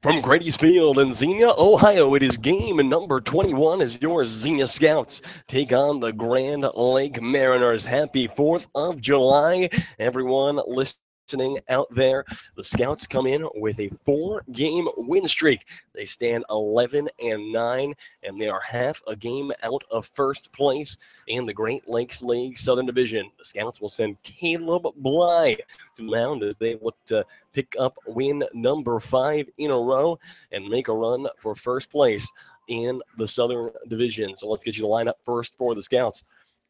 From Grady's Field in Xenia, Ohio, it is game number 21 as your Xenia Scouts take on the Grand Lake Mariners. Happy 4th of July, everyone listening out there. The Scouts come in with a 4-game win streak. They stand 11-9, and they are half a game out of first place in the Great Lakes League Southern Division. The Scouts will send Caleb Bly to the mound as they look to pick up win number 5 in a row and make a run for first place in the Southern Division. So let's get you the lineup first for the Scouts.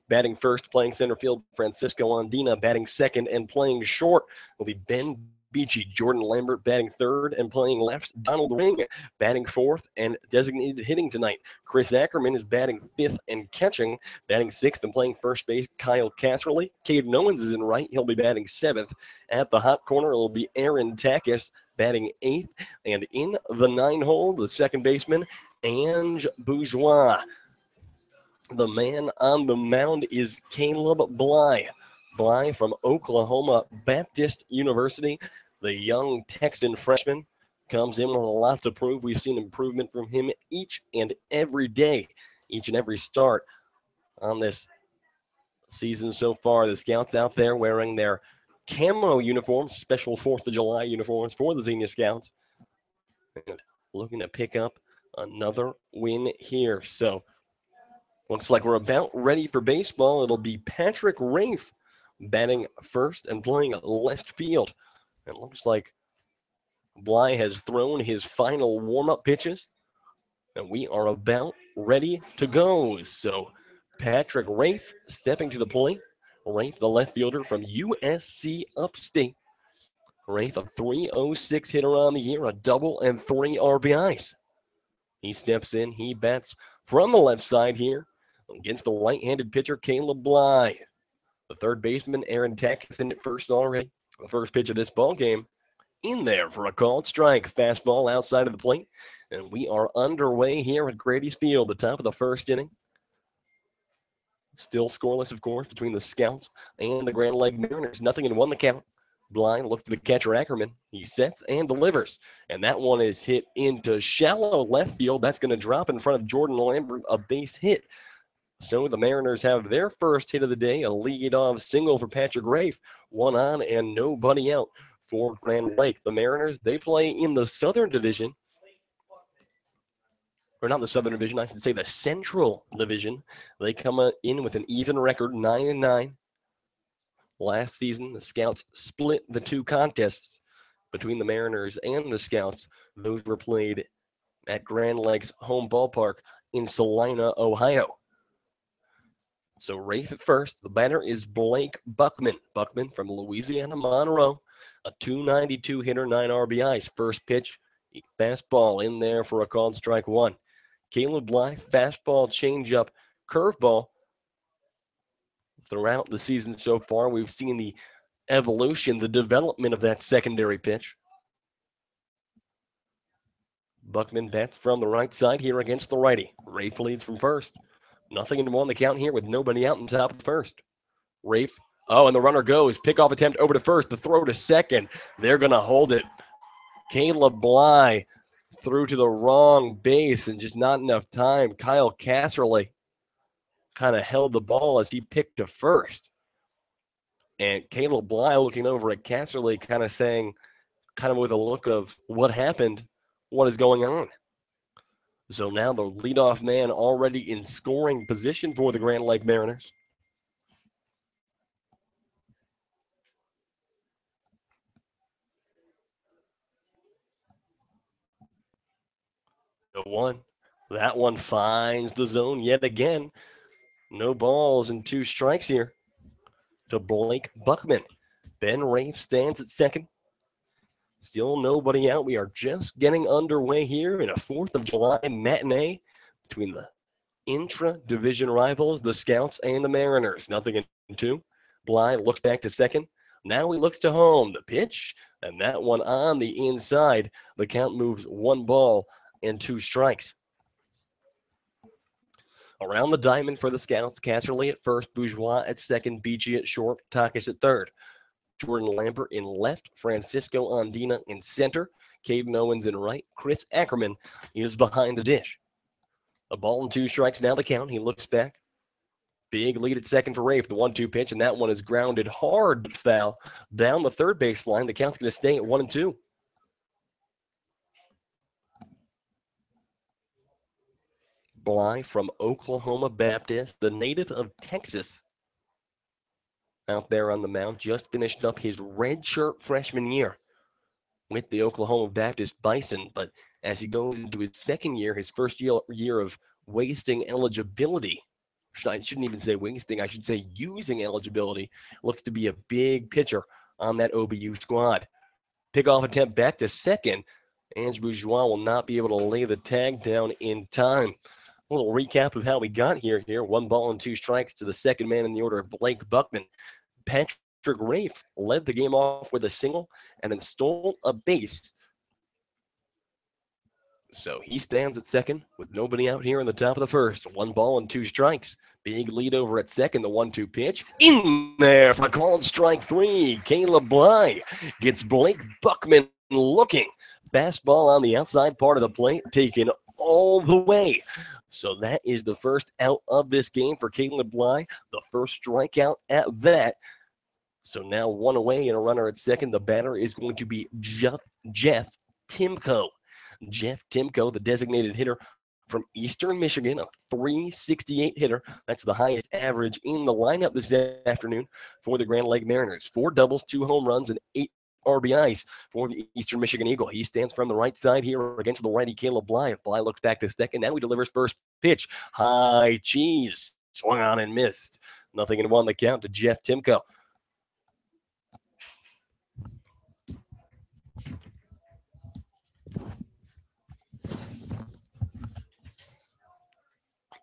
Batting first, playing center field, Francisco Andina. Batting second and playing short will be Ben Beachy. Jordan Lambert batting third and playing left. Donald Ring batting fourth and designated hitting tonight. Chris Ackerman is batting fifth and catching. Batting sixth and playing first base, Kyle Casserly. Caden Owens is in right. He'll be batting seventh. At the hot corner, it will be Aaron Takis batting eighth. And in the 9-hole, the second baseman, Ange Bourgeois. The man on the mound is Caleb Bly. Bly from Oklahoma Baptist University, the young Texan freshman, comes in with a lot to prove. We've seen improvement from him each and every day, each and every start on this season so far. The Scouts out there wearing their camo uniforms, special 4th of July uniforms for the Xenia Scouts, and looking to pick up another win here. So looks like we're about ready for baseball. It'll be Patrick Rafe batting first and playing left field. It looks like Bly has thrown his final warm-up pitches, and we are about ready to go. So Patrick Rafe stepping to the plate. Rafe, the left fielder from USC Upstate. Rafe, a .306 hitter on the year, a double and 3 RBIs. He steps in. He bats from the left side here against the right-handed pitcher, Caleb Bly. The third baseman, Aaron Tech, is in at first already. The first pitch of this ball game in there for a called strike. Fastball outside of the plate. And we are underway here at Grady's Field, the top of the first inning. Still scoreless, of course, between the Scouts and the Grand Lake Mariners. 0-1 the count. Bly looks to the catcher, Ackerman. He sets and delivers. And that one is hit into shallow left field. That's going to drop in front of Jordan Lambert, a base hit. So the Mariners have their first hit of the day, a lead-off single for Patrick Rafe. 1 on and nobody out for Grand Lake. The Mariners, they play in the Southern Division. Or not the Southern Division, I should say the Central Division. They come in with an even record, 9-9. Last season, the Scouts split the two contests between the Mariners and the Scouts. Those were played at Grand Lake's home ballpark in Salina, Ohio. So Rafe at first. The batter is Blake Buckman. Buckman from Louisiana Monroe, a .292 hitter, 9 RBIs. First pitch, fastball in there for a called strike 1. Caleb Bly, fastball, changeup, curveball. Throughout the season so far, we've seen the evolution, the development of that secondary pitch. Buckman bats from the right side here against the righty. Rafe leads from first. 0-1 the count here with nobody out in top of the first. Rafe, and the runner goes. Pickoff attempt over to first. The throw to second. They're going to hold it. Caleb Bly threw to the wrong base and just not enough time. Kyle Casserly kind of held the ball as he picked to first. And Caleb Bly looking over at Casserly, kind of saying, kind of with a look of what happened, what is going on. So now the leadoff man already in scoring position for the Grand Lake Mariners. The one. That one finds the zone yet again. No balls and 2 strikes here to Blake Buckman. Ben Rafe stands at second. Still nobody out. We are just getting underway here in a 4th of July matinee between the intra-division rivals, the Scouts and the Mariners. 0-2. Bly looks back to second. Now he looks to home. The pitch, and that one on the inside. The count moves 1 ball and 2 strikes. Around the diamond for the Scouts, Casserly at first, Bourgeois at second, Beachy at short, Takis at third. Jordan Lambert in left, Francisco Andina in center, Caden Owens in right, Chris Ackerman is behind the dish. A ball and 2 strikes now the count. He looks back. Big lead at second for Rafe. The 1-2 pitch, and that one is grounded hard foul down the third base line. The count's going to stay at 1-2. Bly from Oklahoma Baptist, the native of Texas, out there on the mound, just finished up his redshirt freshman year with the Oklahoma Baptist Bison. But as he goes into his second year, his first year of wasting eligibility, I shouldn't even say wasting, I should say using eligibility, looks to be a big pitcher on that OBU squad. Pickoff attempt back to second. Ange Bourgeois will not be able to lay the tag down in time. A little recap of how we got here. 1 ball and 2 strikes to the second man in the order of Blake Buckman. Patrick Rafe led the game off with a single and then stole a base. So he stands at second with nobody out here in the top of the first. 1 ball and 2 strikes. Big lead over at second. The 1-2 pitch. In there for called strike 3. Caleb Bly gets Blake Buckman looking. Fastball on the outside part of the plate, taken all the way. So that is the first out of this game for Caleb Bly. The first strikeout at that. So now 1 away and a runner at second. The batter is going to be Jeff Timko. Jeff Timko, the designated hitter from Eastern Michigan, a .368 hitter. That's the highest average in the lineup this afternoon for the Grand Lake Mariners. 4 doubles, 2 home runs, and 8 RBIs for the Eastern Michigan Eagle. He stands from the right side here against the righty Caleb Bly. Bly looks back to second. Now he delivers first pitch. High cheese. Swung on and missed. 0-1 the count to Jeff Timko.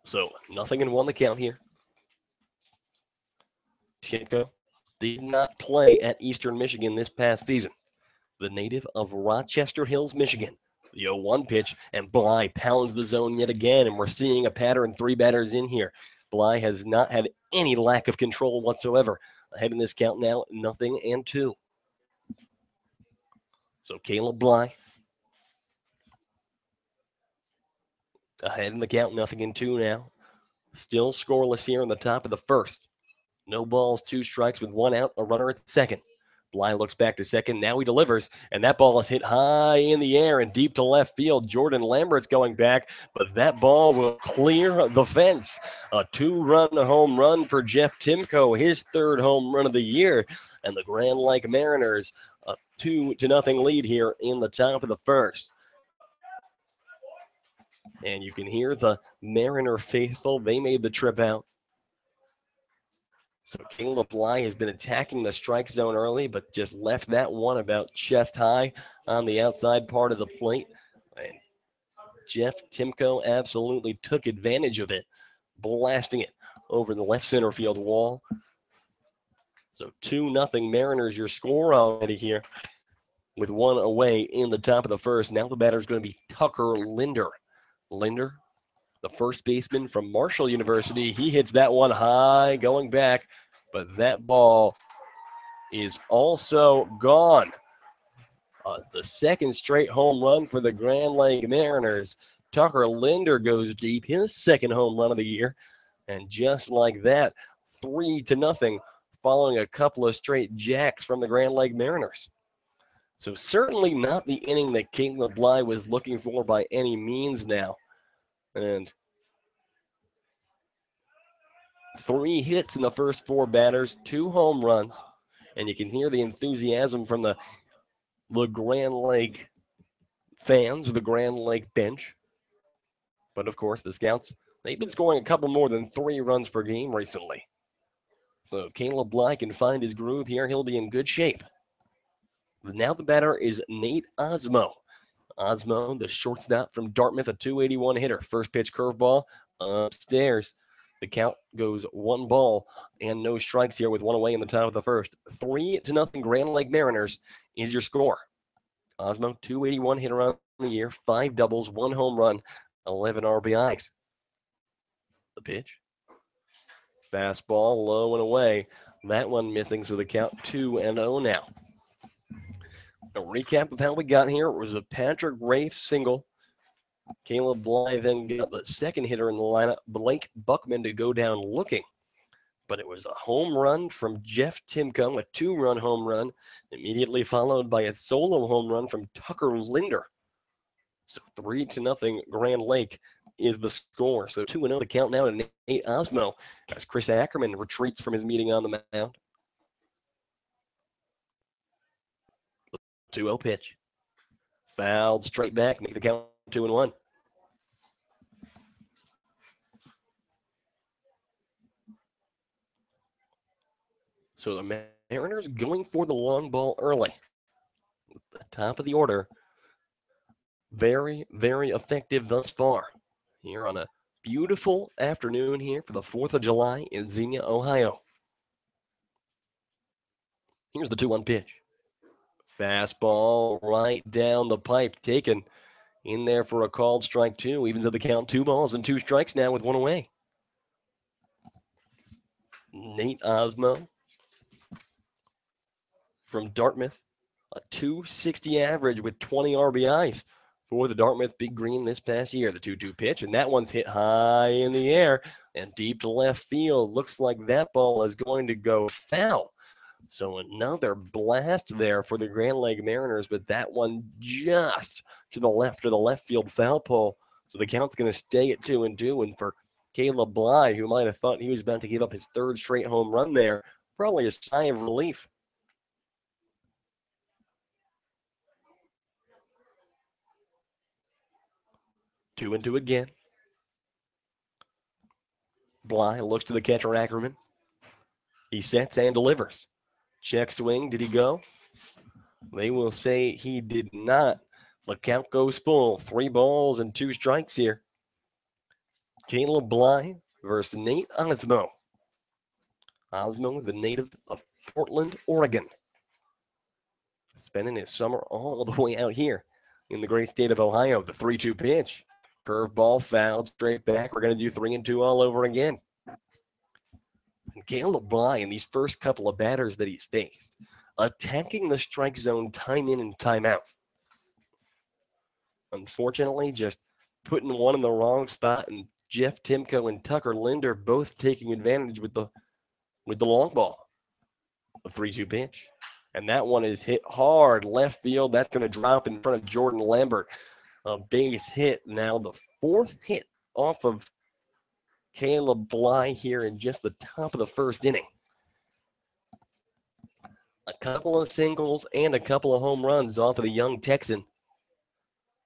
So 0-1 the count here. Timko did not play at Eastern Michigan this past season. The native of Rochester Hills, Michigan. The 0-1 pitch, and Bly pounds the zone yet again, and we're seeing a pattern, 3 batters in here. Bly has not had any lack of control whatsoever. Ahead in this count now, 0-2. So Caleb Bly ahead in the count, 0-2 now. Still scoreless here in the top of the first. No balls, 2 strikes with 1 out, a runner at second. Bly looks back to second. Now he delivers, and that ball is hit high in the air and deep to left field. Jordan Lambert's going back, but that ball will clear the fence. A 2-run home run for Jeff Timko, his 3rd home run of the year, and the Grand Lake Mariners a 2-0 lead here in the top of the first. And you can hear the Mariner faithful. They made the trip out. So Caleb Bly has been attacking the strike zone early, but just left that one about chest high on the outside part of the plate. And Jeff Timko absolutely took advantage of it, blasting it over the left center field wall. So 2-0 Mariners, your score already here with 1 away in the top of the first. Now the batter is going to be Tucker Linder. Linder, the first baseman from Marshall University. He hits that one high going back, but that ball is also gone. The 2nd straight home run for the Grand Lake Mariners. Tucker Linder goes deep, his 2nd home run of the year. And just like that, 3-0, following a couple of straight jacks from the Grand Lake Mariners. So certainly not the inning that Caleb Bly was looking for by any means now. And 3 hits in the first 4 batters, 2 home runs. And you can hear the enthusiasm from the Grand Lake fans, the Grand Lake bench. But of course, the Scouts, they've been scoring a couple more than 3 runs per game recently. So if Caleb Bly can find his groove here, he'll be in good shape. Now the batter is Nate Osmo. Osmo, the shortstop from Dartmouth, a .281 hitter. First pitch curveball upstairs. The count goes 1 ball and no strikes here with 1 away in the top of the first. 3-0 Grand Lake Mariners is your score. Osmo, .281 hitter on the year, 5 doubles, 1 home run, 11 RBIs. The pitch. Fastball low and away. That one missing, so the count 2-0 now. A recap of how we got here. It was a Patrick Rafe single. Caleb Bly then got the second hitter in the lineup, Blake Buckman, to go down looking. But it was a home run from Jeff Timko, a 2-run home run, immediately followed by a solo home run from Tucker Linder. So 3-0 Grand Lake is the score. So 2-0 to count now to Nate Osmo as Chris Ackerman retreats from his meeting on the mound. 2-0 pitch. Fouled straight back, make the count 2-1. So the Mariners going for the long ball early. The top of the order. Very, very effective thus far. Here on a beautiful afternoon here for the 4th of July in Xenia, Ohio. Here's the 2-1 pitch. Fastball right down the pipe, taken in there for a called strike 2. Even to the count, 2 balls and 2 strikes now with 1 away. Nate Osmo from Dartmouth, a .260 average with 20 RBIs for the Dartmouth Big Green this past year. The 2-2 pitch, and that one's hit high in the air and deep to left field. Looks like that ball is going to go foul. So another blast there for the Grand Lake Mariners, but that one just to the left of the left field foul pole. So the count's going to stay at 2-2. And for Caleb Bly, who might have thought he was about to give up his 3rd straight home run there, probably a sigh of relief. 2-2 again. Bly looks to the catcher Ackerman. He sets and delivers. Check swing. Did he go? They will say he did not. The count goes full. 3 balls and 2 strikes here. Caleb Bly versus Nate Osmo. Osmo, the native of Portland, Oregon. Spending his summer all the way out here in the great state of Ohio. The 3-2 pitch. Curveball fouled straight back. We're going to do 3-2 all over again. And Caleb Bly, in these first couple of batters that he's faced, attacking the strike zone time in and time out. Unfortunately, just putting one in the wrong spot, and Jeff Timko and Tucker Linder both taking advantage with the long ball. A 3-2 pitch. And that one is hit hard left field. That's going to drop in front of Jordan Lambert. A base hit. Now the 4th hit off of Caleb Bly here in just the top of the 1st inning. A couple of singles and a couple of home runs off of the young Texan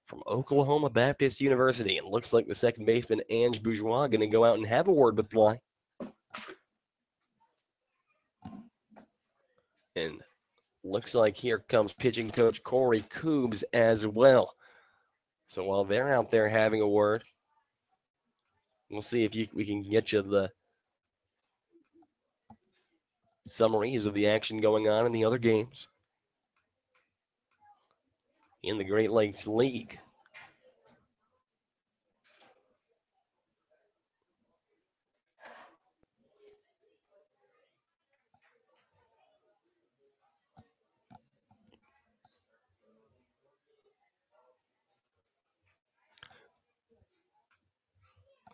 from Oklahoma Baptist University. And looks like the second baseman, Ange Bourgeois, going to go out and have a word with Bly. And looks like here comes pitching coach Corey Coobs as well. So while they're out there having a word, we'll see if we can get you the summaries of the action going on in the other games in the Great Lakes League.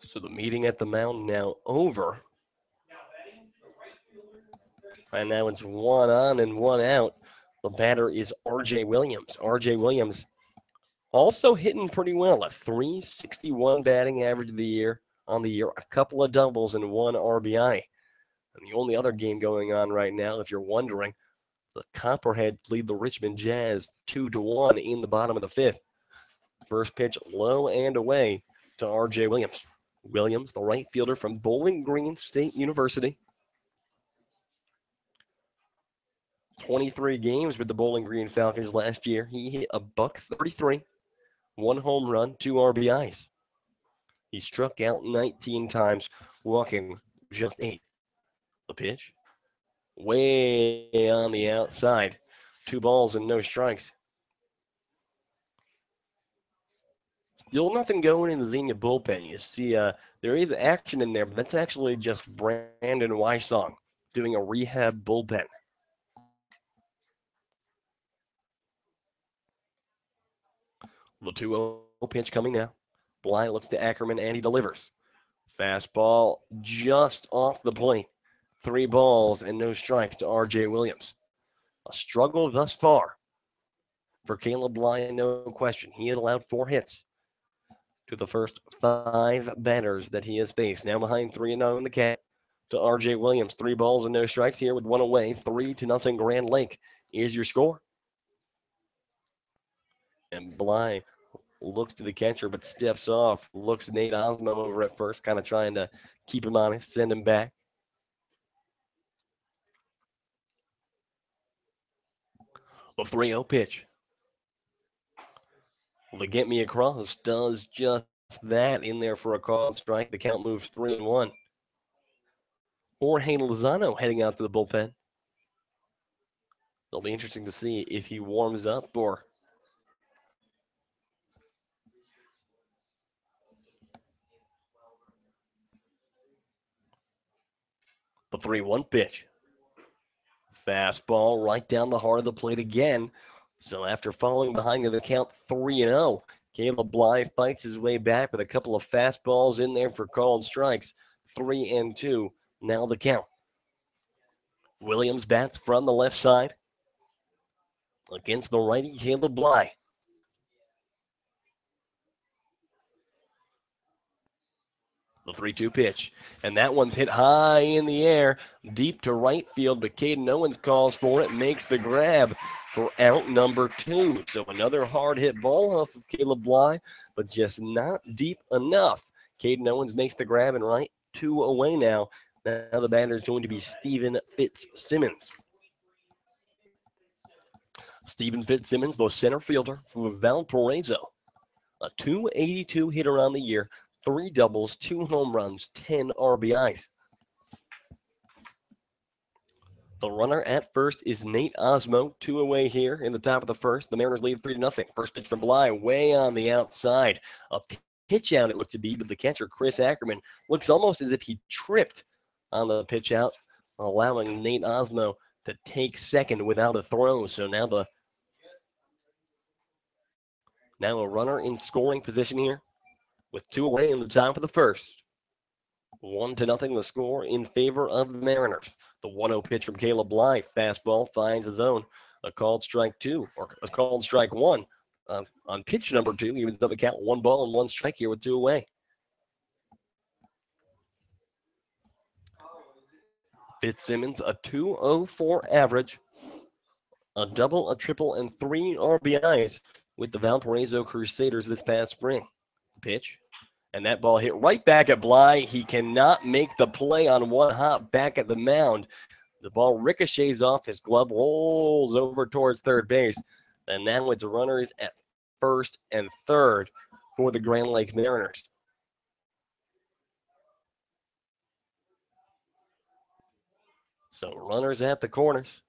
So the meeting at the mound now over. And now it's 1 on and 1 out. The batter is R.J. Williams. R.J. Williams also hitting pretty well. A .361 batting average of the year on the year. A couple of doubles and 1 RBI. And the only other game going on right now, if you're wondering, the Copperheads lead the Richmond Jazz 2-1 in the bottom of the 5th. First pitch low and away to R.J. Williams. Williams, the right fielder from Bowling Green State University. 23 games with the Bowling Green Falcons last year. He hit a .133, 1 home run, 2 RBIs. He struck out 19 times, walking just 8. The pitch, way on the outside. 2 balls and no strikes. Still nothing going in the Xenia bullpen. You see, there is action in there, but that's actually just Brandon Weissong doing a rehab bullpen. The 2-0 pitch coming now. Bly looks to Ackerman and he delivers. Fastball just off the plate. 3 balls and no strikes to R.J. Williams. A struggle thus far for Caleb Bly, no question. He has allowed 4 hits to the first 5 batters that he has faced. Now behind 3-0 in the count to R.J. Williams. 3 balls and no strikes here with 1 away. 3-0 Grand Lake is your score. And Bly looks to the catcher but steps off. Looks at Nate Osmo over at first, kind of trying to keep him honest, send him back. The 3-0 pitch. The get me across does just that in there for a called strike. The count moves 3-1. Jorge Lozano heading out to the bullpen. It'll be interesting to see if he warms up or the 3-1 pitch. Fastball right down the heart of the plate again. So after falling behind in the count 3-0, Caleb Bly fights his way back with a couple of fastballs in there for called strikes. 3-2. Now the count. Williams bats from the left side against the righty Caleb Bly. The 3-2 pitch. And that one's hit high in the air, deep to right field, but Caden Owens calls for it, makes the grab for out number 2. So another hard hit ball off of Caleb Bly, but just not deep enough. Caden Owens makes the grab and right 2 away now. Now the batter is going to be Steven Fitzsimmons. Steven Fitzsimmons, the center fielder for Valparaiso. A .282 hitter on the year, 3 doubles, 2 home runs, 10 RBIs. The runner at first is Nate Osmo, 2 away here in the top of the first. The Mariners lead 3-0. First pitch from Bly, way on the outside. A pitch out it looked to be, but the catcher, Chris Ackerman, looks almost as if he tripped on the pitch out, allowing Nate Osmo to take second without a throw. So now a runner in scoring position here with 2 away in the top of the first. 1-0 the score in favor of the Mariners. The 1-0 pitch from Caleb Bly. Fastball finds the zone. A called strike 2, or a called strike 1. On pitch number 2, evens up the count. 1 ball and 1 strike here with 2 away. Fitzsimmons, a .204 average, a double, a triple, and 3 RBIs with the Valparaiso Crusaders this past spring. Pitch. And that ball hit right back at Bly. He cannot make the play on one hop back at the mound. The ball ricochets off his glove, rolls over towards third base. And now it's runners at first and third for the Grand Lake Mariners. So runners at the corners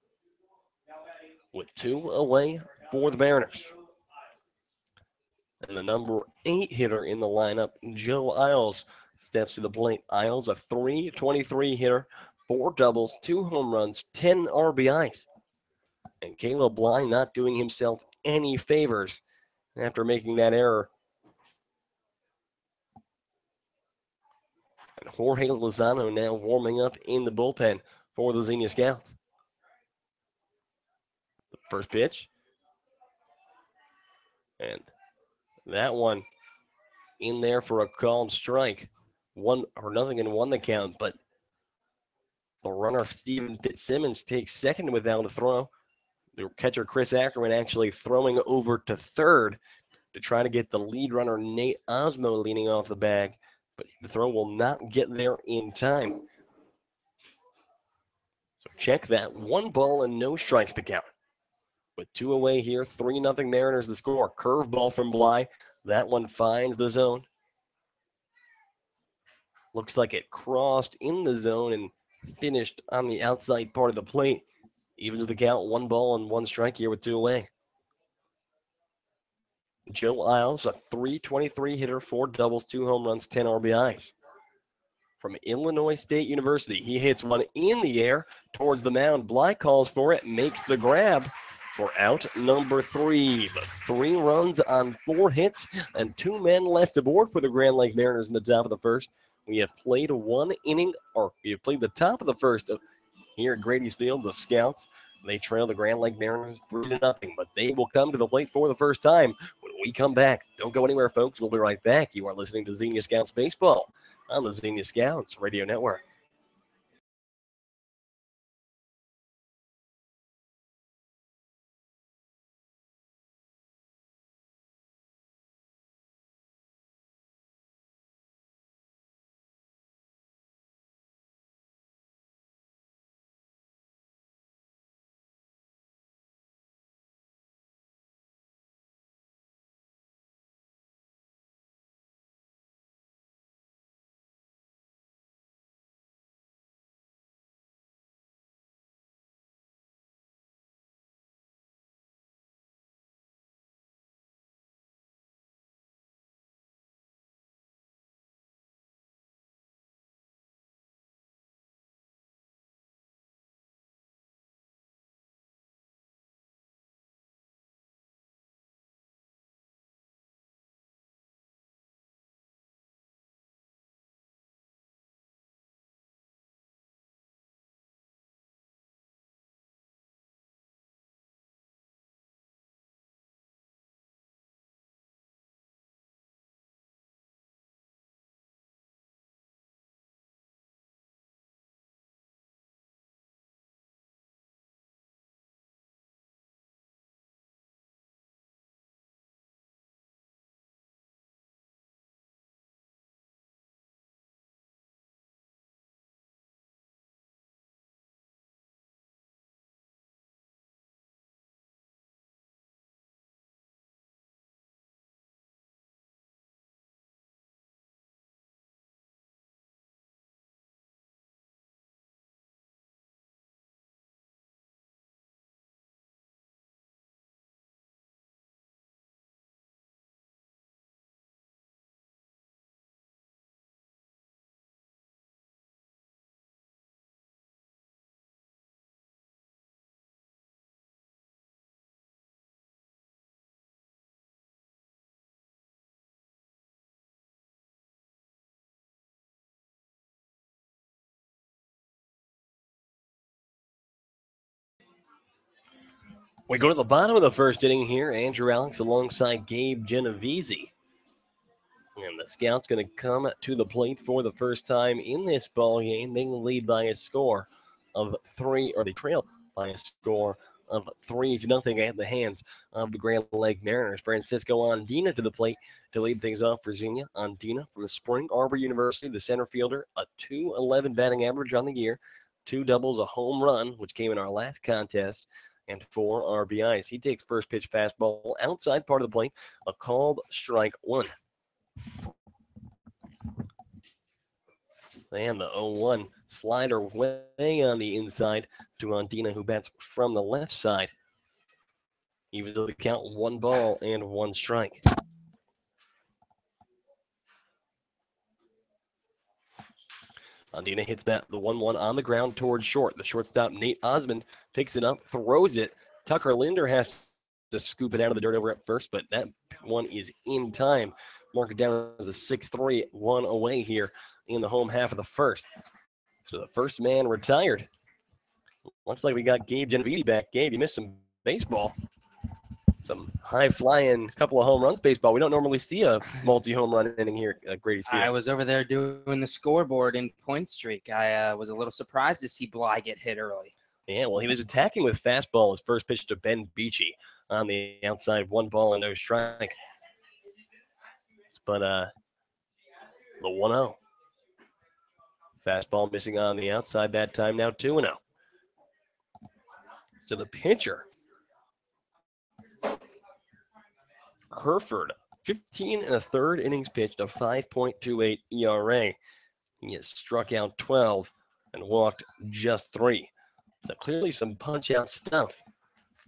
with 2 away for the Mariners. And the number 8 hitter in the lineup, Joe Isles, steps to the plate. Isles, a .323 hitter, 4 doubles, 2 home runs, 10 RBIs. And Caleb Bly not doing himself any favors after making that error. And Jorge Lozano now warming up in the bullpen for the Xenia Scouts. The first pitch. And that one in there for a called strike. 1-0 and 1 the count, but the runner Steven Fitzsimmons takes second without a throw. The catcher Chris Ackerman actually throwing over to third to try to get the lead runner Nate Osmo leaning off the bag, but the throw will not get there in time. So check that. 1 ball and no strikes to count. With 2 away here, 3-0 Mariners the score. Curveball from Bly. That one finds the zone. Looks like it crossed in the zone and finished on the outside part of the plate. Evens the count, 1 ball and 1 strike here with 2 away. Joe Isles, a .323 hitter, 4 doubles, 2 home runs, 10 RBIs. From Illinois State University, he hits one in the air towards the mound. Bly calls for it, makes the grab for out number 3. But 3 runs on 4 hits and 2 men left aboard for the Grand Lake Mariners in the top of the first. We have played 1 inning, or we have played the top of the first here at Grady's Field. The Scouts, they trail the Grand Lake Mariners 3-0, but they will come to the plate for the first time when we come back. Don't go anywhere, folks. We'll be right back. You are listening to Xenia Scouts Baseball on the Xenia Scouts Radio Network. We go to the bottom of the first inning here. Andrew Alex alongside Gabe Genovese. And the Scouts going to come to the plate for the first time in this ball game. They lead by a score of 3, or they trail by a score of 3-0 at the hands of the Grand Lake Mariners. Francisco Andina to the plate to lead things off for Xenia. Andina from the Spring Arbor University, the center fielder, a .211 batting average on the year, 2 doubles, a home run, which came in our last contest, and 4 RBIs. He takes first pitch fastball outside part of the plate, a called strike 1. And the 0-1 slider way on the inside to Andina, who bats from the left side. Even though the count 1 ball and 1 strike. Andina hits the 1-1 on the ground towards short. The shortstop, Nate Osmond, picks it up, throws it. Tucker Linder has to scoop it out of the dirt over at first, but that one is in time. Mark it down as a 6-3, 1 away here in the home half of the first. So the first man retired. Looks like we got Gabe Genovese back. Gabe, you missed some baseball. Some high-flying couple of home runs baseball. We don't normally see a multi-home run inning here at Grady's Field. I was over there doing the scoreboard in point streak. I was a little surprised to see Bly get hit early. Yeah, well, he was attacking with fastball. His first pitch to Ben Beachy on the outside, 1 ball and no strike. But the 1-0. Fastball missing on the outside that time, now 2-0. So the pitcher, Hereford, 15 1/3 innings pitched, a 5.28 ERA. He has struck out 12 and walked just 3. So clearly some punch-out stuff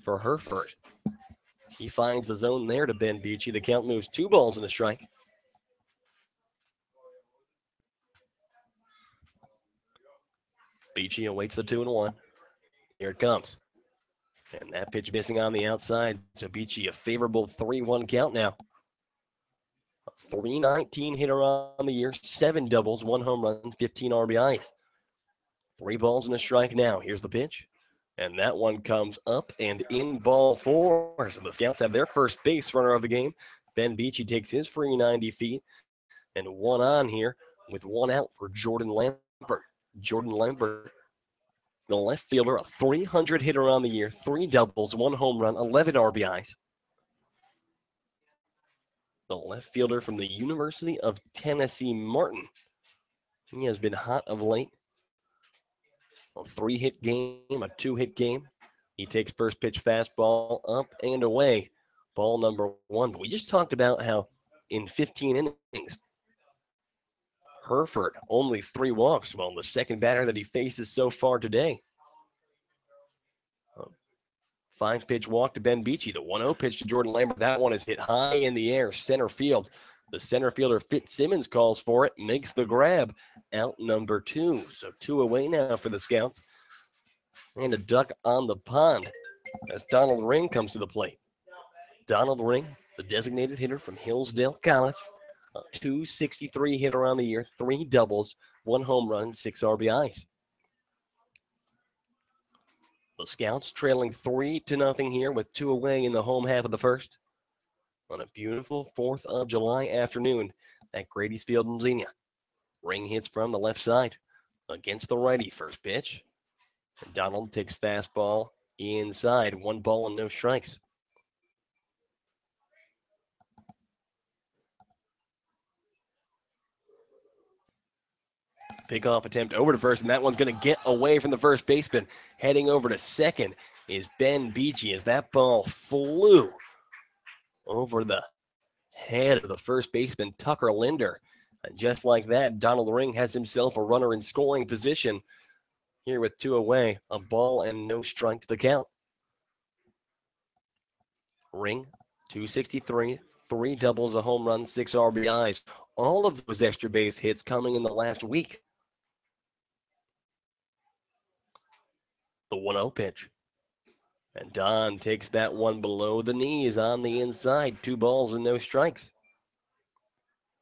for Hereford. He finds the zone there to Ben Beachy. The count moves 2 balls and a strike. Beachy awaits the 2-1. Here it comes. And that pitch missing on the outside. So Beachy a favorable 3-1 count now. A 319 hitter on the year, 7 doubles, 1 home run, 15 RBIs. 3 balls and a strike now. Here's the pitch. And that one comes up and in, ball 4. So the Scouts have their first base runner of the game. Ben Beachy takes his free 90 feet and 1 on here with 1 out for Jordan Lambert. Jordan Lambert, the left fielder, a 300 hitter on the year, 3 doubles, 1 home run, 11 RBIs. The left fielder from the University of Tennessee, Martin. He has been hot of late. A 3-hit game, a 2-hit game. He takes first pitch fastball up and away. Ball number 1. But we just talked about how in 15 innings, Hereford only 3 walks. Well, the second batter that he faces so far today. 5-pitch walk to Ben Beachy. The 1-0 pitch to Jordan Lambert. That one is hit high in the air, center field. The center fielder Fitzsimmons calls for it, makes the grab. Out number 2. So 2 away now for the Scouts. And a duck on the pond as Donald Ring comes to the plate. Donald Ring, the designated hitter from Hillsdale College. A 263 hitter on the year, 3 doubles, 1 home run, 6 RBIs. The Scouts trailing 3-0 here with 2 away in the home half of the first. On a beautiful 4th of July afternoon at Grady's Field in Xenia. Ring hits from the left side against the righty. First pitch. And Donald takes fastball inside. 1 ball and no strikes. Pickoff attempt over to first, and that one's going to get away from the first baseman. Heading over to second is Ben Beachy as that ball flew over the head of the first baseman, Tucker Linder. And just like that, Donald Ring has himself a runner in scoring position here with 2 away. A ball and no strike to the count. Ring, 263, 3 doubles, a home run, 6 RBIs. All of those extra base hits coming in the last week. The 1-0 pitch. And Don takes that one below the knees on the inside. 2 balls and no strikes.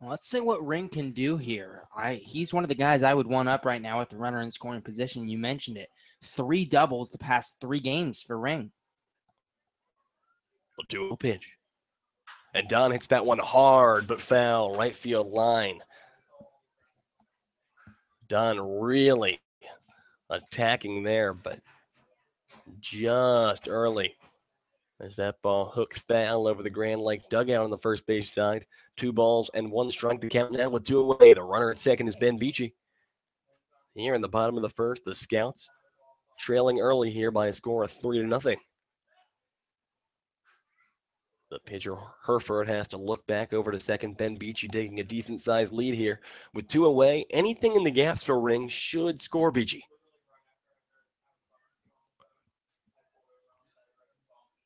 Well, let's see what Ring can do here. He's one of the guys I would one up right now with the runner in scoring position. You mentioned it. 3 doubles the past 3 games for Ring. The 2-0 pitch. And Don hits that one hard but foul, right field line. Don really attacking there, but just early as that ball hooks foul over the Grand Lake dugout on the first base side. 2 balls and 1 strike to count now with 2 away. The runner at second is Ben Beachy. Here in the bottom of the first, the Scouts trailing early here by a score of 3-0. The pitcher, Hereford, has to look back over to second. Ben Beachy taking a decent-sized lead here. With 2 away, anything in the gaps for Ring should score Beachy.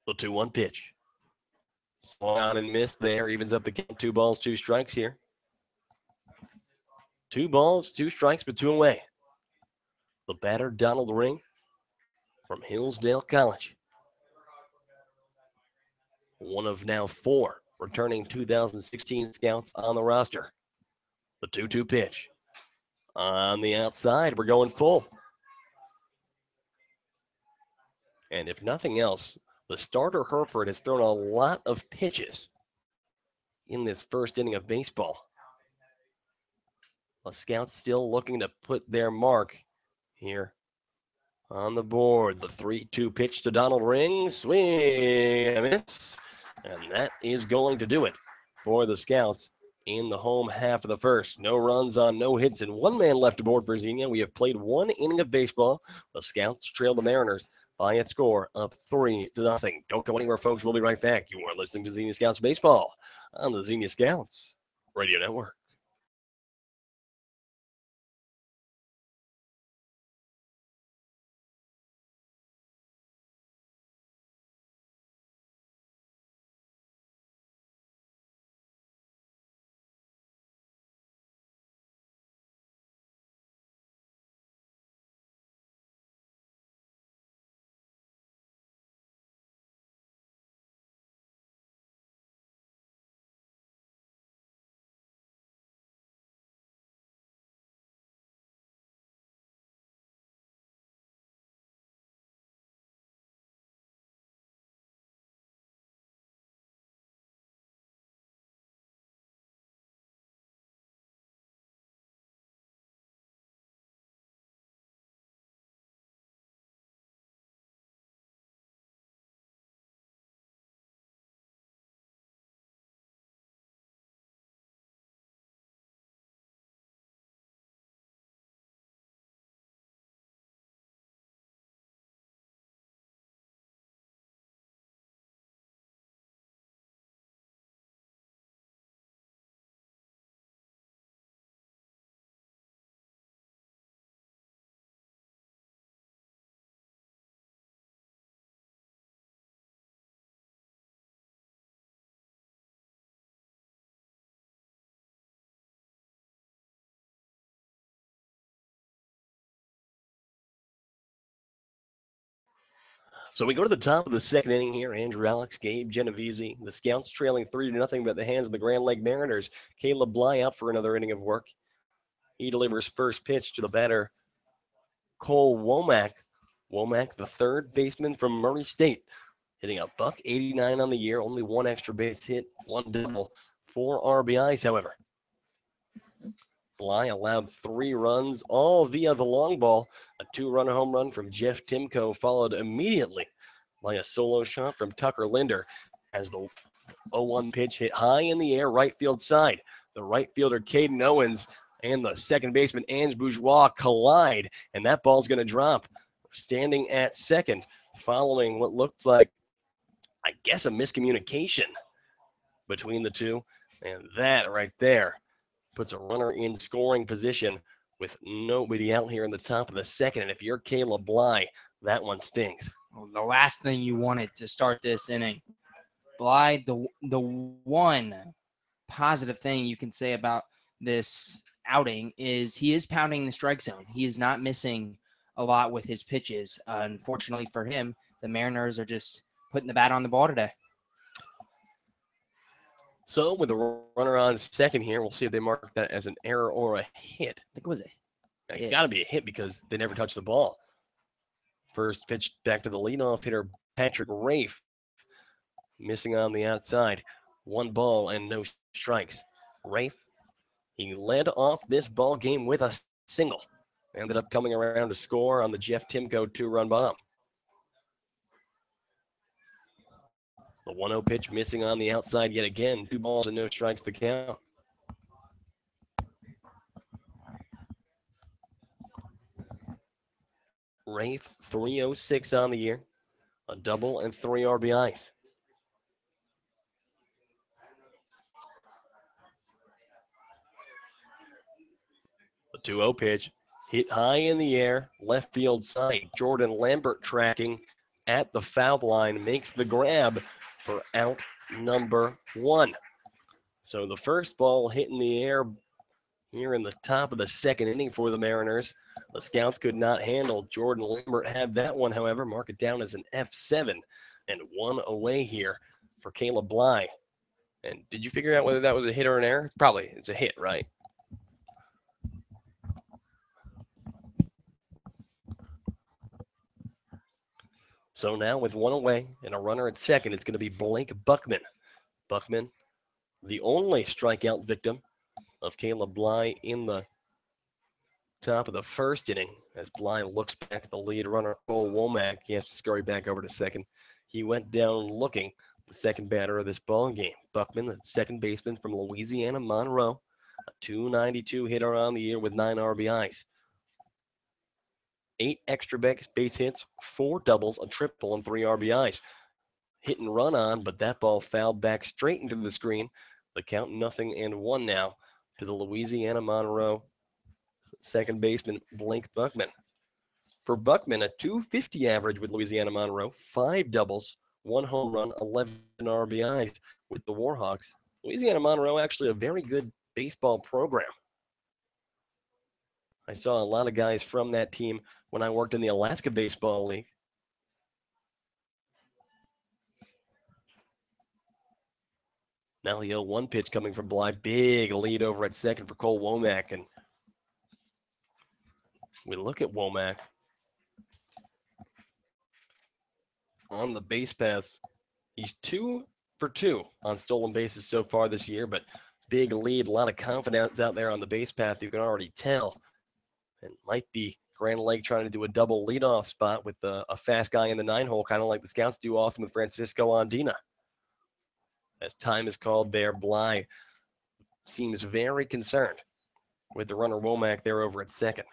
The 2-1 pitch. Swung on and missed there. Evens up the count. 2 balls, 2 strikes here. 2 balls, 2 strikes, but 2 away. The batter, Donald Ring from Hillsdale College. One of now 4 returning 2016 Scouts on the roster. The 2-2 pitch. On the outside, we're going full. And if nothing else, the starter Hereford has thrown a lot of pitches in this first inning of baseball. The Scouts still looking to put their mark here on the board. The 3-2 pitch to Donald Ring. Swing and a miss. And that is going to do it for the Scouts in the home half of the first. No runs on no hits and 1 man left aboard for Xenia. We have played 1 inning of baseball. The Scouts trail the Mariners by a score of 3-0. Don't go anywhere, folks. We'll be right back. You are listening to Xenia Scouts Baseball on the Xenia Scouts Radio Network. So we go to the top of the second inning here. Andrew Alex, Gabe Genovese, the Scouts trailing 3-0, but at the hands of the Grand Lake Mariners. Caleb Bly out for another inning of work. He delivers first pitch to the batter, Cole Womack. Womack, the third baseman from Murray State, hitting a .189 on the year, only one extra base hit, one double, 4 RBIs, however. Bly allowed 3 runs, all via the long ball. A 2-run home run from Jeff Timko followed immediately by a solo shot from Tucker Linder as the 0-1 pitch hit high in the air, right field side. The right fielder, Caden Owens, and the second baseman, Ange Bourgeois, collide, and that ball's going to drop. Standing at second, following what looked like, I guess, a miscommunication between the two. And that right there puts a runner in scoring position with nobody out here in the top of the second. And if you're Caleb Bly, that one stings. Well, the last thing you wanted to start this inning, Bly, the one positive thing you can say about this outing is he is pounding the strike zone. He is not missing a lot with his pitches. Unfortunately for him, the Mariners are just putting the bat on the ball today. So with the runner on second here, we'll see if they mark that as an error or a hit. I think it was It's got to be a hit because they never touched the ball. First pitch back to the leadoff hitter, Patrick Rafe, missing on the outside. 1 ball and no strikes. Rafe, he led off this ball game with a single. Ended up coming around to score on the Jeff Timko 2-run bomb. The 1-0 pitch missing on the outside yet again. 2 balls and no strikes to count. Rafe, 306 on the year. A double and 3 RBIs. The 2-0 pitch hit high in the air, left field side. Jordan Lambert tracking at the foul line, makes the grab for out number 1. So the first ball hit in the air here in the top of the second inning for the Mariners. The Scouts could not handle. Jordan Lambert had that one, however, mark it down as an F7, and 1 away here for Caleb Bly. And did you figure out whether that was a hit or an error? Probably. It's a hit, right? So now with 1 away and a runner at second, it's going to be Blake Buckman. Buckman, the only strikeout victim of Caleb Bly in the top of the first inning. As Bly looks back at the lead runner, Cole Womack, he has to scurry back over to second. He went down looking, the second batter of this ball game. Buckman, the second baseman from Louisiana Monroe, a .292 hitter on the year with 9 RBIs. 8 extra base hits, 4 doubles, a triple, and 3 RBIs. Hit and run on, but that ball fouled back straight into the screen. The count 0-1 now to the Louisiana Monroe second baseman, Blake Buckman. For Buckman, a .250 average with Louisiana Monroe, 5 doubles, 1 home run, 11 RBIs with the Warhawks. Louisiana Monroe actually a very good baseball program. I saw a lot of guys from that team when I worked in the Alaska Baseball League. Now the 0-1 pitch coming from Bly. Big lead over at second for Cole Womack. And we look at Womack on the base paths. He's 2 for 2 on stolen bases so far this year, but big lead, a lot of confidence out there on the base path. You can already tell. And might be Grand Lake trying to do a double leadoff spot with a fast guy in the 9-hole, kind of like the Scouts do often with Francisco Andina. As time is called there, Bly seems very concerned with the runner Womack there over at second.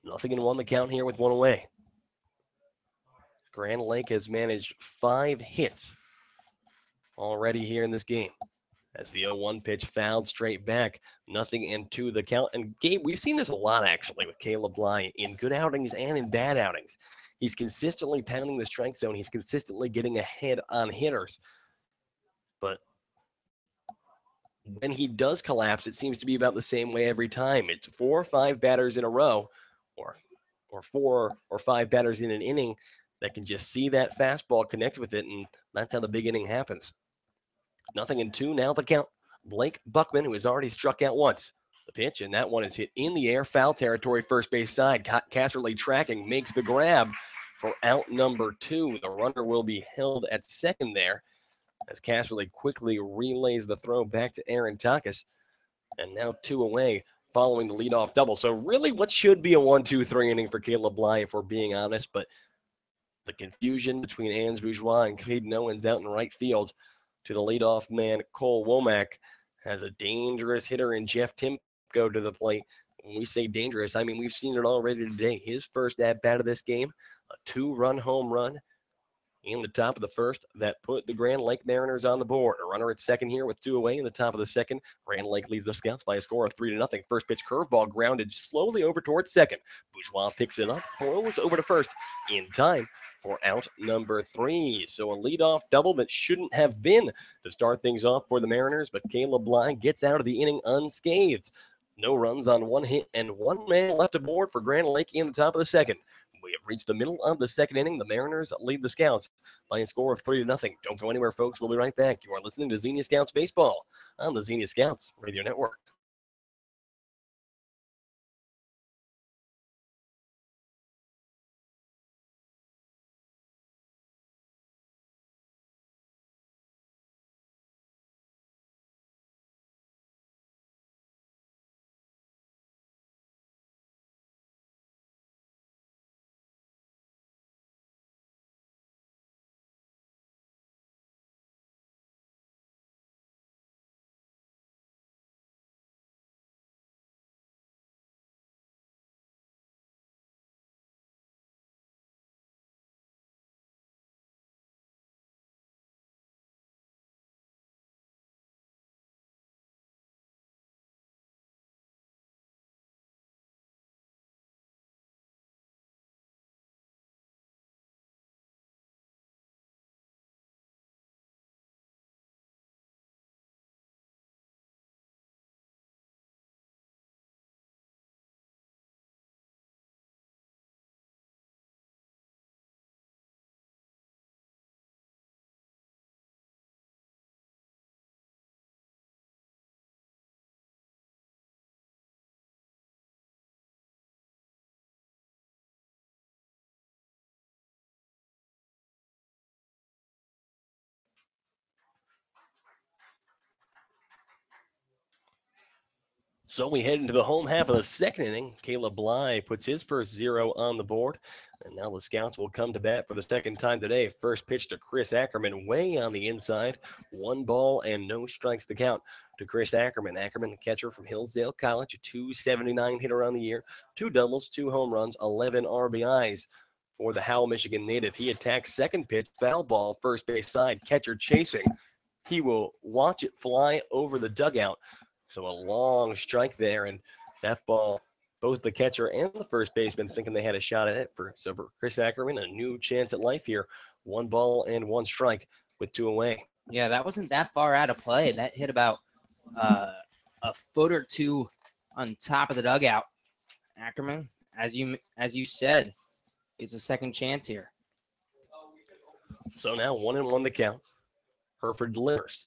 Nothing in 1 the count here with 1 away. Grand Lake has managed 5 hits already here in this game. As the 0-1 pitch fouled straight back, 0-2 the count. And Gabe, we've seen this a lot actually with Caleb Bly in good outings and in bad outings. He's consistently pounding the strike zone. He's consistently getting ahead on hitters. But when he does collapse, it seems to be about the same way every time. It's 4 or 5 batters in a row, or 4 or 5 batters in an inning that can just see that fastball connect with it, and that's how the big inning happens. 0-2 now the count. Blake Buckman, who has already struck out once. The pitch, and that one is hit in the air, foul territory, first base side. Casserly tracking, makes the grab for out number 2. The runner will be held at second there as Casserly quickly relays the throw back to Aaron Takis. And now 2 away following the leadoff double. So really what should be a 1-2-3 inning for Caleb Bly, if we're being honest, but the confusion between Ans Bourgeois and Caden Owens out in right field to the leadoff man, Cole Womack, has a dangerous hitter in Jeff Timko to the plate. When we say dangerous, I mean we've seen it already today. His first at-bat of this game, a 2-run home run in the top of the first that put the Grand Lake Mariners on the board. A runner at second here with 2 away in the top of the second. Grand Lake leads the Scouts by a score of 3-0. First pitch curveball grounded slowly over towards second. Bourgeois picks it up, throws over to first in time for out number 3. So a leadoff double that shouldn't have been to start things off for the Mariners, but Caleb Bly gets out of the inning unscathed. No runs on 1 hit and 1 man left aboard for Grand Lake in the top of the second. We have reached the middle of the second inning. The Mariners lead the Scouts by a score of 3-0. Don't go anywhere, folks. We'll be right back. You are listening to Xenia Scouts Baseball on the Xenia Scouts Radio Network. So we head into the home half of the second inning. Caleb Bly puts his first 0 on the board. And now the Scouts will come to bat for the second time today. First pitch to Chris Ackerman, way on the inside. 1 ball and no strikes to count to Chris Ackerman. Ackerman, the catcher from Hillsdale College, a 279 hitter on the year, 2 doubles, 2 home runs, 11 RBIs for the Howell, Michigan native. He attacks second pitch, foul ball, first base side, catcher chasing. He will watch it fly over the dugout. So a long strike there, and that ball, both the catcher and the first baseman thinking they had a shot at it. So for Chris Ackerman, a new chance at life here. 1 ball and 1 strike with 2 away. Yeah, that wasn't that far out of play. That hit about a foot or 2 on top of the dugout. Ackerman, as you said, gets a second chance here. So now 1-1 to count. Hereford delivers.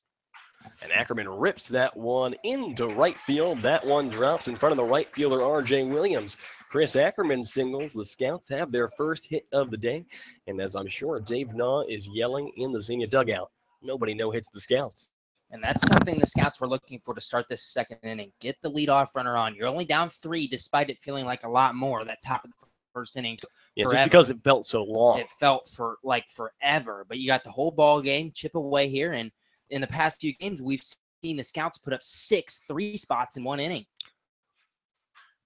And Ackerman rips that one into right field. That one drops in front of the right fielder, R.J. Williams. Chris Ackerman singles. The Scouts have their first hit of the day. And as I'm sure Dave Naw is yelling in the Xenia dugout, nobody no-hits the Scouts. And that's something the Scouts were looking for to start this second inning. Get the leadoff runner on. You're only down 3, despite it feeling like a lot more that top of the first inning. Yeah, forever. Just because it felt so long. It felt for like forever. But you got the whole ball game, chip away here, and in the past few games, we've seen the Scouts put up 6 3-spots in 1 inning.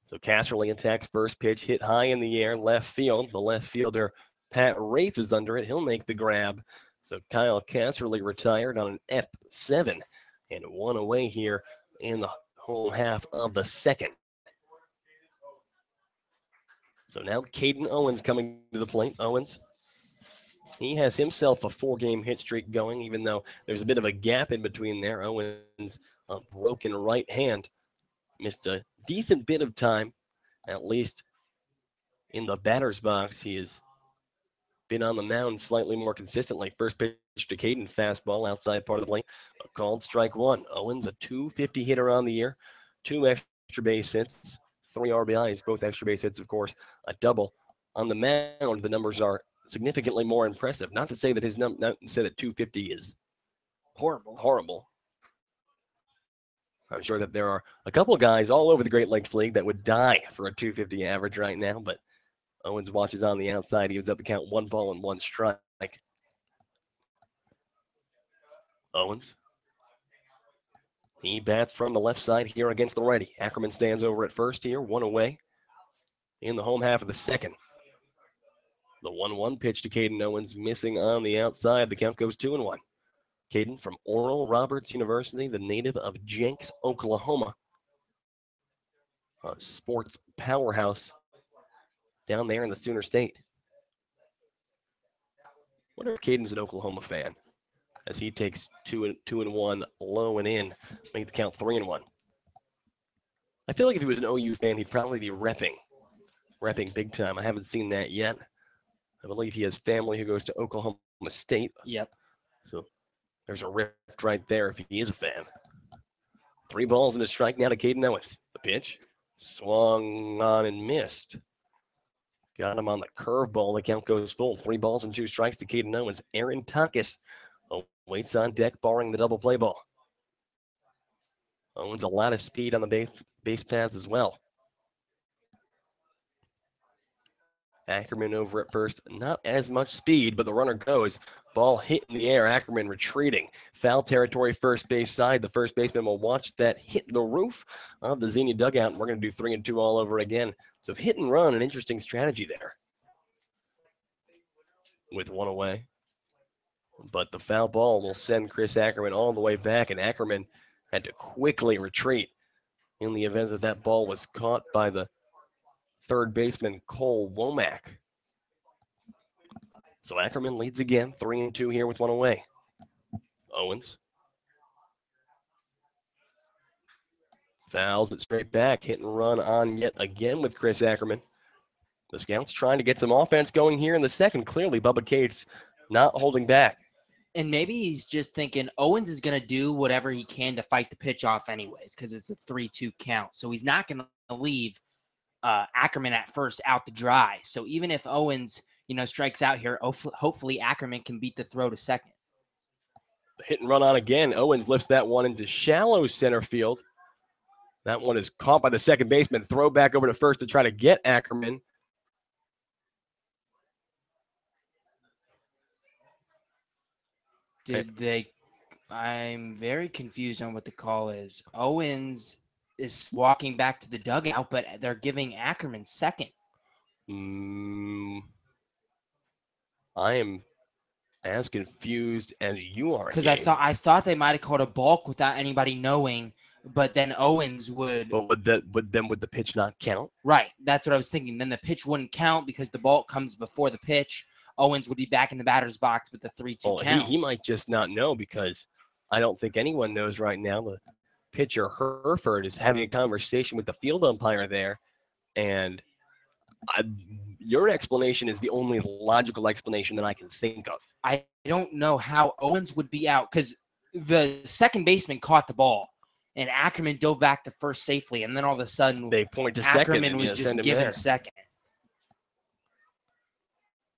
So Casserly attacks first pitch, hit high in the air, left field. The left fielder, Pat Rafe, is under it. He'll make the grab. So Kyle Casserly retired on an F7 and 1 away here in the home half of the second. So now Caden Owens coming to the plate. Owens He has himself a 4-game hit streak going, even though there's a bit of a gap in between there. Owens, a broken right hand, missed a decent bit of time, at least in the batter's box. He has been on the mound slightly more consistently. First pitch to Caden, fastball outside part of the plate. A called strike one. Owens, a 250 hitter on the year, 2 extra base hits, 3 RBIs, both extra base hits, of course, a double. On the mound, the numbers are significantly more impressive. Not to say that not to say that 250 is horrible. I'm sure that there are a couple of guys all over the Great Lakes League that would die for a 250 average right now, but Owens watches on the outside. He ends up to count 1 ball and 1 strike. Owens. He bats from the left side here against the righty. Ackerman stands over at first here, 1 away in the home half of the second. The 1-1 pitch to Caden Owens, missing on the outside. The count goes 2-1. Caden from Oral Roberts University, the native of Jenks, Oklahoma. A sports powerhouse down there in the Sooner State. Wonder if Caden's an Oklahoma fan, as he takes 2-1 low and in, make the count 3-1. I feel like if he was an OU fan, he'd probably be repping big time. I haven't seen that yet. I believe he has family who goes to Oklahoma State. Yep. So there's a rift right there if he is a fan. 3 balls and a strike now to Caden Owens. The pitch swung on and missed. Got him on the curveball. The count goes full. 3 balls and 2 strikes to Caden Owens. Aaron Takis waits on deck, barring the double play ball. Owens a lot of speed on the base paths as well. Ackerman over at first, not as much speed, but the runner goes. Ball hit in the air. Ackerman retreating. Foul territory, first base side. The first baseman will watch that hit the roof of the Xenia dugout. We're going to do 3-2 all over again. So hit and run, an interesting strategy there. With 1 away. But the foul ball will send Chris Ackerman all the way back, and Ackerman had to quickly retreat in the event that that ball was caught by the third baseman Cole Womack. So Ackerman leads again, 3-2 here with 1 away. Owens fouls it straight back, hit and run on yet again with Chris Ackerman. The Scouts trying to get some offense going here in the second. Clearly, Bubba Cates not holding back. And maybe he's just thinking Owens is going to do whatever he can to fight the pitch off anyways, because it's a 3-2 count. So he's not going to leave Ackerman at first out to dry. So even if Owens, strikes out here, hopefully Ackerman can beat the throw to second. The hit and run on again. Owens lifts that one into shallow center field. That one is caught by the second baseman. Throw back over to first to try to get Ackerman. I'm very confused on what the call is. Owens is walking back to the dugout, but they're giving Ackerman second. I am as confused as you are. Because I thought they might have called a balk without anybody knowing, but then Owens would. But would the pitch not count? Right, that's what I was thinking. Then the pitch wouldn't count because the balk comes before the pitch. Owens would be back in the batter's box with the 3-2 count. He might just not know, because I don't think anyone knows right now. The pitcher Herford is having a conversation with the field umpire there, and your explanation is the only logical explanation that I can think of. I don't know how Owens would be out, because the second baseman caught the ball, and Ackerman dove back to first safely, and then all of a sudden they point to Ackerman second. Ackerman was just given second.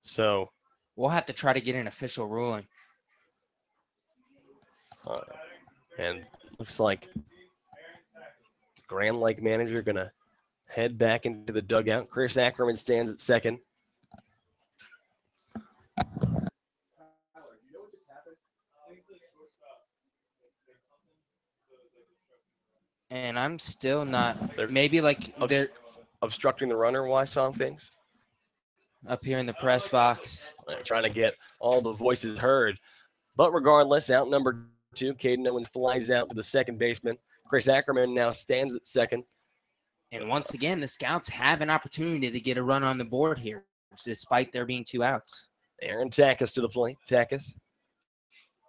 So we'll have to try to get an official ruling. And looks like Grand Lake manager going to head back into the dugout. Chris Ackerman stands at second. And I'm still not. Maybe like they're obstructing the runner while I saw things up here in the press box. Trying to get all the voices heard. But regardless, out number 2, Caden Owens flies out to the second baseman. Chris Ackerman now stands at second. And once again, the Scouts have an opportunity to get a run on the board here, despite there being 2 outs. Aaron Takis to the plate. Takis,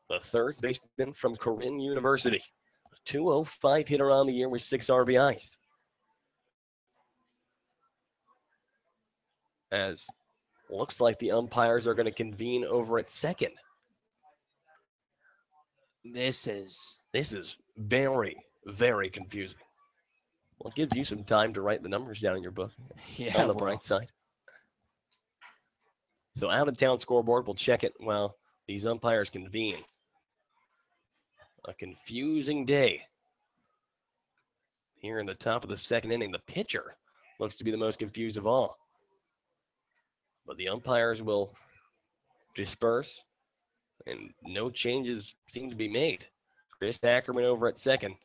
the third baseman from Corinne University. 205 hitter on the year with 6 RBIs. As looks like the umpires are going to convene over at second. This is very, very confusing. Well, it gives you some time to write the numbers down in your book on the bright side. So out of town scoreboard, we'll check it while these umpires convene. A confusing day here in the top of the second inning. The pitcher looks to be the most confused of all. But the umpires will disperse, and no changes seem to be made. Chris Ackerman over at second.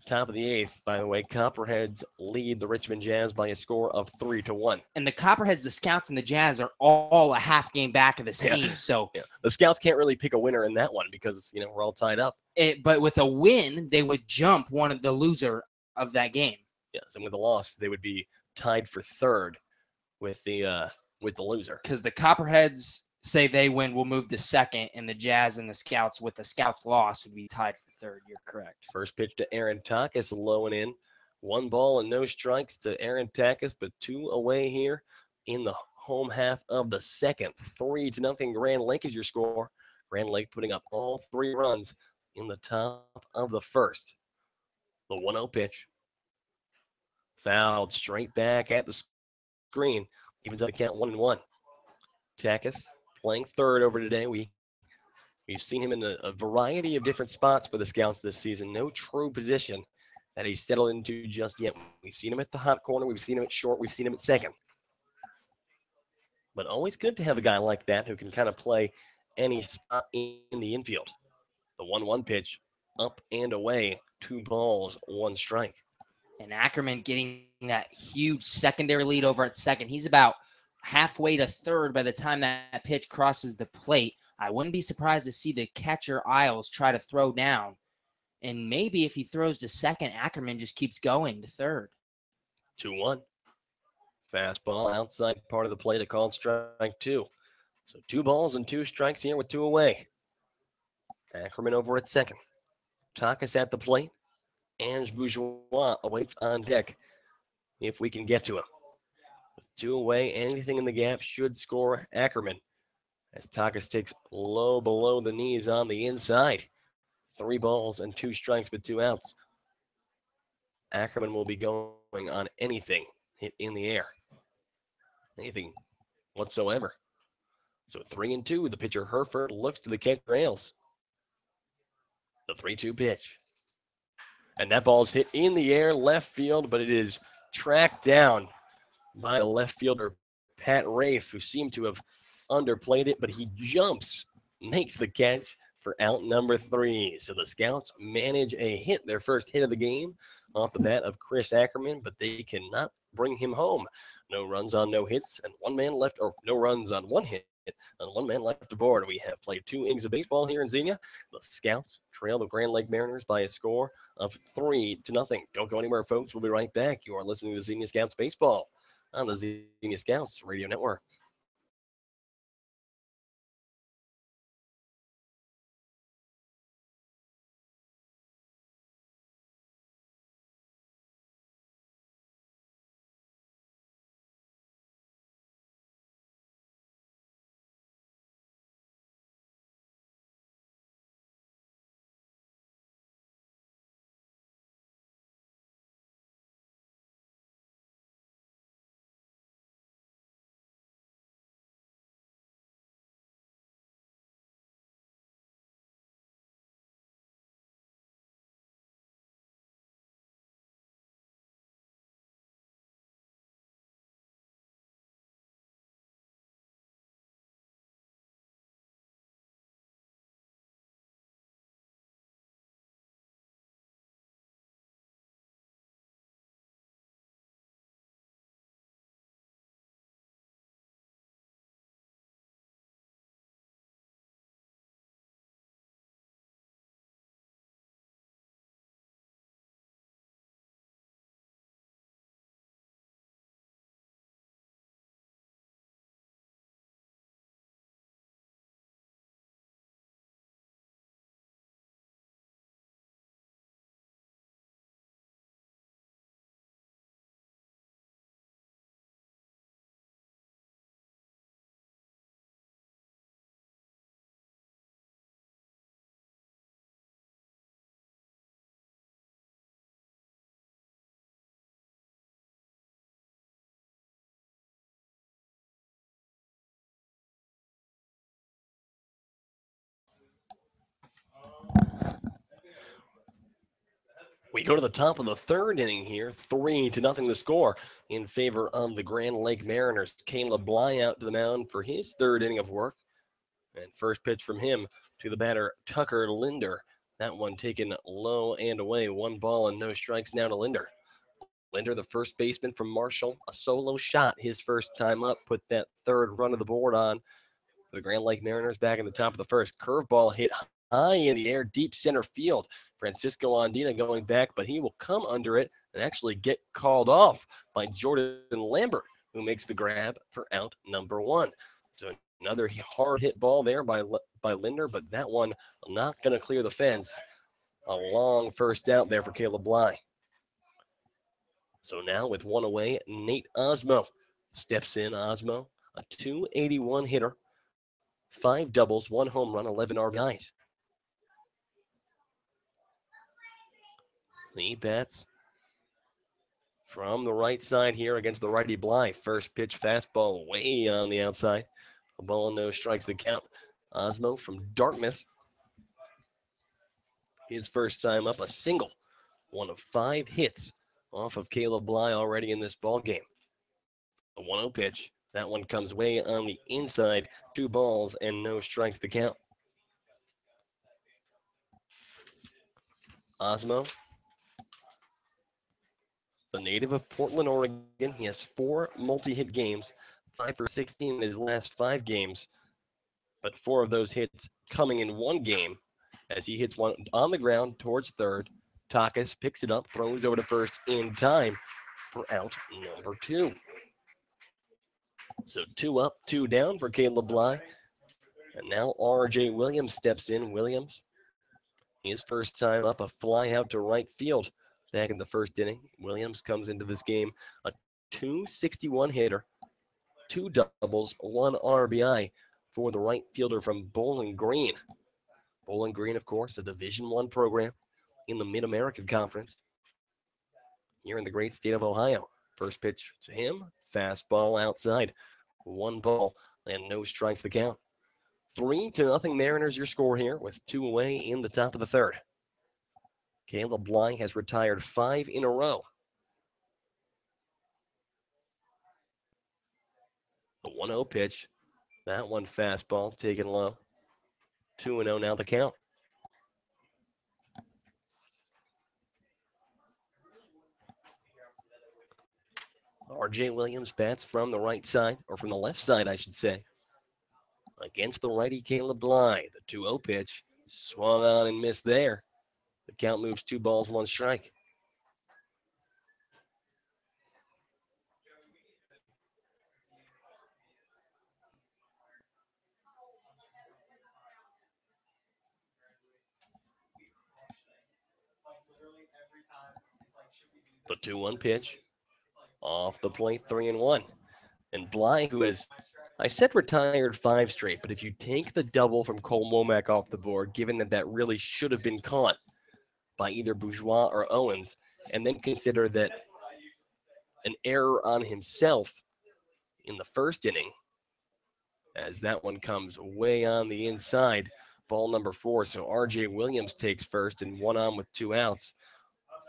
Top of the eighth, by the way, Copperheads lead the Richmond Jazz by a score of 3-1. And the Copperheads, the Scouts, and the Jazz are all a half game back of this team. So the Scouts can't really pick a winner in that one because we're all tied up. But with a win, they would jump one of the loser of that game. Yes, and with a loss, they would be tied for third with the loser. Because the Copperheads say they win, will move to second, and the Jazz and the Scouts, with the Scouts' loss, would be tied for third. You're correct. First pitch to Aaron Takis, low and in. 1 ball and no strikes to Aaron Takis, but 2 away here in the home half of the second. 3-0 Grand Lake is your score. Grand Lake putting up all 3 runs in the top of the first. The 1-0 pitch. Fouled straight back at the screen. Evens up the count 1-1. Takis playing third over today. We've seen him in a variety of different spots for the Scouts this season. No true position that he's settled into just yet. We've seen him at the hot corner. We've seen him at short. We've seen him at second. But always good to have a guy like that who can kind of play any spot in the infield. The 1-1 pitch, up and away. 2 balls, 1 strike. And Ackerman getting that huge secondary lead over at second. He's about halfway to third by the time that pitch crosses the plate. I wouldn't be surprised to see the catcher Isles try to throw down. And maybe if he throws to second, Ackerman just keeps going to third. 2-1. Fastball outside part of the plate, a called strike 2. So 2 balls and 2 strikes here with 2 away. Ackerman over at second. Takis at the plate. Ange Bourgeois awaits on deck if we can get to him. With 2 away, anything in the gap should score Ackerman. As Takis takes low below the knees on the inside. 3 balls and 2 strikes with 2 outs. Ackerman will be going on anything hit in the air. Anything whatsoever. So 3-2, the pitcher Herford looks to the catcher Ailes. The 3-2 pitch. And that ball's hit in the air, left field, but it is tracked down by the left fielder, Pat Rafe, who seemed to have underplayed it, but he jumps, makes the catch for out number 3. So the Scouts manage a hit, their first hit of the game off the bat of Chris Ackerman, but they cannot bring him home. No runs on no hits, and 1 man left, or no runs on 1 hit, and 1 man left aboard. We have played 2 innings of baseball here in Xenia. The Scouts trail the Grand Lake Mariners by a score of 3-0. Don't go anywhere, folks. We'll be right back. You are listening to Xenia Scouts Baseball on the Xenia Scouts Radio Network. We go to the top of the third inning here, 3-0 the score in favor of the Grand Lake Mariners. Caleb Bly out to the mound for his third inning of work. And first pitch from him to the batter, Tucker Linder. That one taken low and away. 1 ball and no strikes now to Linder. Linder, the first baseman from Marshall, a solo shot his first time up, put that third run of the board on the Grand Lake Mariners back in the top of the first. Curveball hit high in the air, deep center field. Francisco Andina going back, but he will come under it and actually get called off by Jordan Lambert, who makes the grab for out number 1. So another hard hit ball there by Linder, but that one not going to clear the fence. A long first out there for Caleb Bly. So now with 1 away, Nate Osmo steps in. Osmo, a 281 hitter, 5 doubles, 1 home run, 11 RBIs. He bats from the right side here against the righty Bly. First pitch fastball way on the outside. A ball and no strikes the count. Osmo from Dartmouth. His first time up, a single. 1 of 5 hits off of Caleb Bly already in this ball game. A 1-0 pitch. That one comes way on the inside. 2 balls and no strikes to count. Osmo, the native of Portland, Oregon. He has 4 multi-hit games, 5 for 16 in his last 5 games. But 4 of those hits coming in one game as he hits one on the ground towards third. Takas picks it up, throws over to first in time for out number 2. So 2 up, 2 down for Caleb Bly. And now R.J. Williams steps in. Williams, his first time up, a fly out to right field back in the first inning. Williams comes into this game a 261 hitter, 2 doubles, 1 RBI for the right fielder from Bowling Green. Bowling Green, of course, a Division I program in the Mid-American Conference here in the great state of Ohio. First pitch to him, fastball outside. 1 ball and no strikes to count. 3-0 Mariners, your score here with 2 away in the top of the third. Caleb Bly has retired 5 in a row. The 1-0 pitch. That one fastball taken low. 2-0 now the count. R.J. Williams bats from the right side, or from the left side, I should say. Against the righty Caleb Bly. The 2-0 pitch. Swung on and missed there. The count moves 2 balls, 1 strike. The 2-1 pitch. Off the plate, 3-1. And Bly, who has, I said retired 5 straight, but if you take the double from Cole Womack off the board, given that that really should have been caught by either Bourgeois or Owens, and then consider that an error on himself in the first inning, as that one comes way on the inside, ball number 4. So R.J. Williams takes first and 1 on with 2 outs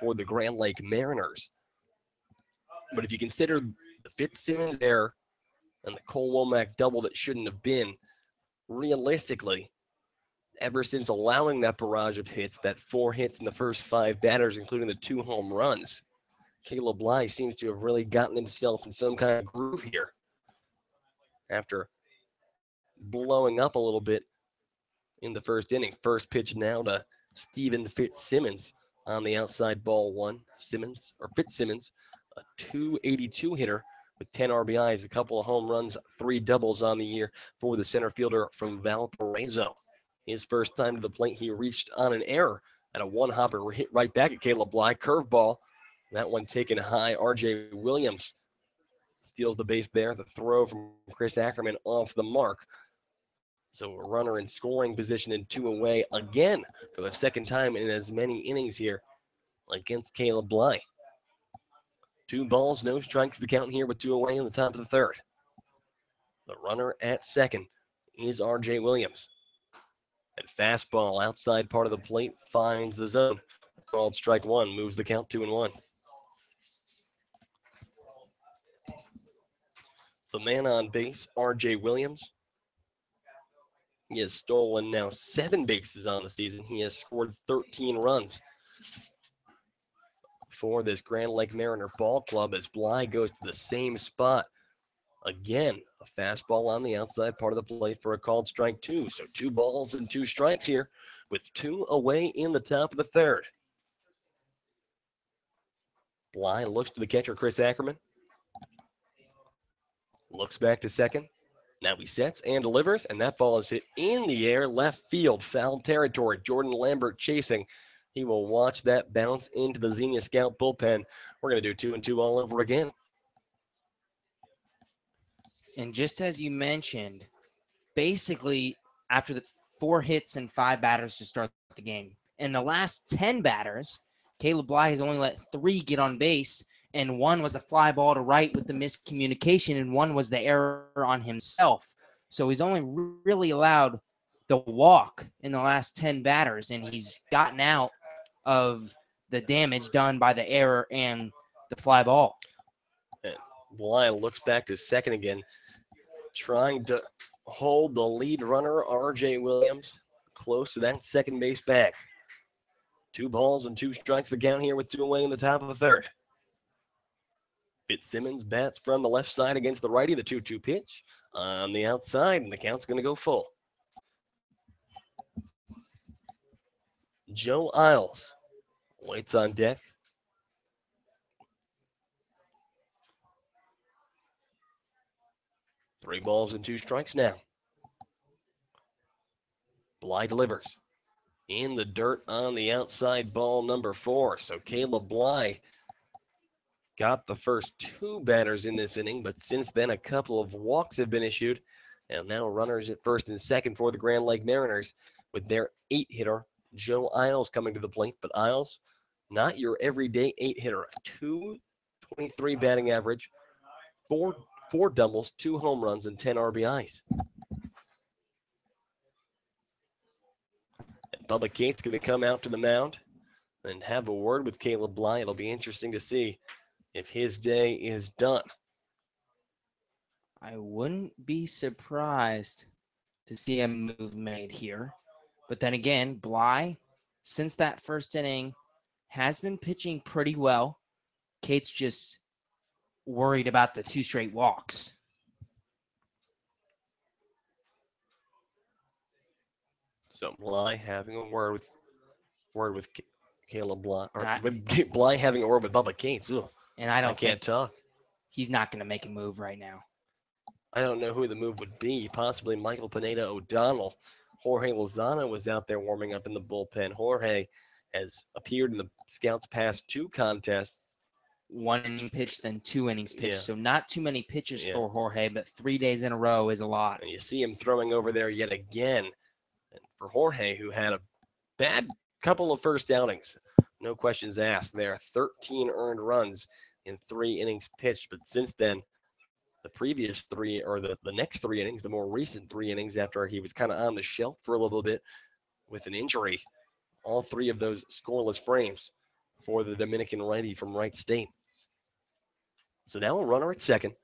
for the Grand Lake Mariners. But if you consider the Fitzsimmons error and the Cole Womack double that shouldn't have been, realistically, ever since allowing that barrage of hits, that 4 hits in the first 5 batters, including the 2 home runs, Caleb Bly seems to have really gotten himself in some kind of groove here after blowing up a little bit in the first inning. First pitch now to Steven Fitzsimmons on the outside, ball 1. Fitzsimmons, a 282 hitter with 10 RBIs, a couple of home runs, 3 doubles on the year for the center fielder from Valparaiso. His first time to the plate, he reached on an error and a 1-hopper hit right back at Caleb Bly. Curveball, that one taken high. R.J. Williams steals the base there. The throw from Chris Ackerman off the mark. So a runner in scoring position and 2 away again for the second time in as many innings here against Caleb Bly. 2 balls, no strikes to count here with 2 away in the top of the third. The runner at second is R.J. Williams. And fastball outside part of the plate finds the zone. Called strike one, moves the count 2-1. The man on base, R.J. Williams. He has stolen now 7 bases on the season. He has scored 13 runs for this Grand Lake Mariner ball club as Bly goes to the same spot. Again, a fastball on the outside part of the plate for a called strike two. So 2 balls and 2 strikes here with 2 away in the top of the third. Bly looks to the catcher, Chris Ackerman. Looks back to second. Now he sets and delivers, and that ball is hit in the air, left field, foul territory. Jordan Lambert chasing. He will watch that bounce into the Xenia Scout bullpen. We're going to do 2-2 all over again. And just as you mentioned, basically after the 4 hits and 5 batters to start the game, in the last 10 batters, Caleb Bly has only let 3 get on base, and 1 was a fly ball to right with the miscommunication, and 1 was the error on himself. So he's only really allowed the walk in the last 10 batters, and he's gotten out of the damage done by the error and the fly ball. And Bly looks back to second again, trying to hold the lead runner, R.J. Williams, close to that second base bag. 2 balls and 2 strikes the count here with 2 away in the top of the third. Fitzsimmons bats from the left side against the righty, the 2-2 pitch on the outside, and the count's going to go full. Joe Isles waits on deck. Three balls and 2 strikes now. Bly delivers. In the dirt on the outside, ball number 4. So Caleb Bly got the first 2 batters in this inning, but since then a couple of walks have been issued. And now runners at first and second for the Grand Lake Mariners with their 8-hitter, Joe Isles, coming to the plate. But Isles, not your everyday 8-hitter. 223 batting average, four doubles, 2 home runs, and 10 RBIs. And Bubba Cates going to come out to the mound and have a word with Caleb Bly. It'll be interesting to see if his day is done. I wouldn't be surprised to see a move made here. But then again, Bly, since that first inning, has been pitching pretty well. Kate's just worried about the 2 straight walks. So Bly having a word with Caleb Bly, or I- with Bly having a word with Bubba Cates. Ugh, And I I don't can't think talk. he's not going to make a move right now. I don't know who the move would be. Possibly Michael Pineda O'Donnell. Jorge Lozano was out there warming up in the bullpen. Jorge has appeared in the Scouts' past 2 contests. 1 inning pitched, then 2 innings pitched. Yeah. So not too many pitches Yeah. for Jorge, but 3 days in a row is a lot. And you see him throwing over there yet again. And for Jorge, who had a bad couple of first outings, no questions asked there. 13 earned runs in 3 innings pitched. But since then, the previous 3, or the next 3 innings, the more recent 3 innings after he was kind of on the shelf for a little bit with an injury, all 3 of those scoreless frames for the Dominican righty from Wright State. So now a runner at second.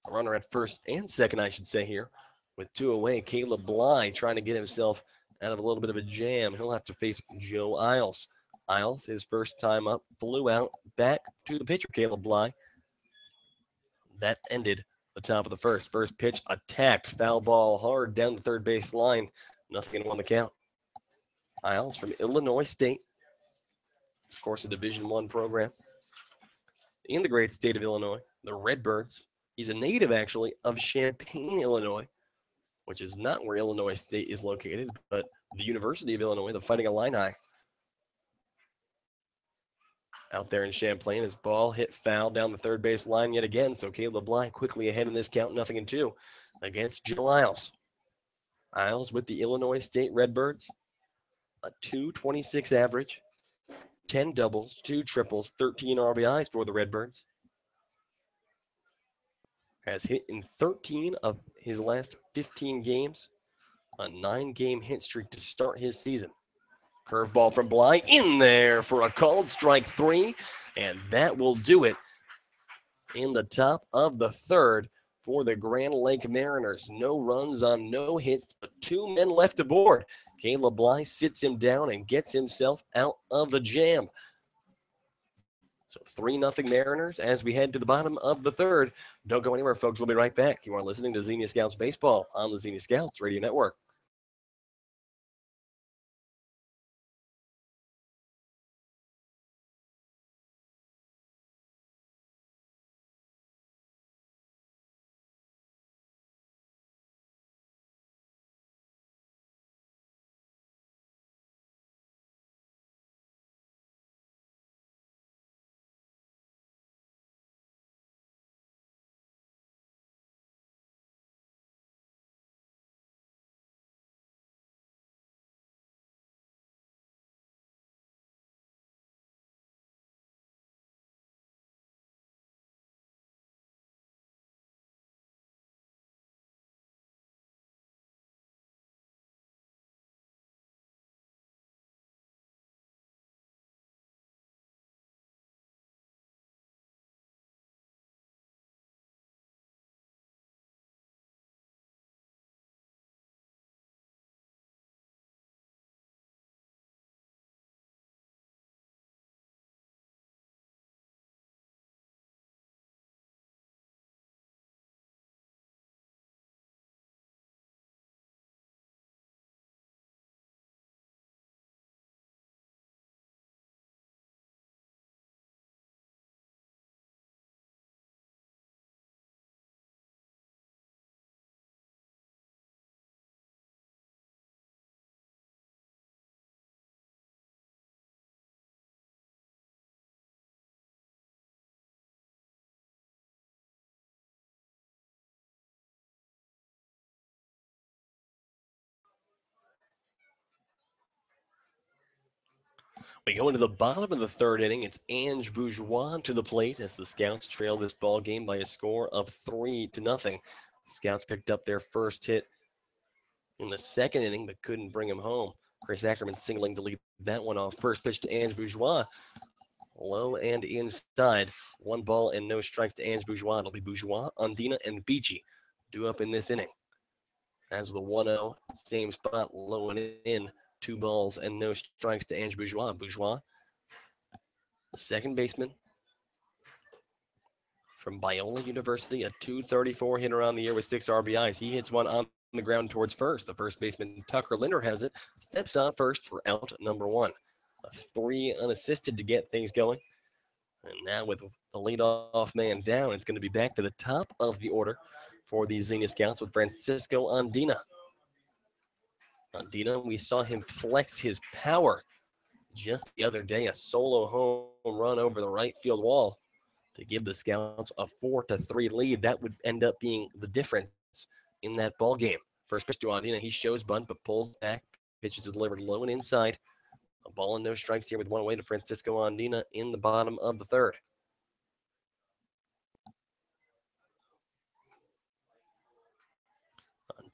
A runner at first and second, I should say, here. With 2 away, Caleb Bly trying to get himself out of a little bit of a jam. He'll have to face Joe Isles. Isles, his first time up, flew out back to the pitcher, Caleb Bly. That ended the top of the first. First pitch attacked, foul ball hard down the third base line. Nothing on the count. Isles from Illinois State. It's, of course, a Division I program in the great state of Illinois. The Redbirds. He's a native, actually, of Champaign, Illinois, which is not where Illinois State is located, but the University of Illinois, the Fighting Illini. Out there in Champlain, his ball hit foul down the third base line yet again. So Caleb Bly quickly ahead in this count, 0-2 against Joe Isles. Isles with the Illinois State Redbirds, a 226 average, 10 doubles, 2 triples, 13 RBIs for the Redbirds. Has hit in 13 of his last 15 games, a 9-game hit streak to start his season. Curveball from Bly in there for a called strike 3, and that will do it in the top of the third for the Grand Lake Mariners. No runs on no hits, but 2 men left aboard. Caleb Bly sits him down and gets himself out of the jam. So 3-0 Mariners as we head to the bottom of the third. Don't go anywhere, folks. We'll be right back. You are listening to Xenia Scouts Baseball on the Xenia Scouts Radio Network. We go into the bottom of the third inning. It's Ange Bourgeois to the plate as the Scouts trail this ball game by a score of 3-0. Scouts picked up their first hit in the second inning, but couldn't bring him home. Chris Ackerman singling to lead that one off. First pitch to Ange Bourgeois. Low and inside. 1 ball and no strikes to Ange Bourgeois. It'll be Bourgeois, Undina, and Beachy due up in this inning. As the 1-0, same spot, low and in. 2 balls and no strikes to Ange Bourgeois. Bourgeois, the second baseman from Biola University, a 234 hitter on the year with 6 RBIs. He hits one on the ground towards first. The first baseman, Tucker Linder, has it. Steps on first for out number 1. A 3 unassisted to get things going. And now with the leadoff man down, it's going to be back to the top of the order for the Xenia Scouts with Francisco Andina. Andina, we saw him flex his power just the other day, a solo home run over the right field wall to give the Scouts a 4-3 lead. That would end up being the difference in that ball game. First pitch to Andina, he shows bunt but pulls back. Pitch is delivered low and inside. A ball and no strikes here with 1 away to Francisco Andina in the bottom of the third.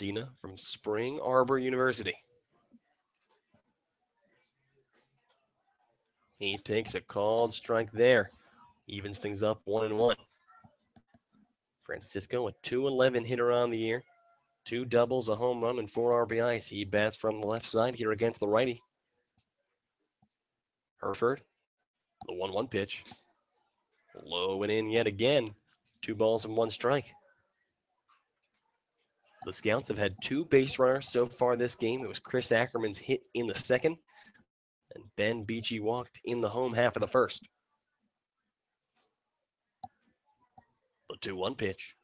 Andina from Spring Arbor University. He takes a called strike there. Evens things up 1-1. Francisco, a 211 hitter on the year. 2 doubles, a home run, and 4 RBIs. He bats from the left side here against the righty. Hereford, the 1-1 pitch. Low and in yet again. 2 balls and 1 strike. The Scouts have had 2 base runners so far this game. It was Chris Ackerman's hit in the second, and Ben Beachy walked in the home half of the first. The 2-1 pitch.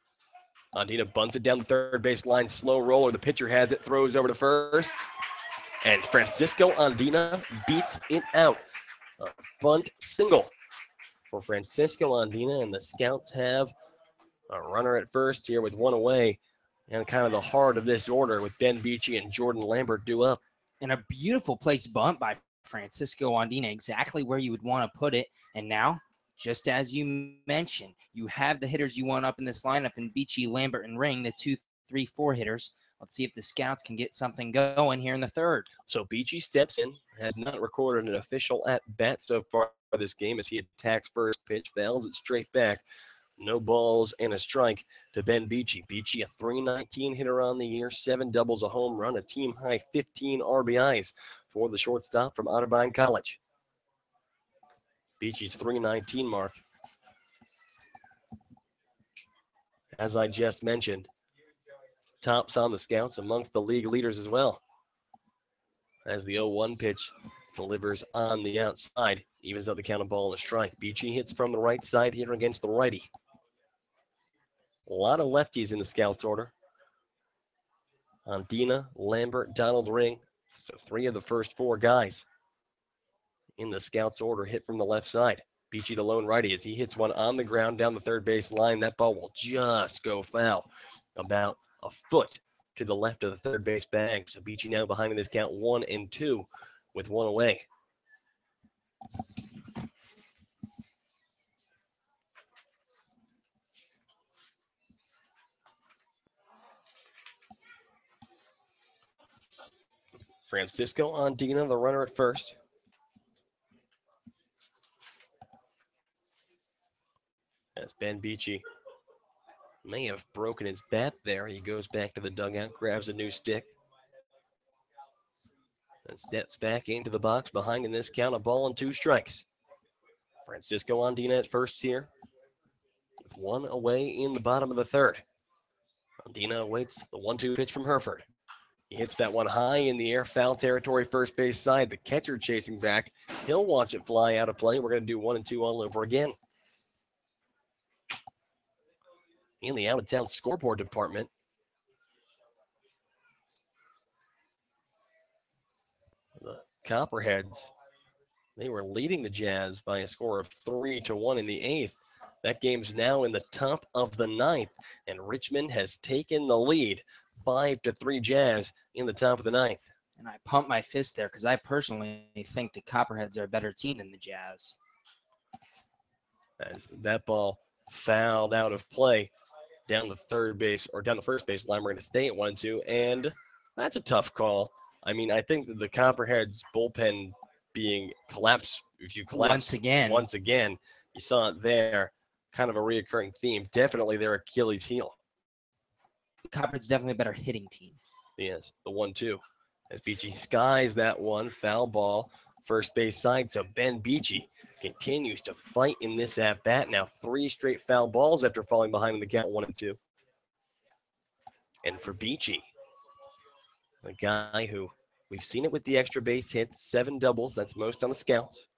Andina bunts it down the third base line, slow roller. The pitcher has it, throws over to first. And Francisco Andina beats it out. A bunt single for Francisco Andina, and the Scouts have a runner at first here with 1 away. And kind of the heart of this order with Ben Beachy and Jordan Lambert due up. And a beautiful place bunt by Francisco Andina, exactly where you would want to put it. And now, just as you mentioned, you have the hitters you want up in this lineup in Beachy, Lambert, and Ring, the 2 3-4 hitters. Let's see if the Scouts can get something going here in the third. So Beachy steps in, has not recorded an official at-bat so far this game as he attacks first pitch, fouls it straight back. No balls and a strike to Ben Beachy. Beachy, a 319 hitter on the year, 7 doubles, a home run, a team-high 15 RBIs for the shortstop from Otterbein College. Beachy's 319 mark, as I just mentioned, tops on the Scouts amongst the league leaders as well. As the 0-1 pitch delivers on the outside, evens out the count of ball and a strike. Beachy hits from the right side here against the righty. A lot of lefties in the Scouts order. Andina, Lambert, Donald Ring. So 3 of the first 4 guys in the Scouts order hit from the left side. Beachy, the lone righty, as he hits one on the ground down the third base line. That ball will just go foul, about a foot to the left of the third base bag. So Beachy now behind in this count 1-2 with 1 away. Francisco Andina, the runner at first. As Ben Beachy may have broken his bat there. He goes back to the dugout, grabs a new stick, and steps back into the box behind in this count, a ball and 2 strikes. Francisco Andina at first here, with 1 away in the bottom of the third. Andina awaits the 1-2 pitch from Hereford. He hits that one high in the air, foul territory, first base side. The catcher chasing back. He'll watch it fly out of play. We're going to do 1-2 all over again. In the out-of-town scoreboard department, the Copperheads, they were leading the Jazz by a score of 3-1 in the 8th. That game's now in the top of the 9th, and Richmond has taken the lead, 5-3 Jazz in the top of the 9th. And I pump my fist there because I personally think the Copperheads are a better team than the Jazz. As that ball fouled out of play down the third base or down the first base line. We're going to stay at 1-2, and that's a tough call. I mean, I think that the Copperheads bullpen being collapsed, if you collapse once again, you saw it there, kind of a reoccurring theme. Definitely their Achilles heel. The Copperheads definitely a better hitting team. Yes, the 1-2. As Beachy skies that one, foul ball, first base side. So Ben Beachy continues to fight in this at-bat. Now 3 straight foul balls after falling behind in the count 1-2. And for Beachy, a guy who we've seen it with the extra base hits, 7 doubles. That's most on the Scouts.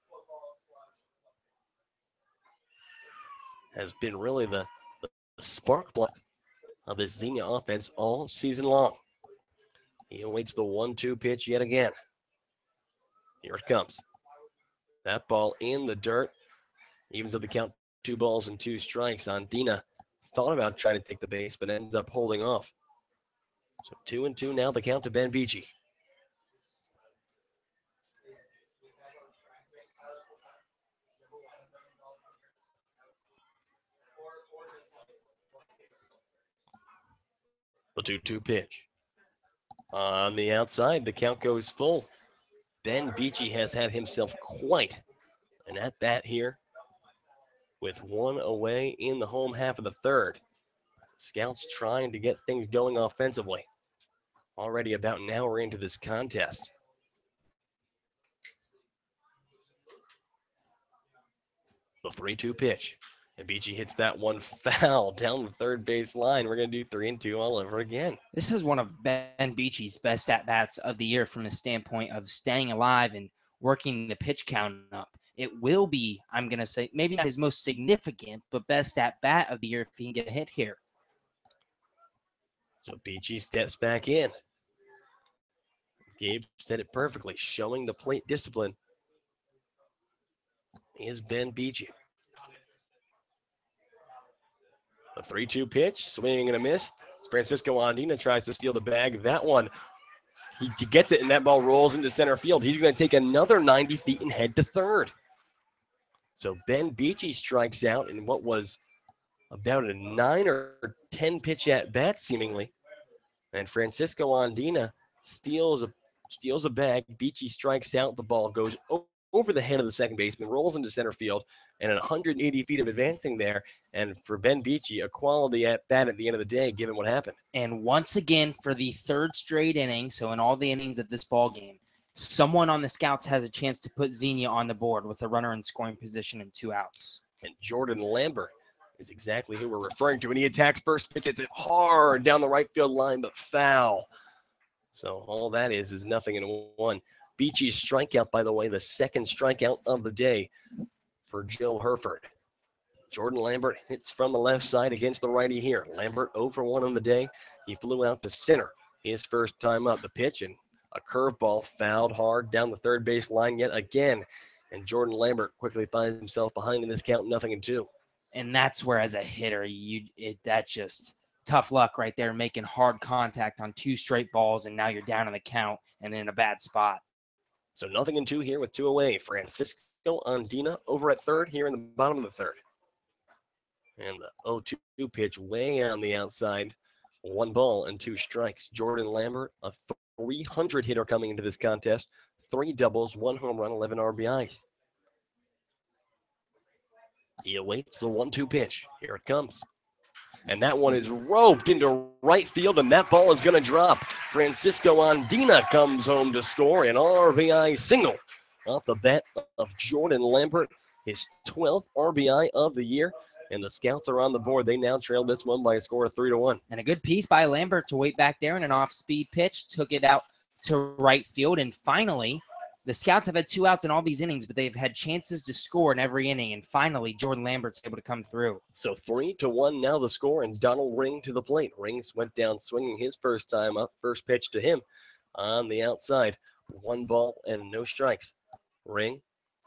Has been really the spark plug of this Xenia offense all season long. He awaits the 1-2 pitch yet again. Here it comes. That ball in the dirt. Evens up the count, 2 balls and 2 strikes. Andina thought about trying to take the base, but ends up holding off. So 2-2 now, the count to Ben Beachy. The 2-2 pitch. On the outside, the count goes full. Ben Beachy has had himself quite an at-bat here with 1 away in the home half of the third. Scouts trying to get things going offensively. Already about an hour into this contest. The 3-2 pitch. And Beachy hits that one foul down the third base line. We're going to do 3-2 all over again. This is one of Ben Beachy's best at-bats of the year from the standpoint of staying alive and working the pitch count up. It will be, I'm going to say, maybe not his most significant, but best at-bat of the year if he can get a hit here. So Beachy steps back in. Gabe said it perfectly. Showing the plate discipline is Ben Beachy. A 3-2 pitch, swing and a miss. Francisco Andina tries to steal the bag. That one, he gets it, and that ball rolls into center field. He's going to take another 90 feet and head to third. So Ben Beachy strikes out in what was about a 9 or 10 pitch at bat, seemingly. And Francisco Andina steals a steals a bag. Beachy strikes out. The ball goes over the head of the second baseman, rolls into center field, and at 180 feet of advancing there. And for Ben Beachy, a quality at bat at the end of the day, given what happened. And once again, for the third straight inning, so in all the innings of this ball game, someone on the Scouts has a chance to put Xenia on the board with a runner in scoring position and 2 outs. And Jordan Lambert is exactly who we're referring to. And he attacks first pitch. It's hard down the right field line, but foul. So all that is nothing in one. Beachy's strikeout, by the way, the second strikeout of the day for Joe Herford. Jordan Lambert hits from the left side against the righty here. Lambert 0 for 1 on the day. He flew out to center his first time up. The pitch and a curveball fouled hard down the third base line yet again. And Jordan Lambert quickly finds himself behind in this count, 0-2. And that's where, as a hitter, that's just tough luck right there, making hard contact on 2 straight balls, and now you're down in the count and in a bad spot. So 0-2 here with 2 away. Francisco Andina over at third here in the bottom of the third. And the 0-2 pitch way on the outside. 1 ball and 2 strikes. Jordan Lambert, a 300 hitter coming into this contest. 3 doubles, 1 home run, 11 RBIs. He awaits the 1-2 pitch. Here it comes. And that one is roped into right field, and that ball is going to drop. Francisco Andina comes home to score an RBI single off the bat of Jordan Lambert, his 12th RBI of the year. And the Scouts are on the board. They now trail this one by a score of 3-1. And a good piece by Lambert to wait back there in an off-speed pitch, took it out to right field. And finally, the Scouts have had 2 outs in all these innings, but they've had chances to score in every inning. And finally, Jordan Lambert's able to come through. So 3-1 now the score, and Donald Ring to the plate. Rings went down swinging his first time up. First pitch to him on the outside. 1 ball and no strikes. Ring,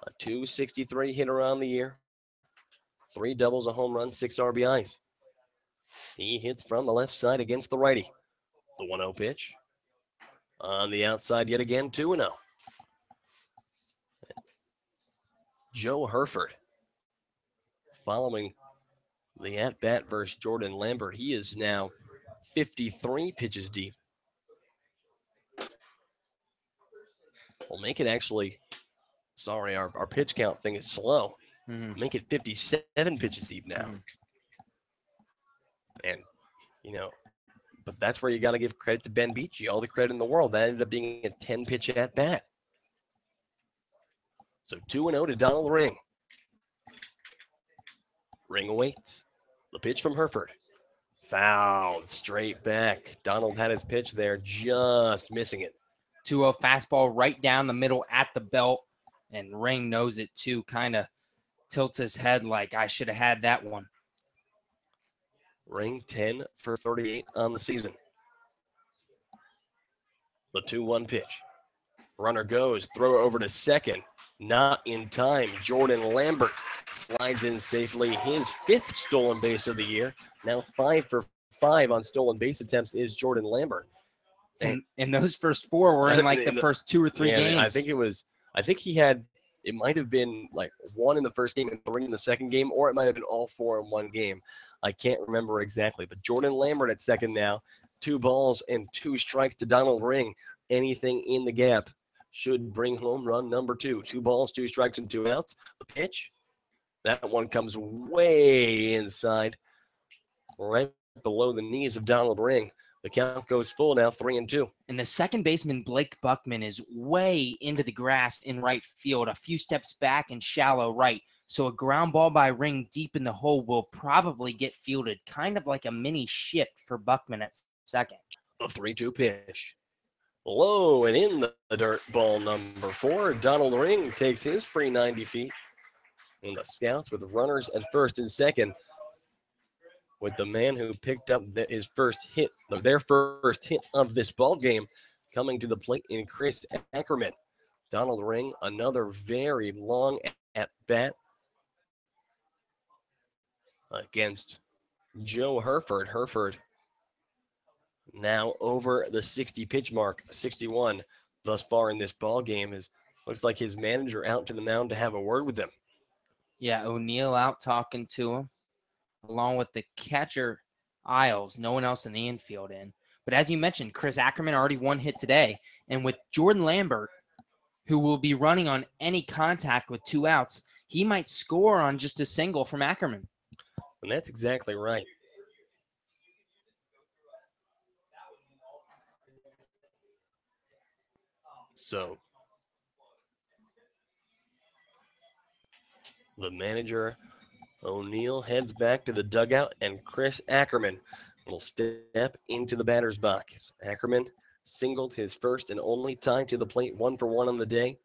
a .263 hitter on the year. 3 doubles, a home run, 6 RBIs. He hits from the left side against the righty. The 1-0 pitch. On the outside yet again, 2-0. Joe Herford, following the at-bat versus Jordan Lambert, he is now 53 pitches deep. We'll make it actually, sorry, our pitch count thing is slow. Mm-hmm. Make it 57 pitches deep now. Mm-hmm. And, but that's where you got to give credit to Ben Beachy, all the credit in the world. That ended up being a 10-pitch at-bat. So 2-0 to Donald Ring. Ring awaits. The pitch from Herford. Fouled straight back. Donald had his pitch there, just missing it. 2-0 fastball right down the middle at the belt. And Ring knows it too, kind of tilts his head like, I should have had that one. Ring 10 for 38 on the season. The 2-1 pitch. Runner goes, throw it over to second. Not in time. Jordan Lambert slides in safely. His 5th stolen base of the year. Now 5 for 5 on stolen base attempts is Jordan Lambert. And those first 4 were in like the first 2 or 3 games. I think he had, it might have been like 1 in the first game and 3 in the second game, or it might have been all 4 in one game. I can't remember exactly. But Jordan Lambert at second now. 2 balls and 2 strikes to Donald Ring. Anything in the gap should bring home run number 2. 2 balls, 2 strikes, and 2 outs. The pitch, that one comes way inside, right below the knees of Donald Ring. The count goes full now, 3-2. And the second baseman, Blake Buckman, is way into the grass in right field, a few steps back and shallow right. So a ground ball by Ring deep in the hole will probably get fielded, kind of like a mini shift for Buckman at second. The 3-2 pitch. Low and in the dirt, ball number 4. Donald Ring takes his free 90 feet. And the Scouts with runners at first and second, with the man who picked up his first hit, their first hit of this ball game, coming to the plate in Chris Ackerman. Donald Ring, another very long at bat against Joe Herford. Herford now over the 60 pitch mark, 61 thus far in this ball game. Looks like his manager out to the mound to have a word with him. Yeah, O'Neill out talking to him, along with the catcher Isles. No one else in the infield in. But as you mentioned, Chris Ackerman already one hit today. And with Jordan Lambert, who will be running on any contact with 2 outs, he might score on just a single from Ackerman. And that's exactly right. So the manager, O'Neill, heads back to the dugout, and Chris Ackerman will step into the batter's box. Ackerman singled his first and only time to the plate, 1-for-1 on the day.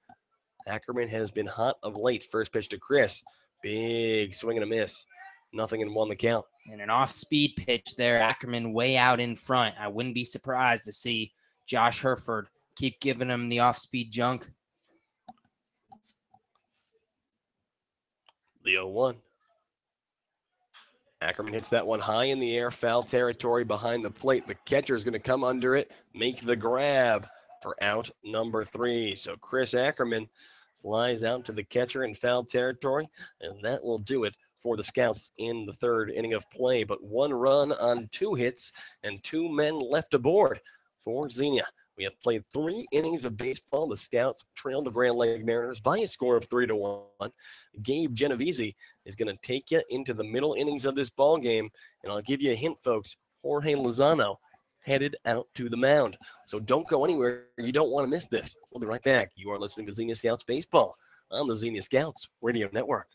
Ackerman has been hot of late. First pitch to Chris. Big swing and a miss. Nothing and 1 the count. And an off-speed pitch there. Ackerman way out in front. I wouldn't be surprised to see Josh Herford keep giving him the off-speed junk. The 0-1. Ackerman hits that one high in the air, foul territory behind the plate. The catcher is going to come under it, make the grab for out number 3. So Chris Ackerman flies out to the catcher in foul territory, and that will do it for the Scouts in the 3rd inning of play. But 1 run on 2 hits and 2 men left aboard for Xenia. We have played 3 innings of baseball. The Scouts trailed the Grand Lake Mariners by a score of 3-1. Gabe Genovese is going to take you into the middle innings of this ball game, and I'll give you a hint, folks. Jorge Lozano headed out to the mound. So don't go anywhere. You don't want to miss this. We'll be right back. You are listening to Xenia Scouts Baseball on the Xenia Scouts Radio Network.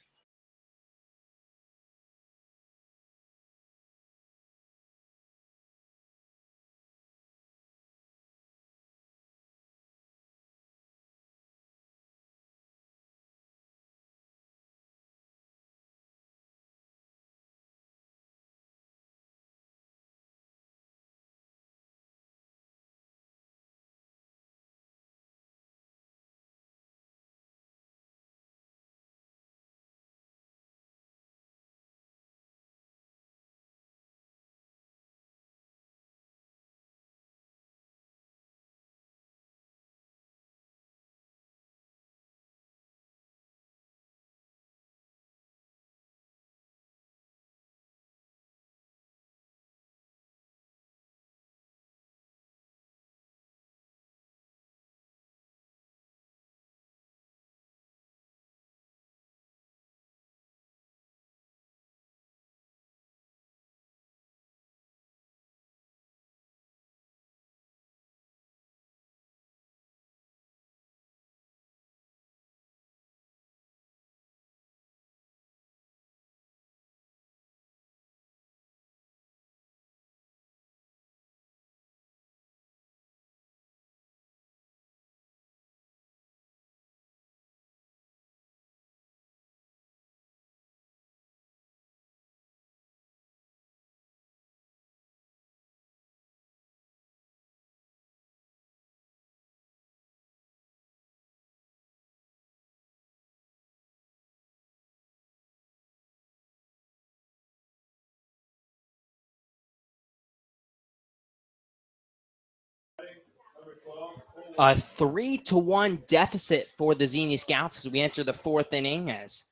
A 3-1 deficit for the Xenia Scouts as we enter the 4th inning, as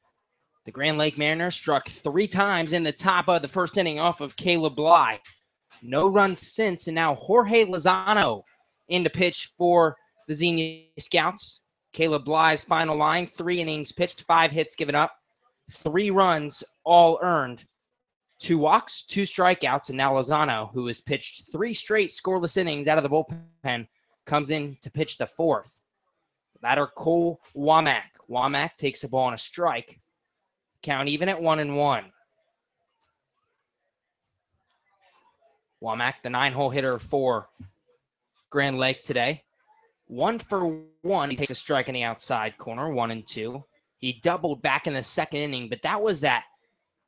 the Grand Lake Mariners struck 3 times in the top of the 1st inning off of Caleb Bly. No runs since, and now Jorge Lozano in to pitch for the Xenia Scouts. Caleb Bly's final line, 3 innings pitched, 5 hits given up, 3 runs all earned, 2 walks, 2 strikeouts, and now Lozano, who has pitched 3 straight scoreless innings out of the bullpen, comes in to pitch the 4th. Batter Cole Womack. Womack takes the ball on a strike. Count even at 1-1. Womack, the 9-hole hitter for Grand Lake today. 1-for-1. He takes a strike in the outside corner, 1-2. He doubled back in the 2nd inning, but that was that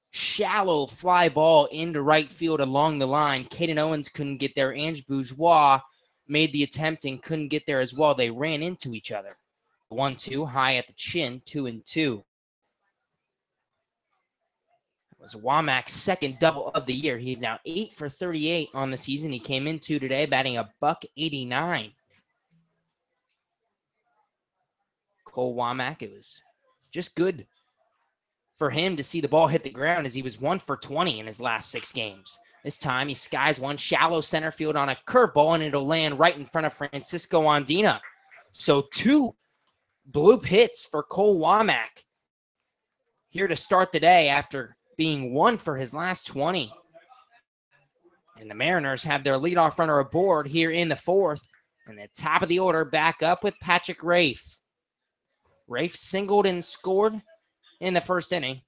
shallow fly ball into right field along the line. Caden Owens couldn't get there. Ange Bourgeois made the attempt and couldn't get there as well. They ran into each other. 1-2, high at the chin, 2-2. It was Womack's 2nd double of the year. He's now 8 for 38 on the season. He came into today batting $189. Cole Womack, it was just good for him to see the ball hit the ground as he was 1 for 20 in his last 6 games. This time he skies one shallow center field on a curveball, and it'll land right in front of Francisco Andina. So 2 bloop hits for Cole Womack here to start the day after being 1 for his last 20. And the Mariners have their leadoff runner aboard here in the 4th. And the top of the order back up with Patrick Rafe. Rafe singled and scored in the first inning.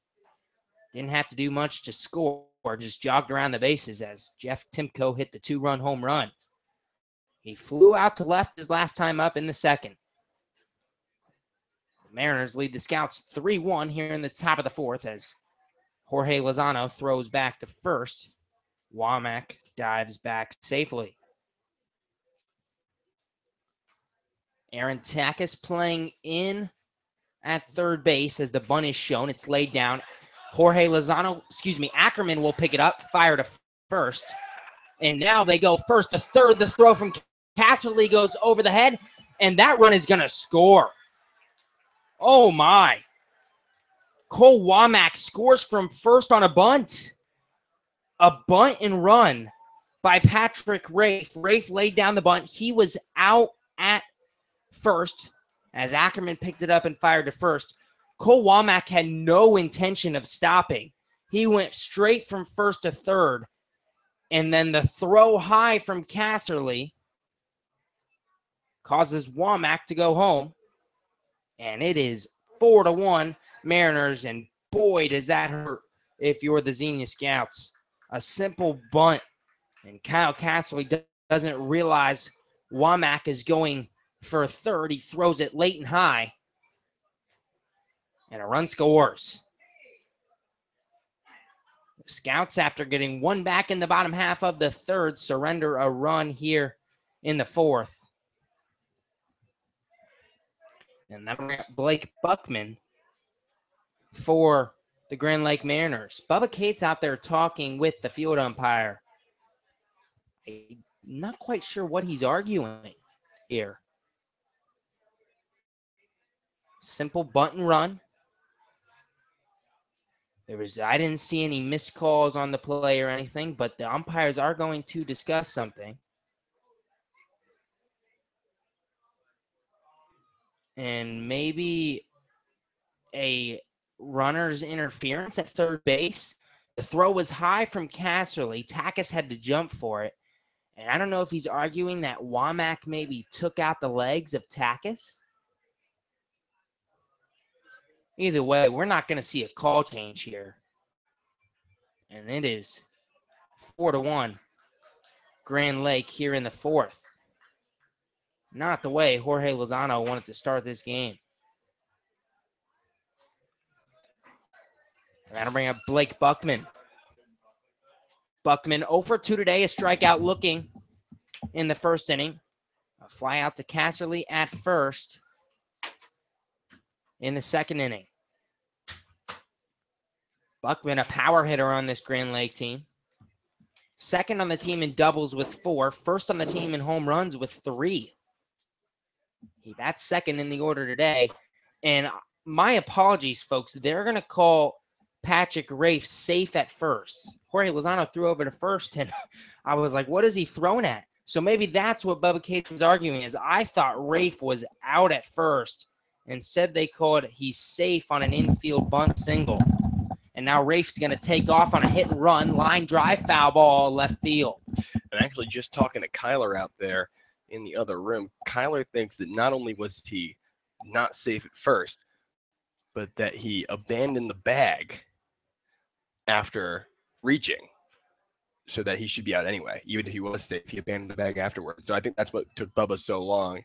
Didn't have to do much to score, just jogged around the bases as Jeff Timko hit the 2-run home run. He flew out to left his last time up in the 2nd. The Mariners lead the Scouts 3-1 here in the top of the 4th as Jorge Lozano throws back to first. Womack dives back safely. Aaron Takis playing in at third base as the bunt is shown. It's laid down. Ackerman will pick it up, fire to first. And now they go first to third. The throw from Casserly goes over the head, and that run is going to score. Oh, my. Cole Womack scores from first on a bunt. A bunt and run by Patrick Rafe. Rafe laid down the bunt. He was out at first as Ackerman picked it up and fired to first. Cole Womack had no intention of stopping. He went straight from first to third. And then the throw high from Casserly causes Womack to go home. And it is 4-1 Mariners. And boy, does that hurt if you're the Xenia Scouts. A simple bunt. And Kyle Casserly doesn't realize Womack is going for third. He throws it late and high. And a run scores. The Scouts, after getting 1 back in the bottom half of the 3rd, surrender a run here in the 4th. And that'll bring up Blake Buckman for the Grand Lake Mariners. Bubba Cates out there talking with the field umpire. I'm not quite sure what he's arguing here. Simple bunt and run. I didn't see any missed calls on the play or anything, but the umpires are going to discuss something. And maybe a runner's interference at third base. The throw was high from Casserly. Takis had to jump for it. And I don't know if he's arguing that Womack maybe took out the legs of Takis. Either way, we're not going to see a call change here. And it is 4-1 Grand Lake here in the 4th. Not the way Jorge Lozano wanted to start this game. And that'll bring up Blake Buckman. Buckman 0 for 2 today, a strikeout looking in the first inning. A fly out to Casserly at first in the second inning. Buckman, a power hitter on this Grand Lake team. Second on the team in doubles with 4. First on the team in home runs with 3. He bats second in the order today. And my apologies, folks. They're going to call Patrick Rafe safe at first. Jorge Lozano threw over to first, and I was like, what is he throwing at? So maybe that's what Bubba Cates was arguing, is I thought Rafe was out at first. Instead, they called he's safe on an infield bunt single. And now Rafe's going to take off on a hit and run, line drive, foul ball, left field. And actually, just talking to Kyler out there in the other room, Kyler thinks that not only was he not safe at first, but that he abandoned the bag after reaching, so that he should be out anyway. Even if he was safe, he abandoned the bag afterwards. So I think that's what took Bubba so long,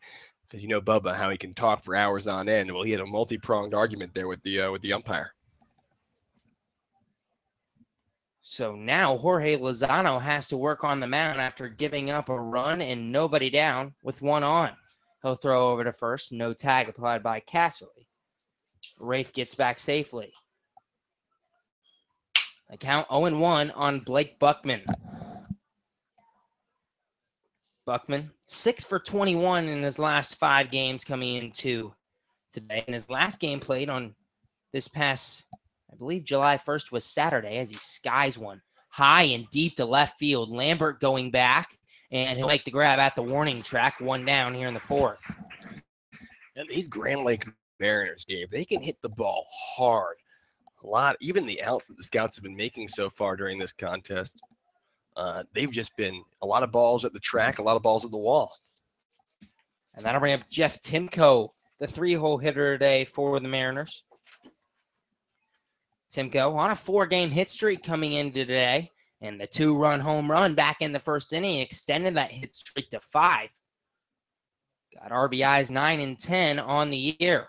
because you know Bubba, how he can talk for hours on end. Well, he had a multi-pronged argument there with the umpire. So now Jorge Lozano has to work on the mound after giving up a run and nobody down with 1 on. He'll throw over to first. No tag applied by Casserly. Rafe gets back safely. The count 0-1 on Blake Buckman. Buckman, 6 for 21 in his last 5 games coming into today. And his last game played on this past, I believe July 1st was Saturday, as he skies one high and deep to left field. Lambert going back, and he'll make the grab at the warning track. 1 down here in the 4th. And these Grand Lake Mariners, Gabe, they can hit the ball hard. A lot, even the outs that the Scouts have been making so far during this contest, they've just been a lot of balls at the track, a lot of balls at the wall. And that'll bring up Jeff Timko, the 3-hole hitter today for the Mariners. Timko on a 4-game hit streak coming into today, and the 2-run home run back in the first inning extended that hit streak to 5. Got RBIs 9 and 10 on the year.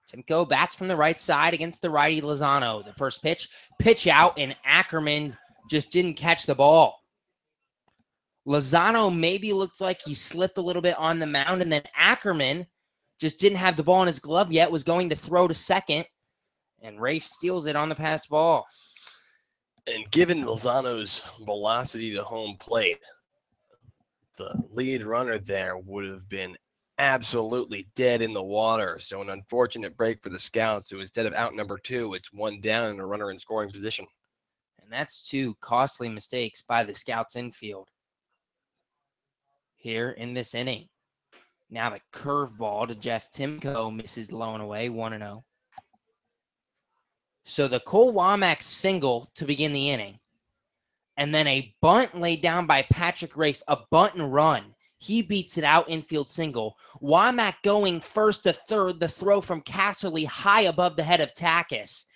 Timko bats from the right side against the righty Lozano. The first pitch out, and Ackerman just didn't catch the ball. Lozano maybe looked like he slipped a little bit on the mound, and then Ackerman just didn't have the ball in his glove yet, was going to throw to second, and Rafe steals it on the passed ball. And given Lozano's velocity to home plate, the lead runner there would have been absolutely dead in the water. So an unfortunate break for the Scouts, who instead of out number 2, it's 1 down and a runner in scoring position. And that's 2 costly mistakes by the Scouts infield here in this inning. Now the curveball to Jeff Timko misses low and away, 1-0. So the Cole Womack single to begin the inning, and then a bunt laid down by Patrick Rafe, a bunt and run. He beats it out, infield single. Womack going first to third, the throw from Casserly high above the head of Takis,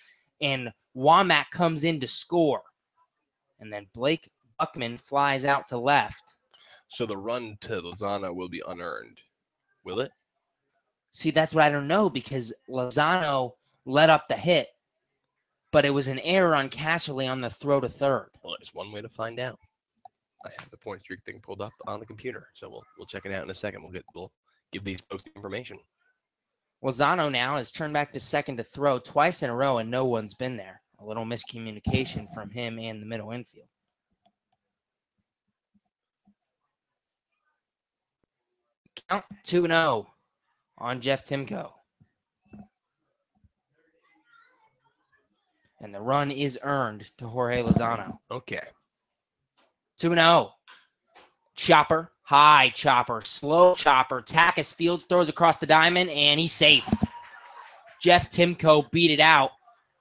and Womack comes in to score. And then Blake Buckman flies out to left. So the run to Lozano will be unearned, will it? See, that's what I don't know, because Lozano let up the hit, but it was an error on Casserly on the throw to third. Well, there's one way to find out. I have the point streak thing pulled up on the computer, so we'll check it out in a second. We'll give these folks the information. Lozano now has turned back to second to throw twice in a row, and no one's been there. A little miscommunication from him and the middle infield. Count 2-0 on Jeff Timko. And the run is earned to Jorge Lozano. Okay. 2-0. Chopper, high chopper, slow chopper. Takis fields, throws across the diamond, and he's safe. Jeff Timko beat it out.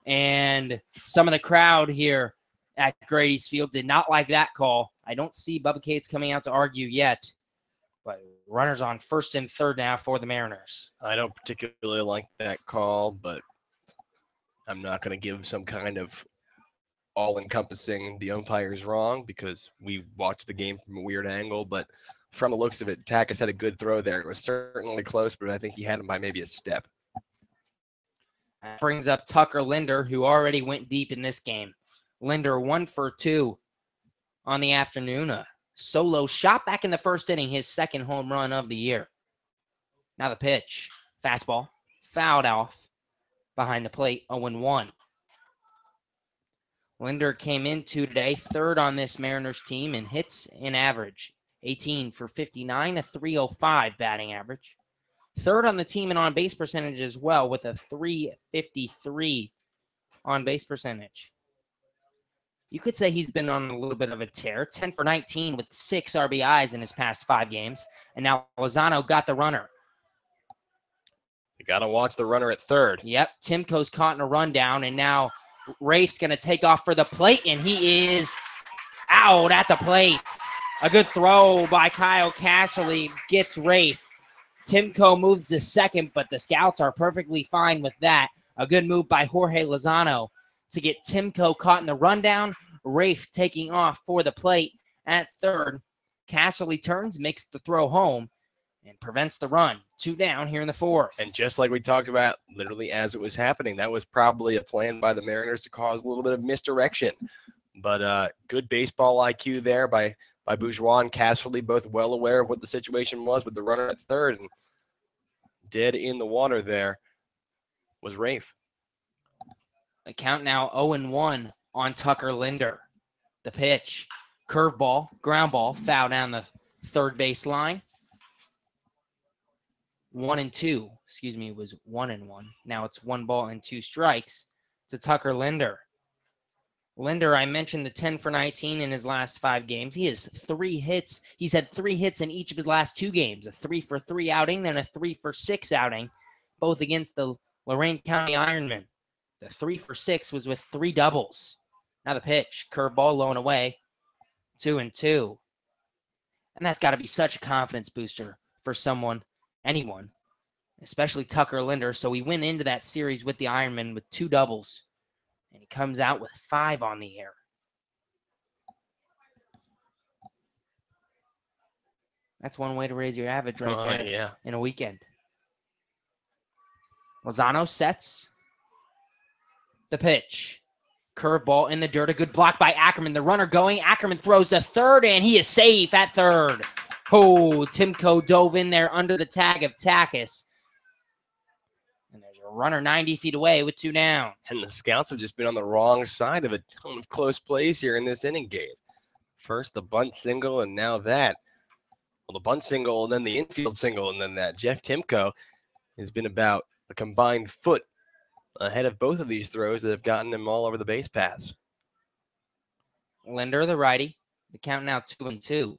And some of the crowd here at Grady's Field did not like that call. I don't see Bubba Cates coming out to argue yet. But runners on first and third now for the Mariners. I don't particularly like that call, but I'm not going to give some kind of all-encompassing the umpire's wrong, because we watched the game from a weird angle. But from the looks of it, Takis had a good throw there. It was certainly close, but I think he had him by maybe a step. That brings up Tucker Linder, who already went deep in this game. Linder 1 for 2 on the afternoon. A solo shot back in the first inning, his second home run of the year. Now the pitch. Fastball. Fouled off behind the plate, 0-1. Linder came into today third on this Mariners team in hits and average. 18 for 59, a 305 batting average. Third on the team in on-base percentage as well, with a 353 on-base percentage. You could say he's been on a little bit of a tear. 10 for 19 with 6 RBIs in his past 5 games. And now Lozano got the runner. You got to watch the runner at third. Yep, Timko's caught in a rundown, and now Rafe's going to take off for the plate, and he is out at the plate. A good throw by Kyle Casserly gets Rafe. Timko moves to second, but the Scouts are perfectly fine with that. A good move by Jorge Lozano to get Timko caught in the rundown. Rafe taking off for the plate at third. Casserly turns, makes the throw home, and prevents the run. 2 down here in the 4th. And just like we talked about literally as it was happening, that was probably a plan by the Mariners to cause a little bit of misdirection. But good baseball IQ there by Bourgeois and Casserly, both well aware of what the situation was with the runner at third. And dead in the water there was Rafe. The count now 0-1 on Tucker Linder. The pitch, curveball, ground ball, foul down the third base line. 1-2. Excuse me, it was 1-1. Now it's 1 ball and 2 strikes to Tucker Linder. Linder, I mentioned the 10 for 19 in his last 5 games. He has 3 hits. He's had 3 hits in each of his last 2 games, a 3 for 3 outing, then a 3 for 6 outing, both against the Lorain County Ironmen. The 3 for 6 was with 3 doubles. Now the pitch, curveball low and away, 2-2. And that's got to be such a confidence booster for anyone, especially Tucker Linder. So we went into that series with the Ironman with 2 doubles, and he comes out with 5 on the air. That's one way to raise your average right there in a weekend. Lozano sets the pitch. Curveball in the dirt. A good block by Ackerman. The runner going. Ackerman throws to third, and he is safe at third. Oh, Timko dove in there under the tag of Takis. And there's a runner 90 feet away with 2 down. And the Scouts have just been on the wrong side of a ton of close plays here in this inning, Gabe. First the bunt single, and now that. Well, the bunt single, and then the infield single, and then that. Jeff Timko has been about a combined foot ahead of both of these throws that have gotten him all over the base paths. Linder, the righty. The count now 2-2.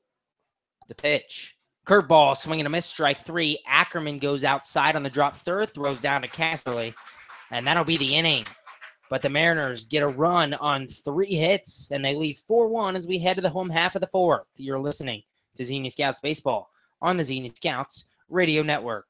The pitch. Curveball, swing and a miss, strike 3. Ackerman goes outside on the drop third, throws down to Casserly, and that'll be the inning. But the Mariners get a run on 3 hits, and they lead 4-1 as we head to the home half of the 4th. You're listening to Xenia Scouts Baseball on the Xenia Scouts Radio Network.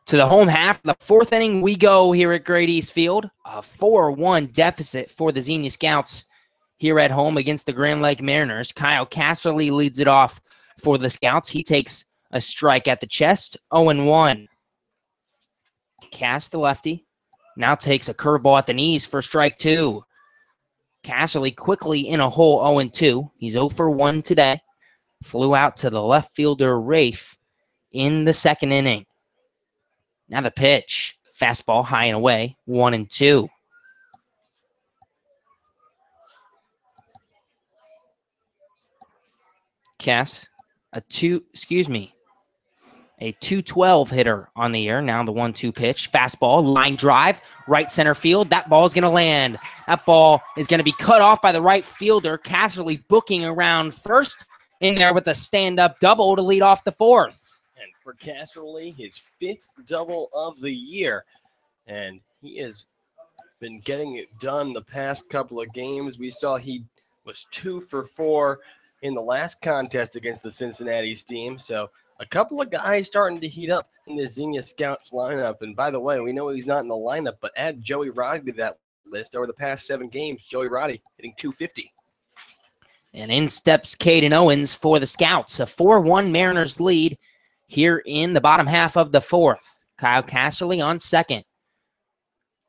To the home half, the 4th inning, we go here at Great East Field. A 4-1 deficit for the Xenia Scouts here at home against the Grand Lake Mariners. Kyle Casserly leads it off for the Scouts. He takes a strike at the chest, 0-1. Cass, the lefty, now takes a curveball at the knees for strike 2. Casserly quickly in a hole, 0-2. He's 0 for 1 today. Flew out to the left fielder, Rafe, in the 2nd inning. Now the pitch. Fastball high and away, 1-2. Cass, a 212 hitter on the air. Now the 1-2 pitch. Fastball, line drive, right center field. That ball is going to land. That ball is going to be cut off by the right fielder. Casserly booking around first in there with a stand-up double to lead off the 4th. And for Casserly, his 5th double of the year. And he has been getting it done the past couple of games. We saw he was 2 for 4 in the last contest against the Cincinnati team. So a couple of guys starting to heat up in the Xenia Scouts lineup. And by the way, we know he's not in the lineup, but add Joey Roddy to that list. Over the past 7 games, Joey Roddy hitting 250. And in steps Caden Owens for the Scouts. A 4-1 Mariners lead here in the bottom half of the 4th. Kyle Casserly on second.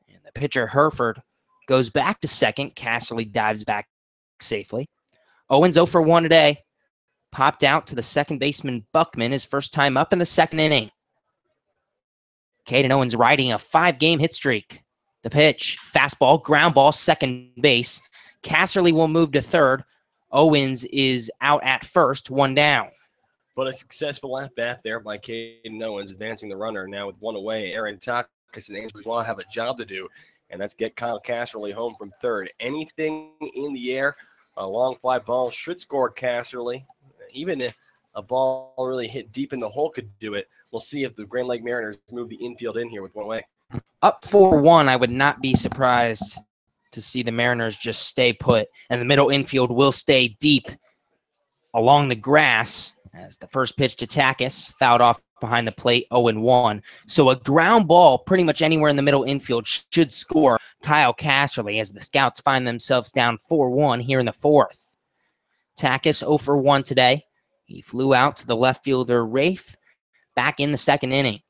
And the pitcher Herford goes back to second. Casserly dives back safely. Owens 0 for 1 today. Popped out to the second baseman Buckman his first time up in the 2nd inning. Caden Owens riding a 5-game hit streak. The pitch, fastball, ground ball, second base. Casserly will move to third. Owens is out at first, 1 down. But a successful at-bat there by Caden Owens, advancing the runner. Now with 1 away, Aaron Takas and Andrew Bourgeois have a job to do, and that's get Kyle Casserly home from third. Anything in the air, a long fly ball should score Casserly. Even if a ball really hit deep in the hole could do it. We'll see if the Grand Lake Mariners move the infield in here with 1 away. Up 4-1, I would not be surprised to see the Mariners just stay put, and the middle infield will stay deep along the grass as the first pitch to Takas, fouled off behind the plate, 0-1. So a ground ball pretty much anywhere in the middle infield should score Kyle Casserly as the Scouts find themselves down 4-1 here in the fourth. Takas 0-for-1 today. He flew out to the left fielder Rafe back in the second inning.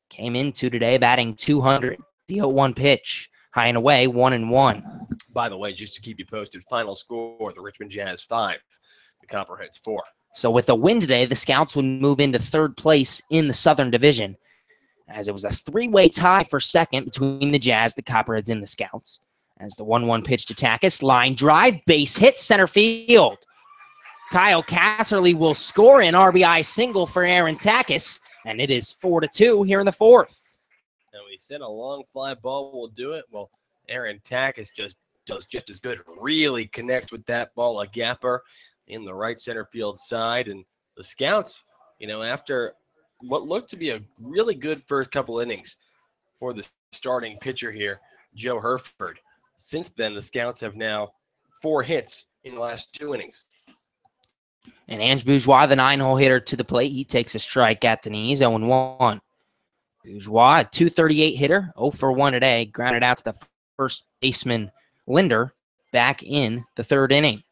Came into today batting 200. The 0-1 pitch, high and away, 1-1. By the way, just to keep you posted, final score, the Richmond Jazz 5, the Copperheads 4. So with a win today, the Scouts would move into third place in the Southern Division, as it was a 3-way tie for second between the Jazz, the Copperheads, and the Scouts. As the 1-1 pitch to Takas, line drive, base hit, center field. Kyle Casserly will score an RBI single for Aaron Takas, and it is 4-2 here in the fourth. And we said a long fly ball will do it. Well, Aaron Takas just does just as good. Really connects with that ball, a gapper in the right center field side. And the Scouts, after what looked to be a really good first couple innings for the starting pitcher here, Joe Herford. Since then, the Scouts have now 4 hits in the last 2 innings. And Ange Bourgeois, the 9-hole hitter to the plate. He takes a strike at the knees, 0-1. Bourgeois, a .238 hitter, 0-for-1 today. Grounded out to the first baseman, Linder, back in the third inning.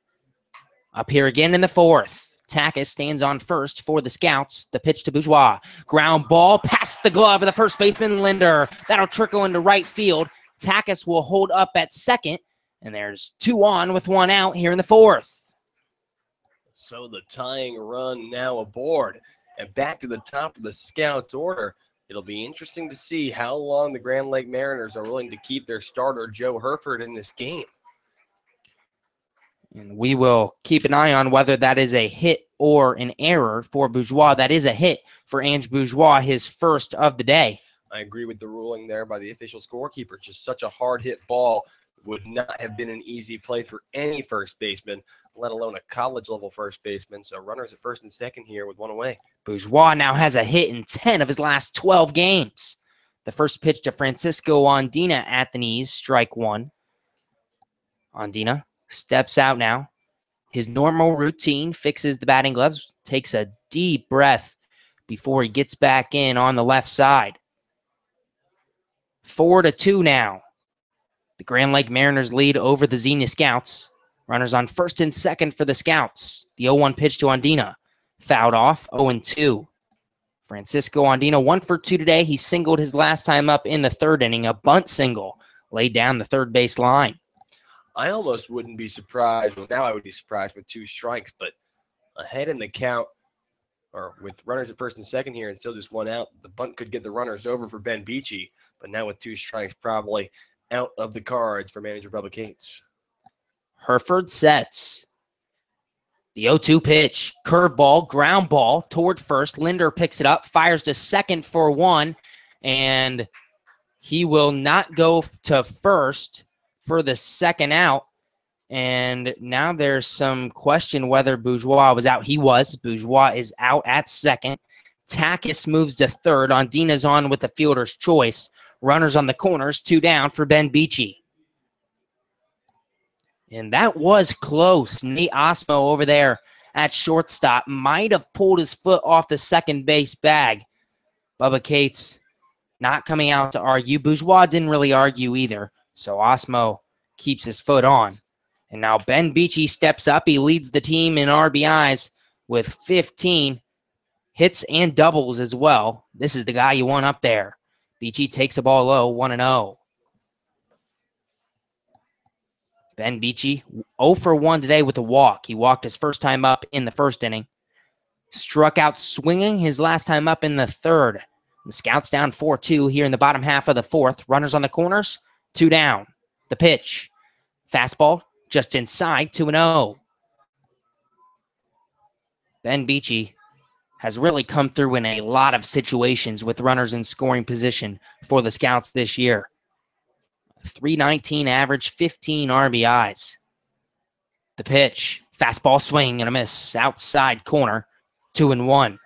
Up here again in the fourth. Takas stands on first for the Scouts. The pitch to Bourgeois. Ground ball past the glove of the first baseman, Linder. That'll trickle into right field. Takas will hold up at second. And there's 2 on with 1 out here in the fourth. So the tying run now aboard and back to the top of the Scouts order. It'll be interesting to see how long the Grand Lake Mariners are willing to keep their starter, Joe Herford, in this game. And we will keep an eye on whether that is a hit or an error for Bourgeois. That is a hit for Ange Bourgeois, his first of the day. I agree with the ruling there by the official scorekeeper. Just such a hard hit ball would not have been an easy play for any first baseman, let alone a college-level first baseman. So runners at first and second here with 1 away. Bourgeois now has a hit in 10 of his last 12 games. The first pitch to Francisco Andina at the knees, strike 1. Andina steps out now. His normal routine, fixes the batting gloves, takes a deep breath before he gets back in on the left side. 4-2 now. The Grand Lake Mariners lead over the Xenia Scouts. Runners on first and second for the Scouts. The 0-1 pitch to Andina. Fouled off, 0-2. Francisco Andina, 1-for-2 today. He singled his last time up in the third inning, a bunt single, laid down the third base line. I almost wouldn't be surprised. Well, now I would be surprised with 2 strikes, but ahead in the count, or with runners at first and second here and still just 1 out, the bunt could get the runners over for Ben Beachy, but now with 2 strikes, probably out of the cards for manager Bubba Cates. Herford sets. The 0-2 pitch, curveball, ground ball toward first. Linder picks it up, fires to second for 1, and he will not go to first for the second out. And now there's some question whether Bourgeois was out. He was. Bourgeois is out at second. Takas moves to third. Andina's on with the fielder's choice. Runners on the corners, 2 down for Ben Beachy. And that was close. Nate Osmo over there at shortstop might have pulled his foot off the second base bag. Bubba Cates not coming out to argue. Bourgeois didn't really argue either. So Osmo keeps his foot on. And now Ben Beachy steps up. He leads the team in RBIs with 15 hits and doubles as well. This is the guy you want up there. Beachy takes a ball low, 1-0. Ben Beachy, 0-for-1 today with a walk. He walked his first time up in the first inning. Struck out swinging his last time up in the third. The Scouts down 4-2 here in the bottom half of the fourth. Runners on the corners, 2 down. The pitch. Fastball just inside, 2-0. Ben Beachy has really come through in a lot of situations with runners in scoring position for the Scouts this year. 319 average, 15 RBIs. The pitch. Fastball swing and a miss. Outside corner, 2-1.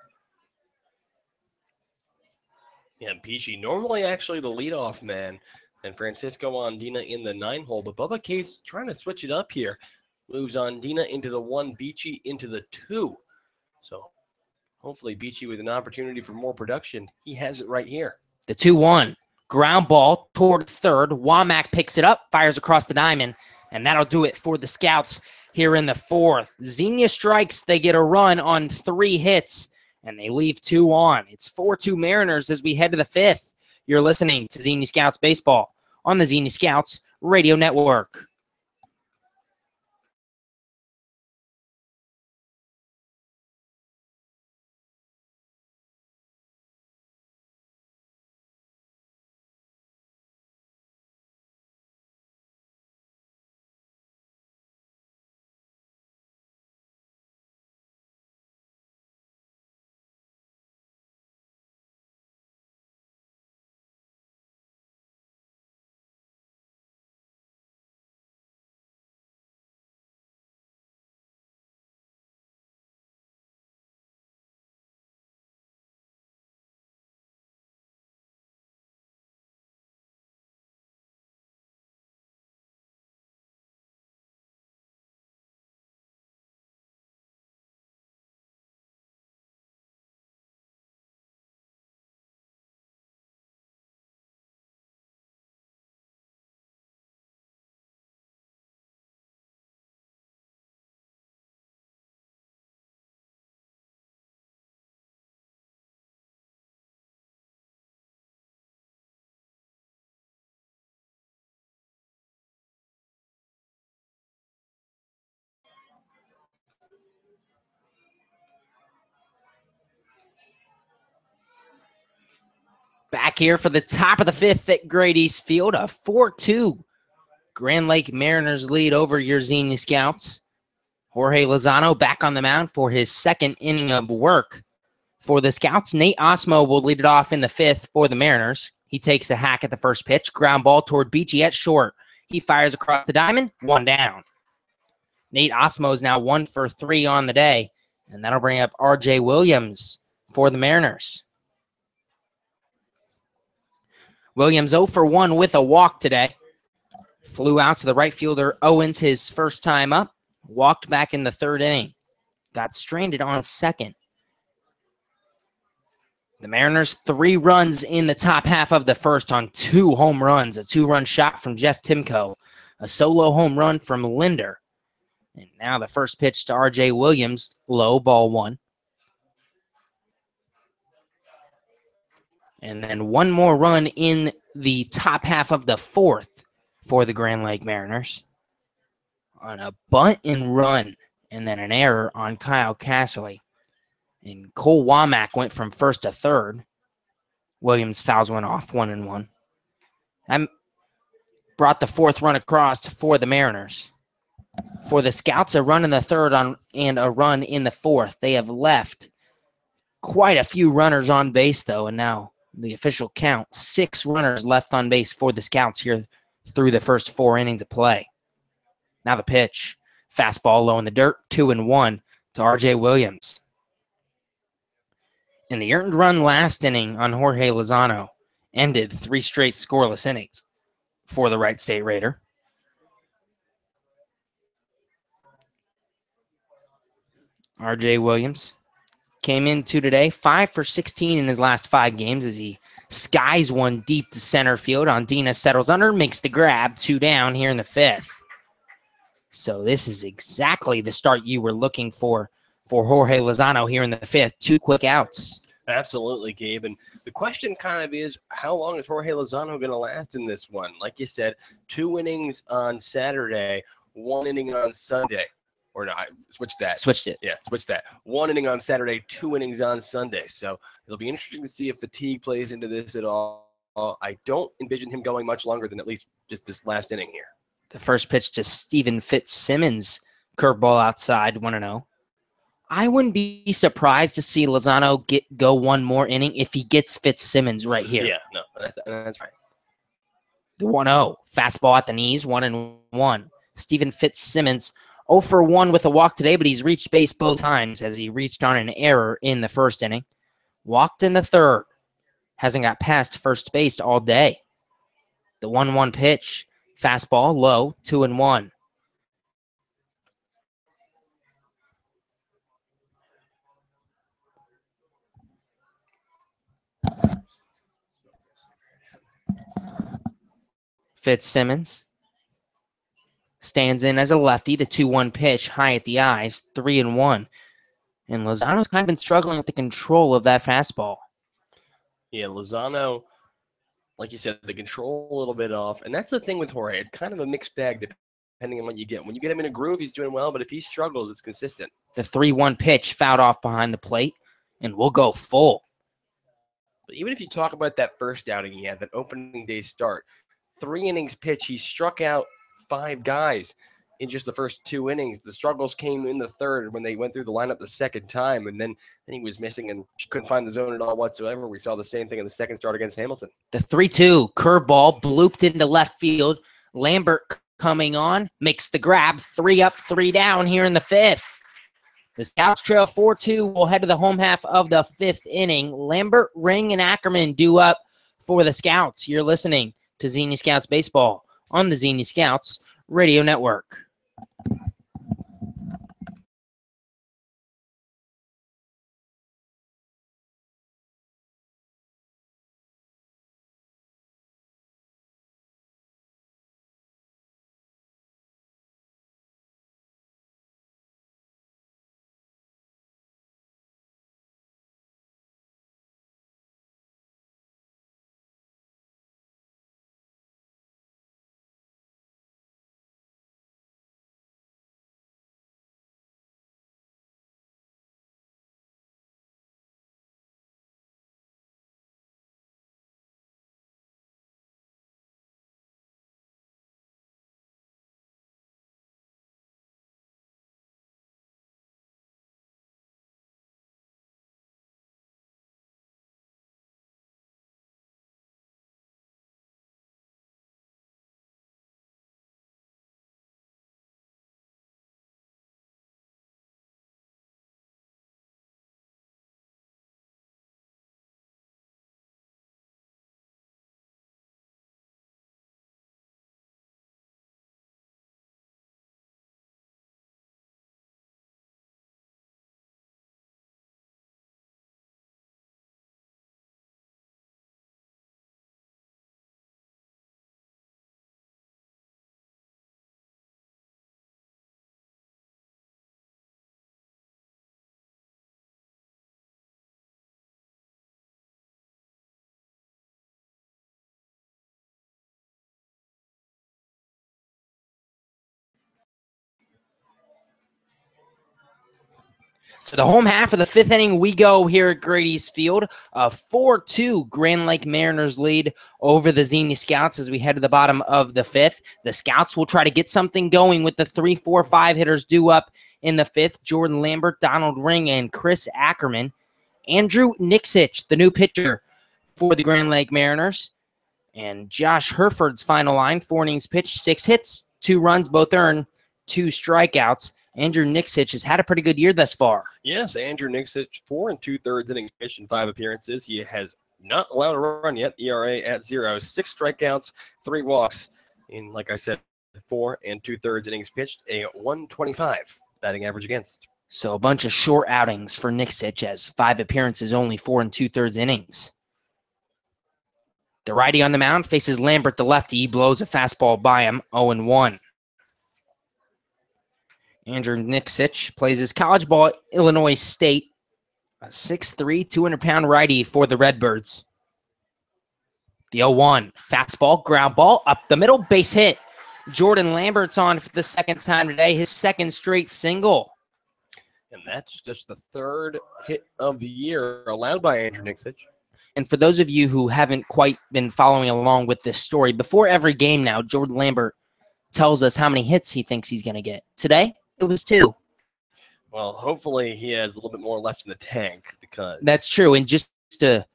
Yeah, Peachy, normally actually the leadoff man, and Francisco Andina in the 9-hole, but Bubba Case trying to switch it up here. Moves Andina into the 1, Beachy into the 2. So hopefully Beachy with an opportunity for more production. He has it right here. The 2-1. Ground ball toward third. Womack picks it up, fires across the diamond, and that'll do it for the Scouts here in the fourth. Xenia strikes. They get a run on 3 hits, and they leave 2 on. It's 4-2 Mariners as we head to the fifth. You're listening to Xenia Scouts Baseball on the Xenia Scouts Radio Network. Back here for the top of the fifth at Great East Field, a 4-2 Grand Lake Mariners lead over your Xenia Scouts. Jorge Lozano back on the mound for his second inning of work for the Scouts. Nate Osmo will lead it off in the fifth for the Mariners. He takes a hack at the first pitch. Ground ball toward Beachy at short. He fires across the diamond. 1 down. Nate Osmo is now 1 for 3 on the day, and that'll bring up R.J. Williams for the Mariners. Williams 0 for 1 with a walk today. Flew out to the right fielder Owens his first time up. Walked back in the third inning. Got stranded on second. The Mariners 3 runs in the top half of the first on 2 home runs. A 2-run shot from Jeff Timko. A solo home run from Linder. And now the first pitch to R.J. Williams. Low, ball 1. And then 1 more run in the top half of the fourth for the Grand Lake Mariners. On a bunt and run, and then an error on Kyle Casserly. And Cole Womack went from first to third. Williams fouls one off, 1-1. That brought the 4th run across for the Mariners. For the Scouts, a run in the third and a run in the fourth. They have left quite a few runners on base, though, and now the official count, 6 runners left on base for the Scouts here through the first 4 innings of play. Now the pitch. Fastball low in the dirt, 2-1 to R.J. Williams. And the earned run last inning on Jorge Lozano ended 3 straight scoreless innings for the Wright State Raider. R.J. Williams came into today 5 for 16 in his last 5 games as he skies one deep to center field. Andina settles under, makes the grab, 2 down here in the 5th. So this is exactly the start you were looking for Jorge Lozano here in the 5th. 2 quick outs. Absolutely, Gabe. And the question kind of is, how long is Jorge Lozano going to last in this one? Like you said, 2 innings on Saturday, 1 inning on Sunday. Or no, I switched that. Switched it. Yeah, switched that. 1 inning on Saturday, 2 innings on Sunday. So it'll be interesting to see if fatigue plays into this at all. I don't envision him going much longer than at least just this last inning here. The first pitch to Steven Fitzsimmons, curveball outside, 1-0. I wouldn't be surprised to see Lozano go one more inning if he gets Fitzsimmons right here. Yeah, no, that's right. The 1-0. Fastball at the knees, 1-1. Steven Fitzsimmons 0 for 1 with a walk today, but he's reached base both times as he reached on an error in the first inning. Walked in the third. Hasn't got past first base all day. The 1-1 pitch. Fastball low, 2-1. Fitzsimmons stands in as a lefty. The 2-1 pitch, high at the eyes, 3-1. And Lozano's kind of been struggling with the control of that fastball. Yeah, Lozano, like you said, the control a little bit off. And that's the thing with Jorge. It's kind of a mixed bag depending on what you get. When you get him in a groove, he's doing well. But if he struggles, it's consistent. The 3-1 pitch fouled off behind the plate, and we'll go full. But even if you talk about that first outing he had, that opening day start, 3 innings pitch, he struck out 5 guys in just the first 2 innings. The struggles came in the third when they went through the lineup the second time, and then he was missing and couldn't find the zone at all whatsoever. We saw the same thing in the second start against Hamilton. The 3-2 curveball blooped into left field. Lambert coming on, makes the grab, 3 up, 3 down here in the 5th. The Scouts trail 4-2. We'll head to the home half of the 5th inning. Lambert, Ring, and Ackerman due up for the Scouts. You're listening to Xenia Scouts Baseball on the Xenia Scouts Radio Network. To the home half of the 5th inning, we go here at Grady's Field. A 4-2 Grand Lake Mariners lead over the Xenia Scouts as we head to the bottom of the 5th. The Scouts will try to get something going with the 3, 4, 5 hitters due up in the 5th. Jordan Lambert, Donald Ring, and Chris Ackerman. Andrew Nixich, the new pitcher for the Grand Lake Mariners. And Josh Herford's final line, 4 innings pitched, 6 hits, 2 runs, both earned, 2 strikeouts. Andrew Nixich has had a pretty good year thus far. Yes, Andrew Nixich, 4 2/3 innings pitched in 5 appearances. He has not allowed a run yet, ERA at 0, 6 strikeouts, 3 walks in, like I said, 4 2/3 innings pitched, a 125 batting average against. So a bunch of short outings for Nixich as 5 appearances, only 4 2/3 innings. The righty on the mound faces Lambert, the lefty. He blows a fastball by him, 0-1. Andrew Nixich plays his college ball at Illinois State. A 6'3", 200-pound righty for the Redbirds. The 0-1. Fastball, ground ball, up the middle, base hit. Jordan Lambert's on for the second time today, his second straight single. And that's just the third hit of the year allowed by Andrew Nixich. And for those of you who haven't quite been following along with this story, before every game now, Jordan Lambert tells us how many hits he thinks he's going to get. Today, it was 2. Well, hopefully he has a little bit more left in the tank because that's true. And just to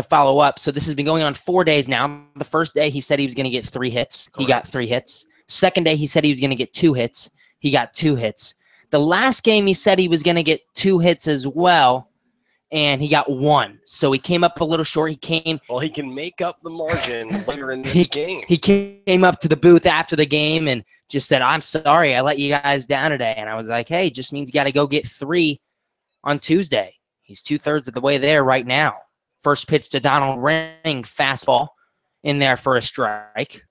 follow up, so this has been going on 4 days now. The first day he said he was going to get 3 hits. He got 3 hits. Second day he said he was going to get 2 hits. He got 2 hits. The last game he said he was going to get 2 hits as well, and he got 1. So he came up a little short. He can make up the margin later in this game. He came up to the booth after the game and just said, "I'm sorry, I let you guys down today." And I was like, "Hey, just means you got to go get 3 on Tuesday." He's 2/3 of the way there right now. First pitch to Donald Ring, fastball in there for a strike.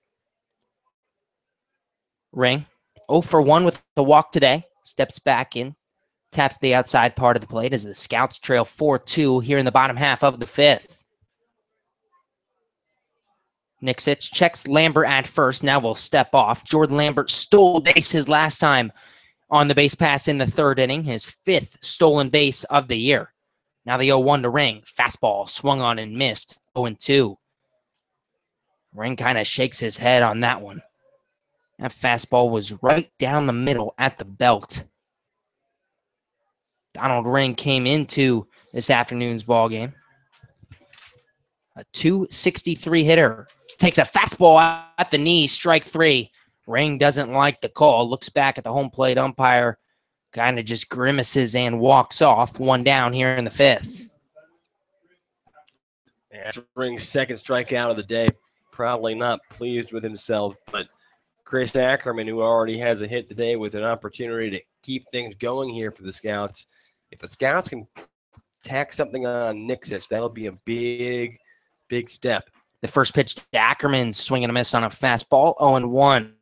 Ring, 0 for 1 with the walk today. Steps back in, taps the outside part of the plate as the Scouts trail 4-2 here in the bottom half of the 5th. Nixich checks Lambert at first. Now will step off. Jordan Lambert stole base his last time on the base pass in the 3rd inning, his 5th stolen base of the year. Now the 0-1 to Ring. Fastball swung on and missed. 0-2. Ring kind of shakes his head on that one. That fastball was right down the middle at the belt. Donald Ring came into this afternoon's ball game. A .263 hitter. Takes a fastball at the knee, strike 3. Ring doesn't like the call. Looks back at the home plate umpire. Kind of just grimaces and walks off. 1 down here in the 5th. That's Ring's second strikeout of the day. Probably not pleased with himself, but Chris Ackerman, who already has a hit today with an opportunity to keep things going here for the Scouts. If the Scouts can tack something on Nixich, that'll be a big, big step. The first pitch to Ackerman, swinging a miss on a fastball, 0-1.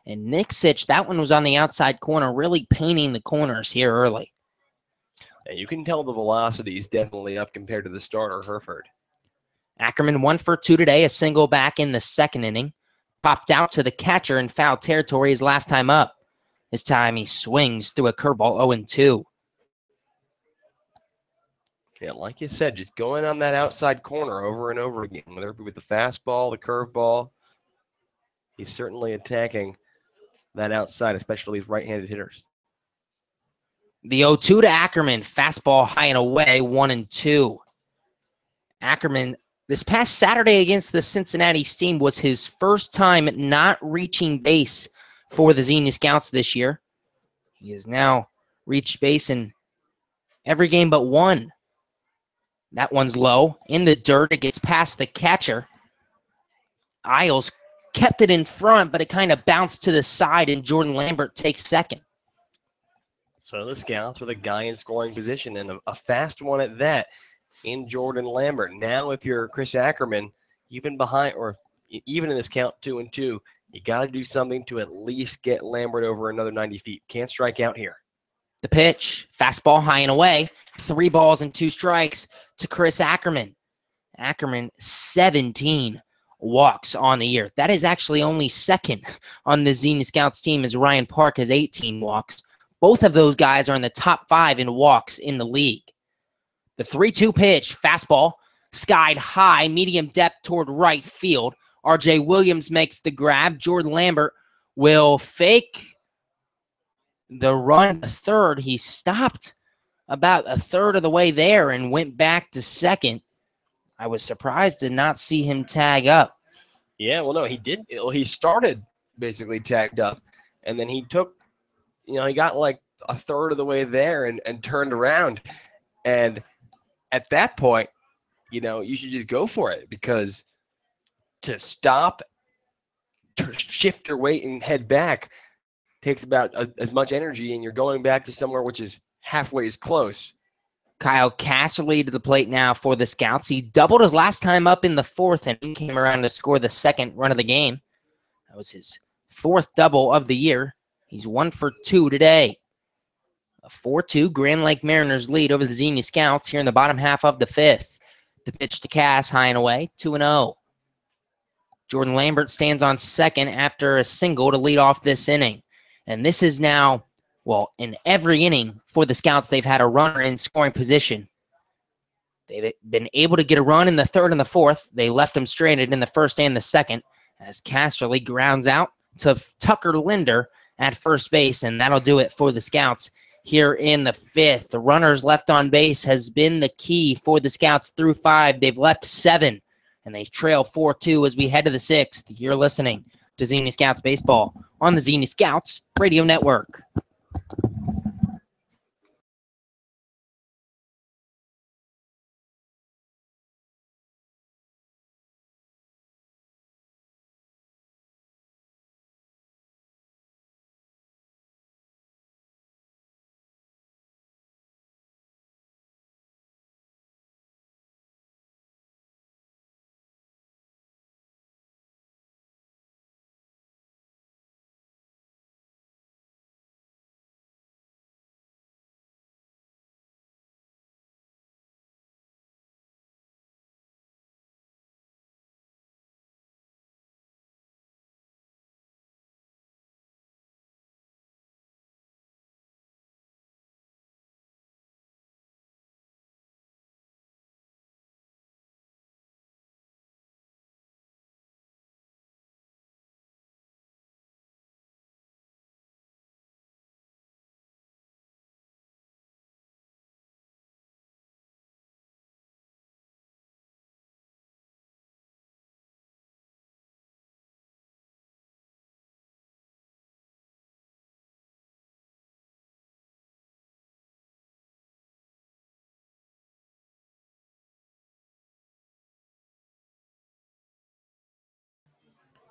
And Nixich, that one was on the outside corner, really painting the corners here early. And you can tell the velocity is definitely up compared to the starter, Hereford. Ackerman 1 for 2 today, a single back in the 2nd inning. Popped out to the catcher in foul territory his last time up. This time he swings through a curveball, 0-2. Yeah, like you said, just going on that outside corner over and over again, whether it be with the fastball, the curveball. He's certainly attacking that outside, especially these right-handed hitters. The 0-2 to Ackerman, fastball high and away, 1-2. Ackerman, this past Saturday against the Cincinnati Steam, was his first time not reaching base for the Xenia Scouts this year. He has now reached base in every game but 1. That one's low. In the dirt, it gets past the catcher. Isles kept it in front, but it kind of bounced to the side, and Jordan Lambert takes 2nd. So the Scouts with a guy in scoring position, and a fast one at that in Jordan Lambert. Now if you're Chris Ackerman, even behind, or even in this count 2-2, you got to do something to at least get Lambert over another 90 feet. Can't strike out here. The pitch, fastball high and away. 3 balls and 2 strikes to Chris Ackerman. Ackerman, 17 walks on the year. That is actually only 2nd on the Xenia Scouts team, as Ryan Park has 18 walks. Both of those guys are in the top 5 in walks in the league. The 3-2 pitch, fastball, skied high, medium depth toward right field. R.J. Williams makes the grab. Jordan Lambert will fake the run to 3rd. He stopped about 1/3 of the way there and went back to 2nd. I was surprised to not see him tag up. Yeah, well, no, he did. He started basically tagged up, and then he took, he got like 1/3 of the way there and turned around. And at that point, you should just go for it, because to stop, to shift your weight and head back takes about as much energy, and you're going back to somewhere which is halfway as close. Kyle Casserly to the plate now for the Scouts. He doubled his last time up in the 4th and came around to score the 2nd run of the game. That was his 4th double of the year. He's 1 for 2 today. A 4-2 Grand Lake Mariners lead over the Xenia Scouts here in the bottom half of the 5th. The pitch to Cass, high and away, 2-0. Jordan Lambert stands on second after a single to lead off this inning. And this is now, well, in every inning for the Scouts, they've had a runner in scoring position. They've been able to get a run in the third and the fourth. They left them stranded in the first and the second as Casterly grounds out to Tucker Linder at first base, and that'll do it for the Scouts here in the fifth. The runners left on base has been the key for the Scouts through five. They've left 7, and they trail 4-2 as we head to the sixth. You're listening to Xenia Scouts Baseball on the Xenia Scouts Radio Network.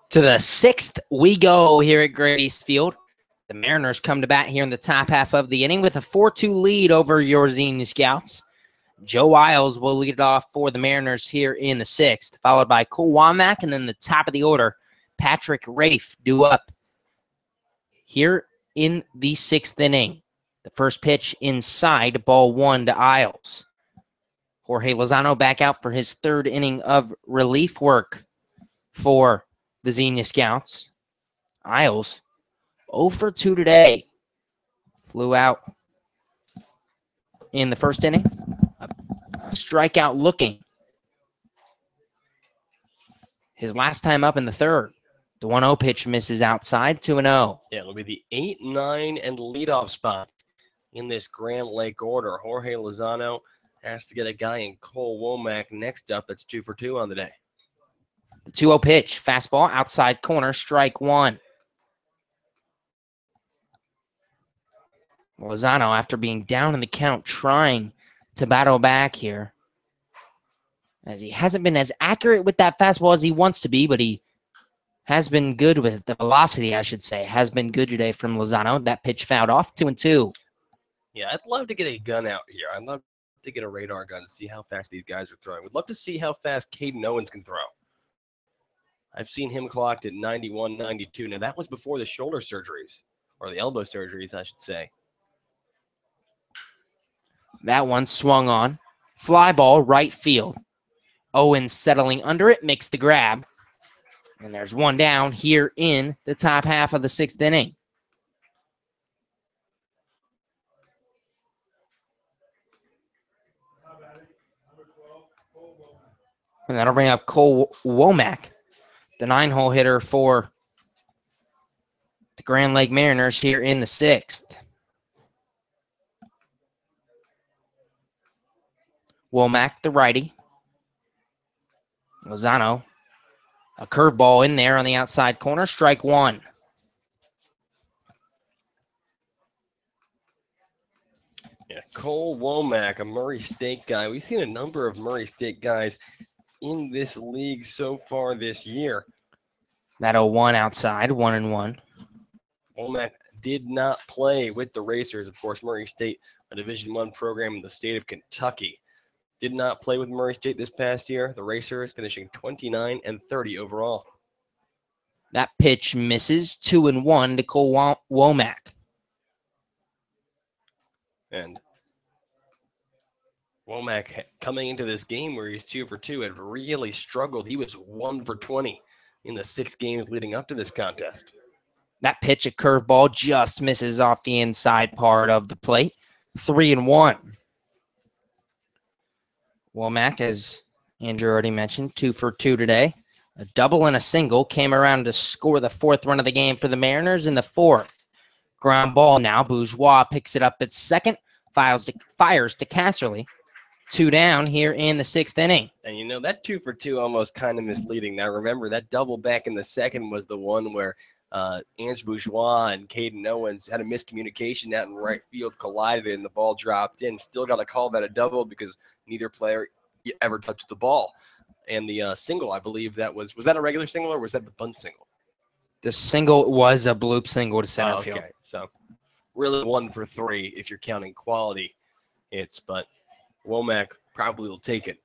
To the sixth we go here at Great East Field. The Mariners come to bat here in the top half of the inning with a 4-2 lead over your Xenia Scouts. Joe Isles will lead it off for the Mariners here in the sixth, followed by Cole Womack, and then the top of the order, Patrick Rafe, due up here in the sixth inning. The first pitch inside, ball 1 to Isles. Jorge Lozano back out for his third inning of relief work for the Xenia Scouts. Isles 0 for 2 today. Flew out in the first inning. A strikeout looking. His last time up in the third. The 1-0 pitch misses outside, 2-0. Yeah, it'll be the 8, 9, and leadoff spot in this Grand Lake order. Jorge Lozano has to get a guy in Cole Womack next up. That's 2 for 2 on the day. The 2-0 pitch, fastball, outside corner, strike 1. Lozano, after being down in the count, trying to battle back here, as he hasn't been as accurate with that fastball as he wants to be, but he has been good with the velocity, I should say, has been good today from Lozano. That pitch fouled off, 2-2. Yeah, I'd love to get a gun out here. I'd love to get a radar gun to see how fast these guys are throwing. We'd love to see how fast Caden Owens can throw. I've seen him clocked at 91, 92. Now, that was before the shoulder surgeries, or the elbow surgeries, I should say. That one swung on. Fly ball, right field. Owens settling under it, makes the grab. And there's one down here in the top half of the sixth inning. And that'll bring up Cole Womack, the 9-hole hitter for the Grand Lake Mariners here in the sixth. Womack, the righty. Lozano, a curveball in there on the outside corner, strike 1. Yeah, Cole Womack, a Murray State guy. We've seen a number of Murray State guys in this league so far this year. That 0-1 outside, 1-1. Womack did not play with the Racers. Of course, Murray State, a Division I program in the state of Kentucky. Did not play with Murray State this past year. The Racers finishing 29 and 30 overall. That pitch misses, 2-1 to Cole Womack. And Womack, coming into this game where he's 2 for 2, had really struggled. He was 1 for 20 in the 6 games leading up to this contest. That pitch, a curveball, just misses off the inside part of the plate. 3-1. Womack, as Andrew already mentioned, 2 for 2 today. A double and a single came around to score the 4th run of the game for the Mariners in the 4th. Ground ball now. Bourgeois picks it up at second, fires to Casserly. 2 down here in the 6th inning. And you know, that 2 for 2 almost kind of misleading. Now, remember, that double back in the 2nd was the one where Ange Bourgeois and Caden Owens had a miscommunication out in right field, collided, and the ball dropped in. Still got to call that a double because neither player ever touched the ball. And the single, I believe that was that a regular single or was that the bunt single? The single was a bloop single to center field. Okay, so really 1 for 3 if you're counting quality hits, but Womack probably will take it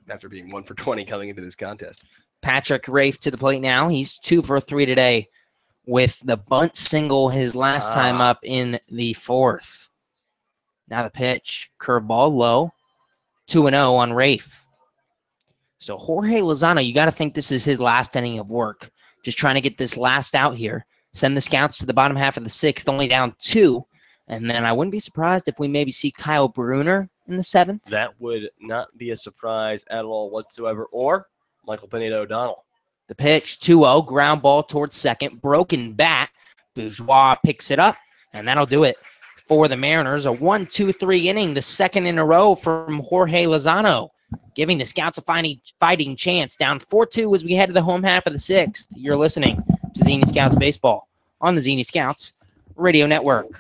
after being 1 for 20 coming into this contest. Patrick Rafe to the plate now. He's 2 for 3 today with the bunt single his last time up in the 4th. Now the pitch, curveball low, 2-0 on Rafe. So Jorge Lozano, you got to think this is his last inning of work. Just trying to get this last out here. Send the Scouts to the bottom half of the 6th, only down 2. And then I wouldn't be surprised if we maybe see Kyle Bruner in the 7th. That would not be a surprise at all whatsoever. Or Michael Pineda O'Donnell. The pitch, 2-0, ground ball towards second, broken bat. Bourgeois picks it up, and that'll do it for the Mariners. A 1-2-3 inning, the 2nd in a row from Jorge Lozano, giving the Scouts a fighting chance. Down 4-2 as we head to the home half of the 6th. You're listening to Xenia Scouts Baseball on the Xenia Scouts Radio Network.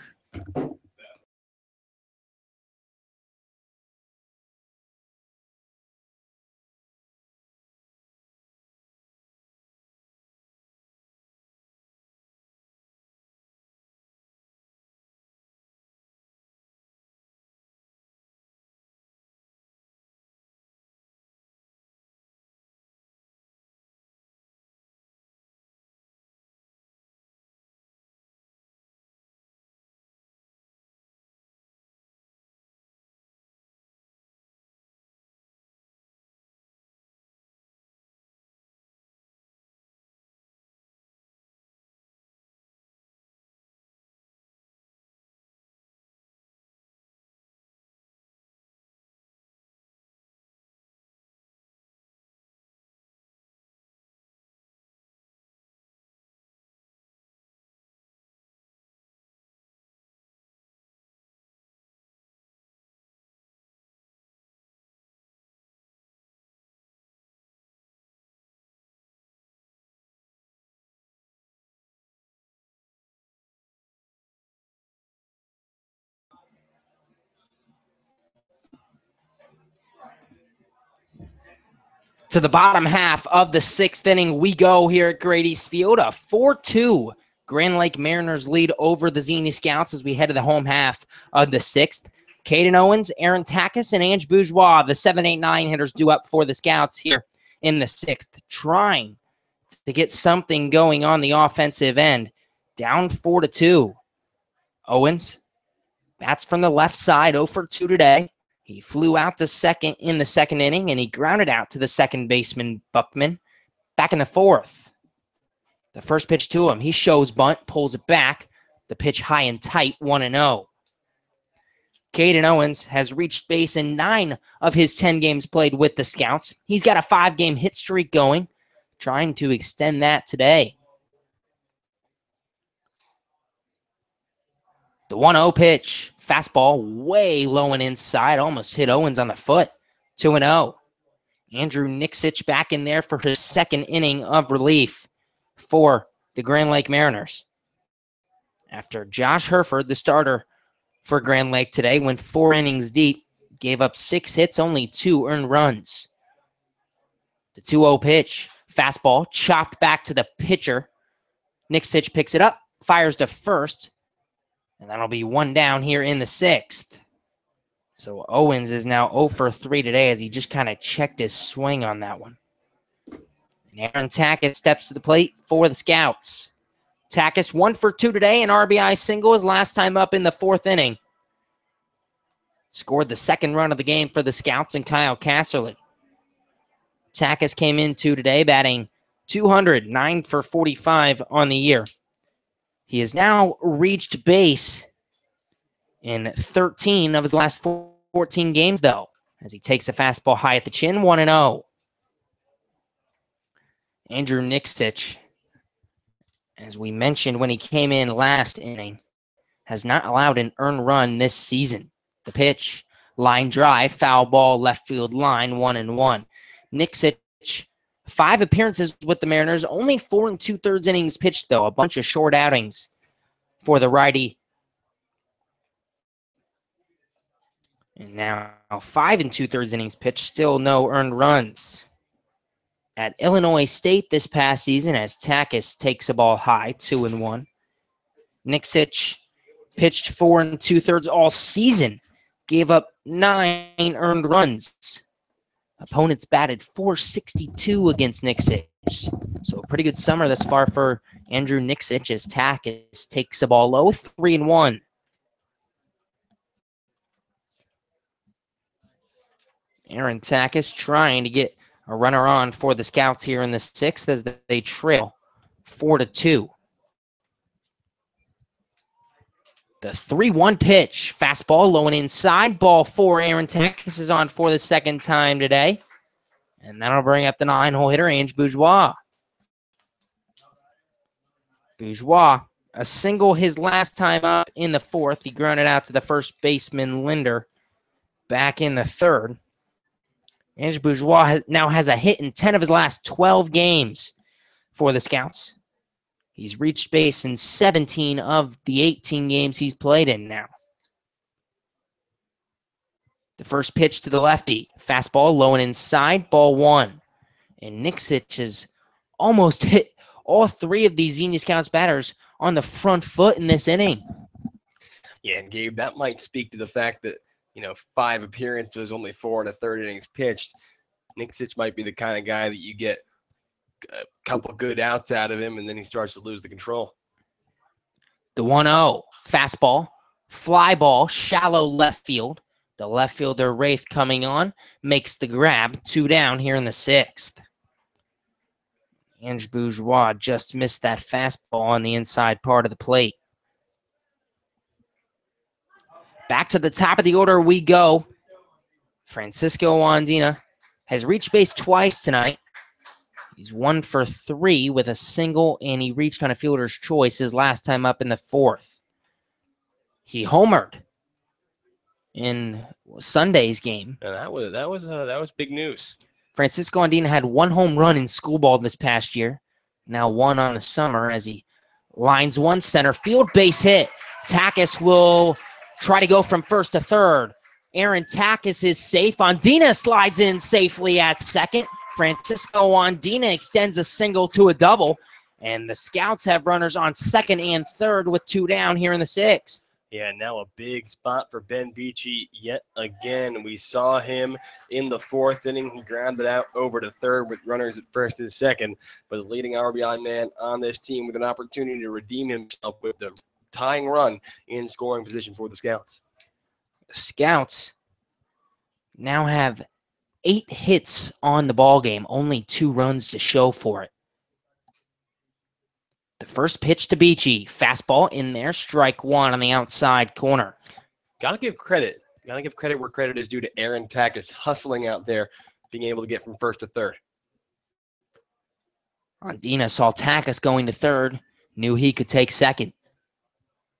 To the bottom half of the 6th inning we go here at Grady's Field. A 4-2 Grand Lake Mariners lead over the Xenia Scouts as we head to the home half of the 6th. Caden Owens, Aaron Takis, and Ange Bourgeois, the 7, 8, 9 hitters due up for the Scouts here in the 6th, trying to get something going on the offensive end. Down 4-2. Owens bats from the left side, 0 for 2 today. He flew out to second in the 2nd inning, and he grounded out to the second baseman, Buckman, back in the 4th. The first pitch to him, he shows bunt, pulls it back. The pitch high and tight, 1-0. Caden Owens has reached base in 9 of his 10 games played with the Scouts. He's got a 5-game hit streak going, trying to extend that today. The 1-0 pitch, fastball way low and inside, almost hit Owens on the foot. 2-0. Andrew Nixich back in there for his 2nd inning of relief for the Grand Lake Mariners. After Josh Herford, the starter for Grand Lake today, went 4 innings deep, gave up 6 hits, only 2 earned runs. The 2-0 pitch, fastball, chopped back to the pitcher. Nixich picks it up, fires to first, and that'll be 1 down here in the 6th. So Owens is now 0 for 3 today as he just kind of checked his swing on that one. And Aaron Takis steps to the plate for the Scouts. Takis 1 for 2 today, an RBI single his last time up in the 4th inning. Scored the 2nd run of the game for the Scouts and Kyle Casserly. Takis came in today batting 200, 9 for 45 on the year. He has now reached base in 13 of his last 14 games, though, as he takes a fastball high at the chin, 1-0. Andrew Nixich, as we mentioned when he came in last inning, has not allowed an earned run this season. The pitch, line drive, foul ball, left field line, 1-1. Nixich, 5 appearances with the Mariners, only 4 2/3 innings pitched, though. A bunch of short outings for the righty. And now 5 2/3 innings pitched, still no earned runs. At Illinois State this past season, as Takis takes a ball high, 2-1. Nixich pitched 4 2/3 all season, gave up 9 earned runs. Opponents batted .462 against Nixich. So a pretty good summer thus far for Andrew Nixich as Takis takes the ball low, 3-1. Aaron Takis trying to get a runner on for the Scouts here in the 6th as they trail 4-2. The 3-1 pitch, fastball low and inside, ball 4. Aaron Takis is on for the second time today. And that'll bring up the 9-hole hitter, Ange Bourgeois. Bourgeois, a single his last time up in the 4th. He grounded out to the first baseman, Linder, back in the 3rd. Ange Bourgeois now has a hit in 10 of his last 12 games for the Scouts. He's reached base in 17 of the 18 games he's played in now. The first pitch to the lefty. Fastball low and inside, ball 1. And Nixich has almost hit all 3 of these Xenia Scouts batters on the front foot in this inning. Yeah, and Gabe, that might speak to the fact that, 5 appearances, only 4 1/3 innings pitched. Nixich might be the kind of guy that you get a couple good outs out of him, and then he starts to lose the control. The 1-0, fastball, fly ball, shallow left field. The left fielder, Wraith, coming on, makes the grab, 2 down here in the 6th. Ange Bourgeois just missed that fastball on the inside part of the plate. Back to the top of the order we go. Francisco Andina has reached base twice tonight. He's 1 for 3 with a single, and he reached on a fielder's choice his last time up in the 4th. He homered in Sunday's game. And that was big news. Francisco Andina had 1 home run in school ball this past year. Now 1 on the summer as he lines 1 center field, base hit. Takis will try to go from first to third. Aaron Takis is safe. Andina slides in safely at second. Francisco Andina extends a single to a double. And the Scouts have runners on second and third with 2 down here in the 6th. Yeah, now a big spot for Ben Beachy yet again. We saw him in the 4th inning. He grounded out over to third with runners at first and second. But the leading RBI man on this team with an opportunity to redeem himself with the tying run in scoring position for the Scouts. The Scouts now have 8 hits on the ball game, only 2 runs to show for it. The first pitch to Beachy, fastball in there, strike 1 on the outside corner. Gotta give credit where credit is due to Aaron Takis hustling out there, being able to get from first to third. Andina saw Takis going to third, knew he could take second.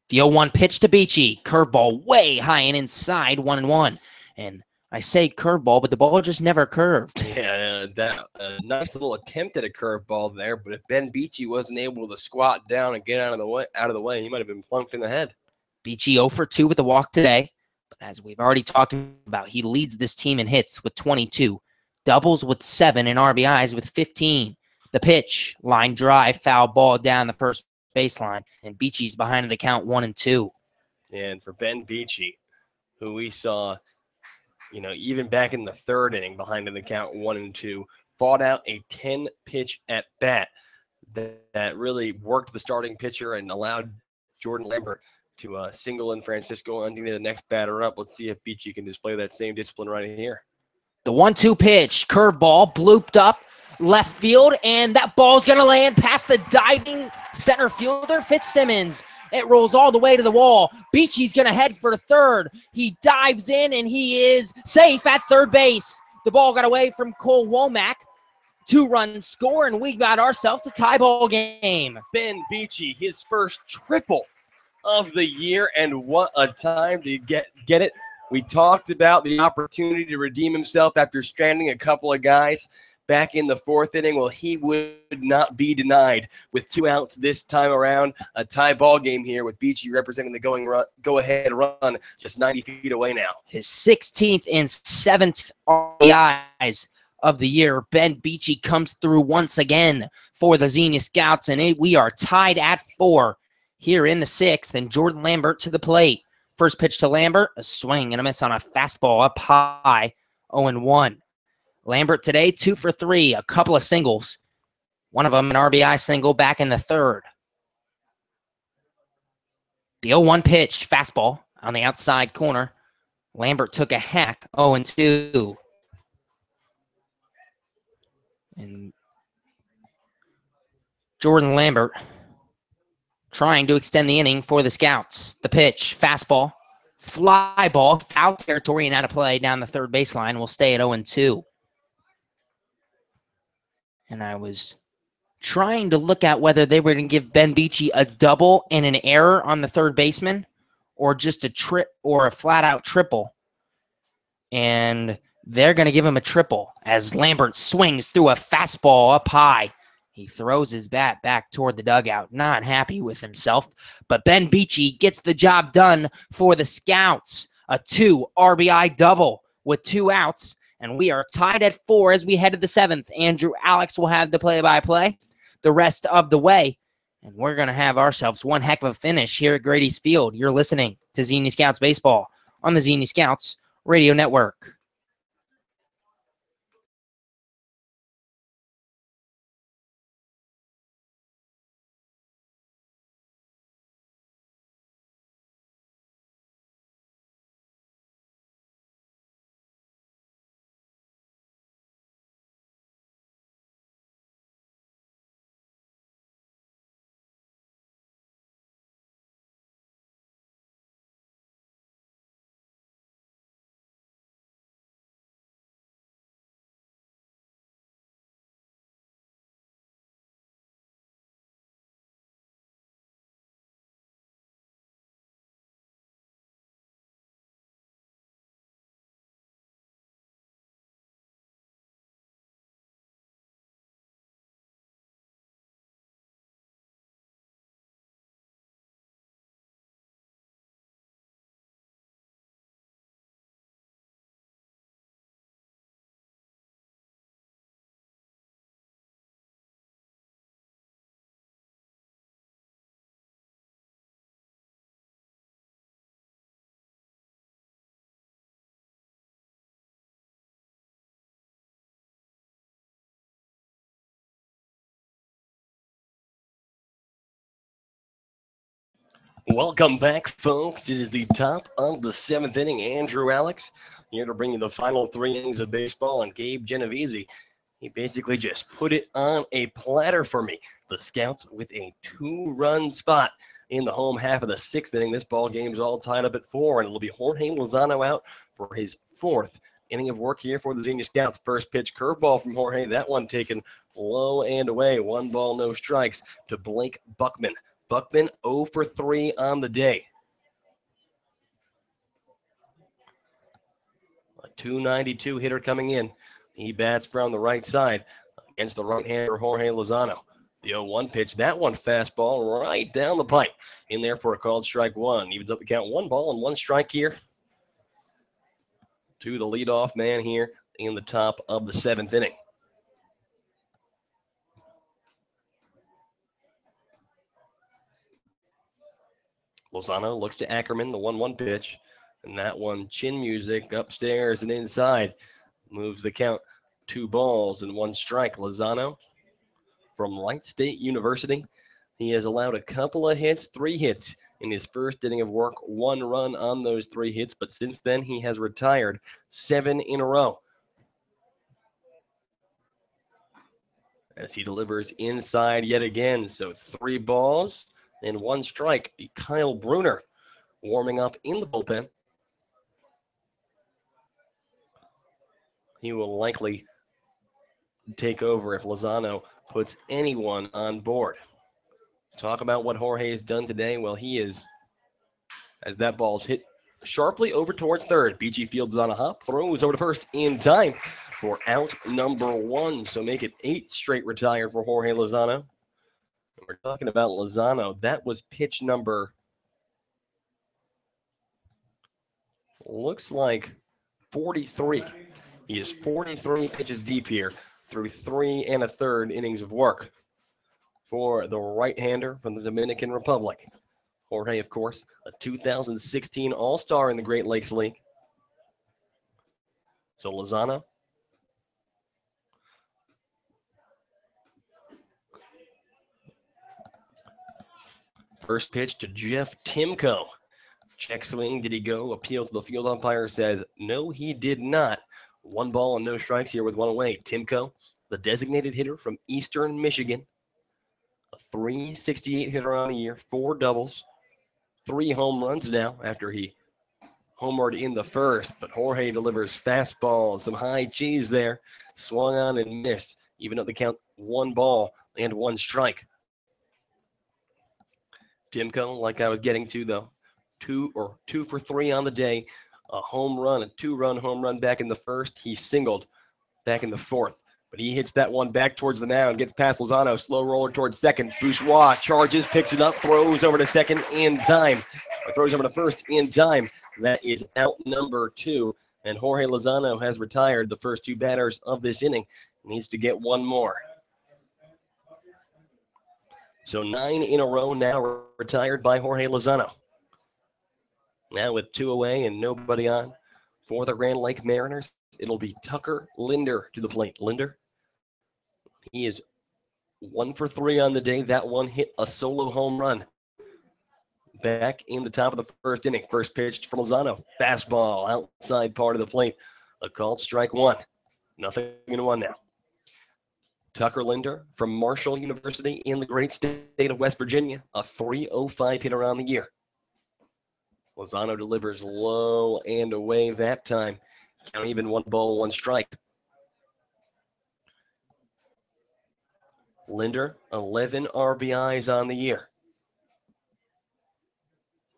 The 0-1 pitch to Beachy, curveball way high and inside, 1-1. And I say curveball, but the ball just never curved. Yeah, that nice little attempt at a curveball there, but if Ben Beachy wasn't able to squat down and get out of the way, he might have been plunked in the head. Beachy 0 for 2 with the walk today. But as we've already talked about, he leads this team in hits with 22, doubles with 7, and RBIs with 15. The pitch, line drive, foul ball down the first baseline, and Beachy's behind the count 1-2. And for Ben Beachy, who we saw, even back in the 3rd inning behind in the count 1-2, fought out a 10-pitch at bat that really worked the starting pitcher and allowed Jordan Lambert to single in Francisco Andina, the next batter up. Let's see if Beachy can display that same discipline right here. The 1-2 pitch, curveball, blooped up left field, and that ball's going to land past the diving center fielder, Fitzsimmons. It rolls all the way to the wall. Beachy's going to head for third. He dives in, and he is safe at third base. The ball got away from Cole Womack. 2-run score, and we got ourselves a tie ball game. Ben Beachy, his first triple of the year, and what a time to get it. We talked about the opportunity to redeem himself after stranding a couple of guys back in the fourth inning. Well, he would not be denied with 2 outs this time around. A tie ball game here with Beachy representing the go-ahead run just 90 feet away now. His 16th and 7th RBIs of the year. Ben Beachy comes through once again for the Xenia Scouts, and we are tied at 4 here in the 6th, and Jordan Lambert to the plate. First pitch to Lambert, a swing and a miss on a fastball up high, 0-1. Lambert today, 2 for 3, a couple of singles. One of them an RBI single back in the third. The 0-1 pitch, fastball on the outside corner. Lambert took a hack, 0-2. And Jordan Lambert trying to extend the inning for the Scouts. The pitch, fastball, fly ball, foul territory and out of play down the third baseline. Will stay at 0-2. And I was trying to look at whether they were going to give Ben Beachy a double and an error on the third baseman, or just a trip or a flat-out triple. And they're going to give him a triple as Lambert swings through a fastball up high. He throws his bat back toward the dugout, not happy with himself. But Ben Beachy gets the job done for the Scouts. A 2 RBI double with 2 outs. And we are tied at 4 as we head to the 7th. Andrew Alex will have the play-by-play the rest of the way. And we're going to have ourselves one heck of a finish here at Grady's Field. You're listening to Xenia Scouts Baseball on the Xenia Scouts Radio Network. Welcome back, folks. It is the top of the 7th inning. Andrew Alex here to bring you the final 3 innings of baseball, and Gabe Genovese, he basically just put it on a platter for me. The Scouts with a 2-run spot in the home half of the 6th inning. This ball game's all tied up at 4, and it'll be Jorge Lozano out for his 4th inning of work here for the Xenia Scouts. First pitch curveball from Jorge. That one taken low and away. 1 ball, no strikes to Blake Buckman. Buckman 0 for 3 on the day. A 292 hitter coming in. He bats from the right side against the right-hander Jorge Lozano. The 0-1 pitch, that one fastball right down the pipe. In there for a called strike 1. Evens up the count, 1 ball and 1 strike here to the leadoff man here in the top of the 7th inning. Lozano looks to Ackerman, the 1-1 pitch. And that one, chin music upstairs and inside. Moves the count 2 balls and 1 strike. Lozano from Wright State University. He has allowed a couple of hits, 3 hits in his first inning of work, 1 run on those 3 hits. But since then, he has retired 7 in a row. as he delivers inside yet again. So 3 balls and 1 strike. Kyle Bruner warming up in the bullpen. He will likely take over if Lozano puts anyone on board. Talk about what Jorge has done today. Well, he is, as that ball's hit sharply over towards third. BG Fields on a hop, throws over to first in time for out number 1. So make it 8 straight retired for Jorge Lozano. We're talking about Lozano. That was pitch number, looks like 43. He is 43 pitches deep here through 3 1/3 innings of work for the right-hander from the Dominican Republic. Jorge, of course, a 2016 All-Star in the Great Lakes League. So Lozano. First pitch to Jeff Timko. Check swing. Did he go? Appeal to the field umpire says, no, he did not. 1 ball and no strikes here with 1 away. Timko, the designated hitter from Eastern Michigan. A .368 hitter on the year, 4 doubles, 3 home runs now after he homered in the first. But Jorge delivers fastball, some high cheese there. Swung on and missed. Even up the count, 1 ball and 1 strike. Timko, like I was getting to, though, 2 for 3 on the day. A home run, a 2-run home run back in the first. He singled back in the fourth. But he hits that one back towards the mound, gets past Lozano, slow roller towards second. Bourgeois charges, picks it up, throws over to second in time. Or throws over to first in time. That is out number 2. And Jorge Lozano has retired the first 2 batters of this inning. Needs to get 1 more. So 9 in a row now retired by Jorge Lozano. Now with 2 away and nobody on for the Grand Lake Mariners, it'll be Tucker Linder to the plate. Linder, he is 1 for 3 on the day. That one hit a solo home run back in the top of the first inning. First pitch from Lozano. Fastball outside part of the plate. A called strike 1. Nothing in 1 now. Tucker Linder from Marshall University in the great state of West Virginia. A .305 hitter on the year. Lozano delivers low and away that time. Count even, 1 ball, 1 strike. Linder, 11 RBIs on the year.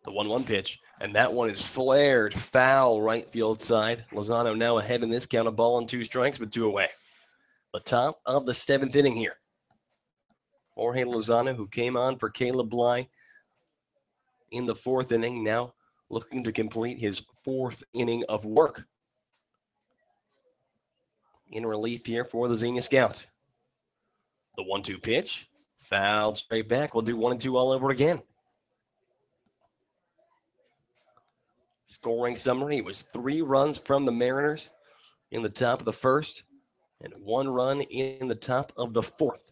The 1-1 pitch, and that one is flared foul right field side. Lozano now ahead in this count, 1 ball and 2 strikes, but 2 away. The top of the 7th inning here. Jorge Lozano, who came on for Caleb Bly in the 4th inning, now looking to complete his 4th inning of work. In relief here for the Xenia Scouts. The 1-2 pitch, fouled straight back. We'll do 1 and 2 all over again. Scoring summary, it was 3 runs from the Mariners in the top of the first and 1 run in the top of the 4th.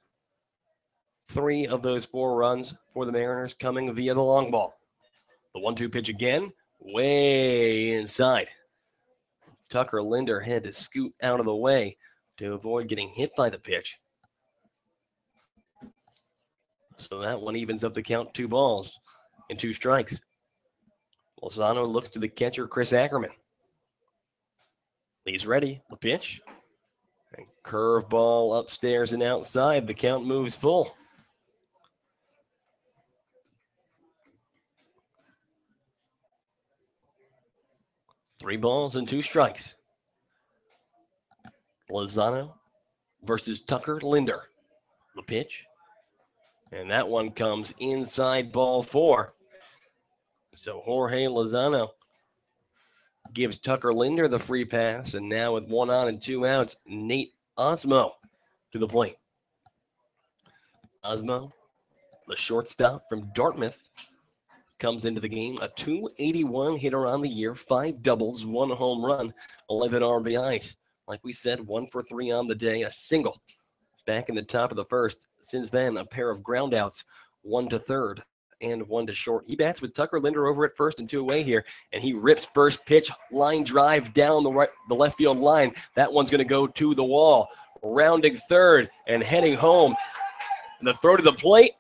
3 of those 4 runs for the Mariners coming via the long ball. The 1-2 pitch again, way inside. Tucker Linder had to scoot out of the way to avoid getting hit by the pitch. So that one evens up the count, 2 balls and 2 strikes. Lozano looks to the catcher, Chris Ackerman. He's ready. The pitch. And curveball upstairs and outside. The count moves full. Three balls and 2 strikes. Lozano versus Tucker Linder. The pitch. And that one comes inside, ball 4. So Jorge Lozano gives Tucker Linder the free pass. And now with 1 on and 2 outs, Nate Osmo to the plate. Osmo, the shortstop from Dartmouth, comes into the game, a .281 hitter on the year, 5 doubles, 1 home run, 11 RBIs. Like we said, 1 for 3 on the day, a single back in the top of the first. Since then, a pair of groundouts, 1 to third and 1 to short. He bats with Tucker Linder over at first and 2 away here, and he rips first pitch, line drive down the left field line. That one's going to go to the wall. rounding third and heading home. And the throw to the plate.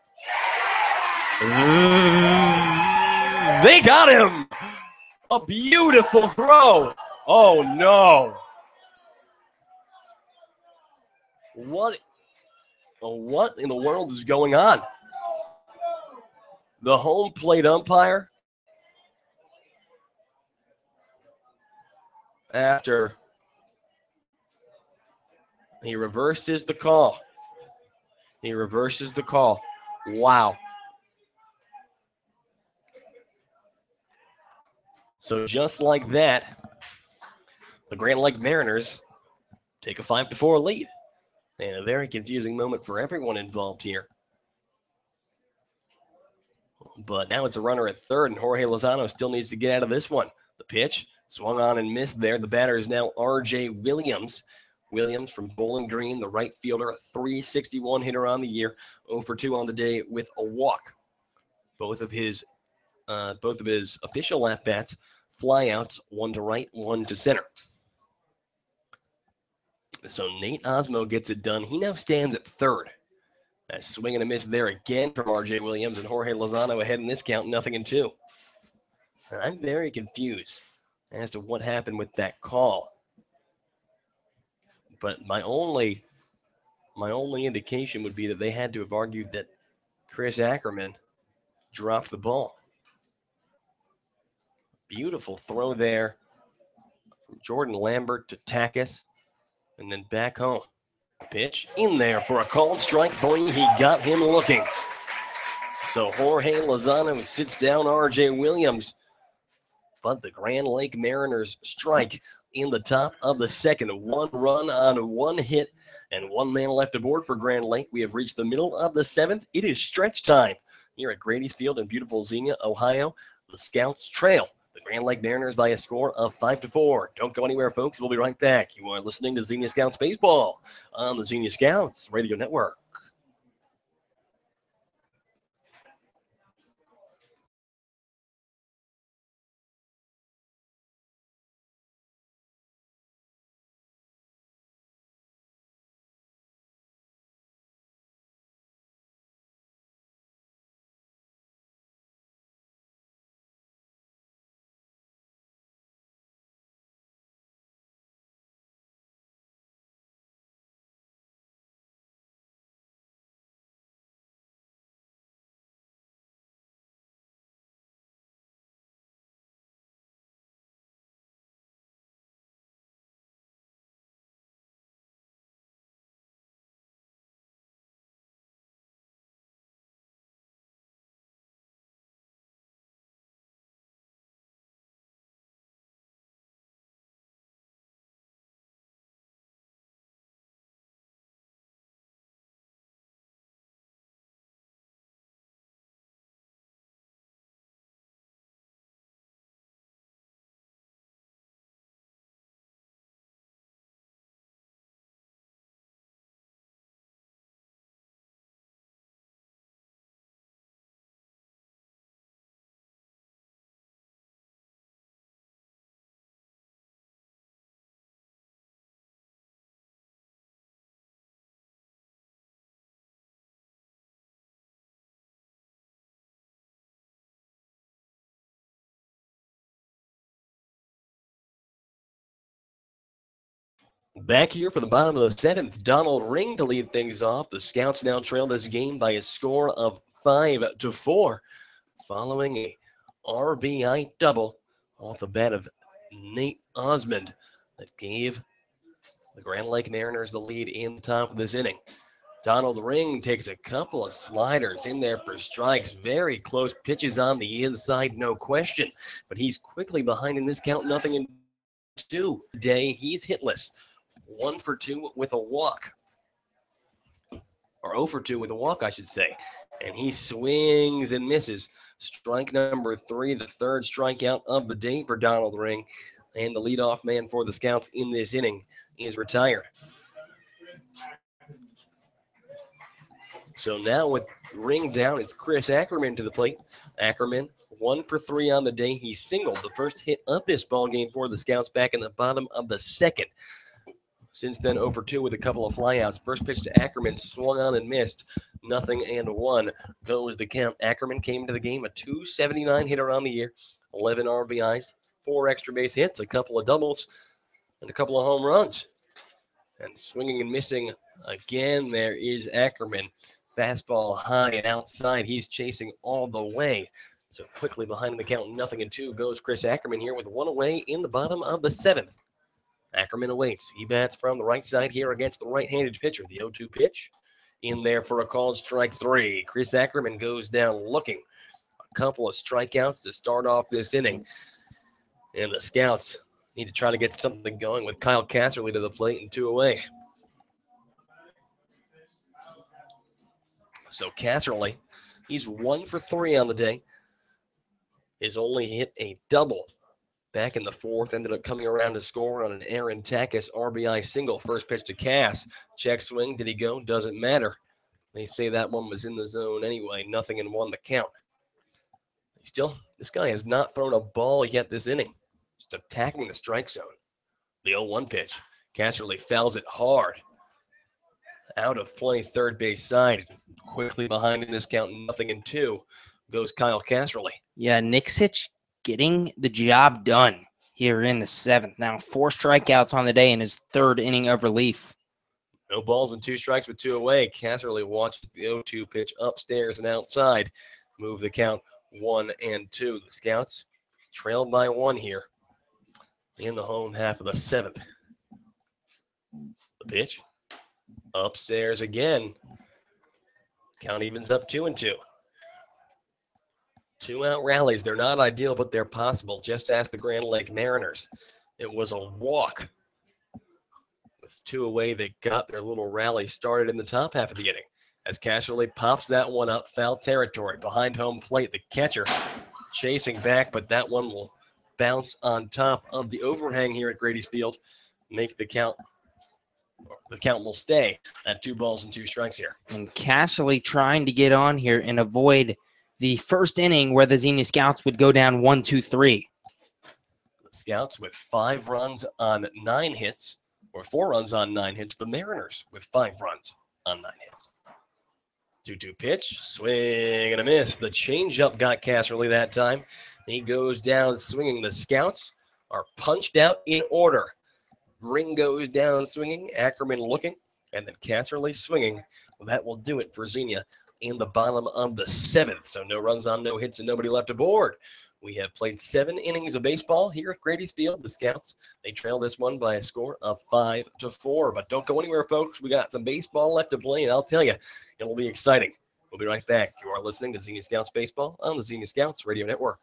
They got him. A beautiful throw. Oh, no. What in the world is going on? The home plate umpire, after he reverses the call. Wow. So just like that, the Grand Lake Mariners take a 5-4 lead. And a very confusing moment for everyone involved here. But now it's a runner at third, and Jorge Lozano still needs to get out of this one. The pitch swung on and missed there. The batter is now R.J. Williams. Williams from Bowling Green, the right fielder, a 361 hitter on the year, 0 for 2 on the day with a walk. Both of his official at-bats, flyouts, one to right, one to center. So Nate Osmo gets it done. He now stands at third. A swing and a miss there again from R.J. Williams, and Jorge Lozano ahead in this count, 0-2. And I'm very confused as to what happened with that call. But my only indication would be that they had to have argued that Chris Ackerman dropped the ball. Beautiful throw there from Jordan Lambert to Takis, and then back home. Pitch in there for a called strike 3. He got him looking. So Jorge Lozano sits down R.J. Williams. But the Grand Lake Mariners strike in the top of the second. 1 run on 1 hit and 1 man left aboard for Grand Lake. We have reached the middle of the 7th. It is stretch time here at Grady's Field in beautiful Xenia, Ohio. The Scouts trail the Grand Lake Mariners by a score of 5-4. Don't go anywhere, folks. We'll be right back. You are listening to Xenia Scouts Baseball on the Xenia Scouts Radio Network. Back here for the bottom of the 7th, Donald Ring to lead things off. The Scouts now trail this game by a score of 5-4, following a RBI double off the bat of Nate Osmond that gave the Grand Lake Mariners the lead in the top of this inning. Donald Ring takes a couple of sliders in there for strikes. Very close pitches on the inside, no question. But he's quickly behind in this count, 0-2. Today, he's hitless. 1 for 2 with a walk. Or 0 for 2 with a walk, I should say. And he swings and misses. Strike number 3, the third strikeout of the day for Donald Ring. And the leadoff man for the Scouts in this inning is retired. So now with Ring down, it's Chris Ackerman to the plate. Ackerman, 1 for 3 on the day. He singled the first hit of this ball game for the Scouts back in the bottom of the 2nd. Since then, over 2 with a couple of flyouts. First pitch to Ackerman, swung on and missed. Nothing and one goes the count. Ackerman came into the game a 279 hitter on the year, 11 RBIs, 4 extra base hits, a couple of doubles, and a couple of home runs. And swinging and missing again, there is Ackerman. Fastball high and outside. He's chasing all the way. So quickly behind the count, 0-2 goes Chris Ackerman here with one away in the bottom of the 7th. Ackerman awaits. He bats from the right side here against the right-handed pitcher. The 0-2 pitch in there for a called strike 3. Chris Ackerman goes down looking. A couple of strikeouts to start off this inning. And the Scouts need to try to get something going with Kyle Casserly to the plate and 2 away. So Casserly, he's 1 for 3 on the day. Has only hit a double back in the 4th, ended up coming around to score on an Aaron Takis RBI single. First pitch to Cass. Check swing. Did he go? Doesn't matter. They say that one was in the zone anyway. 0-1 the count. Still, this guy has not thrown a ball yet this inning. Just attacking the strike zone. The 0-1 pitch. Casserly fouls it hard. Out of play, third base side. Quickly behind in this count, 0-2 goes Kyle Casserly. Yeah, Nixic getting the job done here in the 7th. Now 4 strikeouts on the day in his 3rd inning of relief. No balls and 2 strikes with 2 away. Casserly watches the 0-2 pitch upstairs and outside. Move the count 1-2. The Scouts trailed by 1 here in the home half of the 7th. The pitch upstairs again. Count evens up 2-2. 2-out rallies. They're not ideal, but they're possible. Just ask the Grand Lake Mariners. It was a walk. With 2 away, they got their little rally started in the top half of the inning. As Casserly pops that one up, foul territory behind home plate. The catcher chasing back, but that one will bounce on top of the overhang here at Grady's Field. Make the count. The count will stay at 2 balls and 2 strikes here. And Casserly trying to get on here and avoid the first inning where the Xenia Scouts would go down 1-2-3. The Scouts with 5 runs on 9 hits, or 4 runs on 9 hits. The Mariners with 5 runs on 9 hits. 2-2 pitch, swing and a miss. The changeup got Casserly that time. He goes down swinging. The Scouts are punched out in order. Ring goes down swinging, Ackerman looking, and then Casserly swinging. Well, that will do it for Xenia in the bottom of the 7th. So no runs on, no hits, and nobody left aboard. We have played 7 innings of baseball here at Grady's Field. The Scouts, they trail this one by a score of 5-4. But don't go anywhere, folks. We got some baseball left to play, and I'll tell you, it will be exciting. We'll be right back. You are listening to Xenia Scouts Baseball on the Xenia Scouts Radio Network.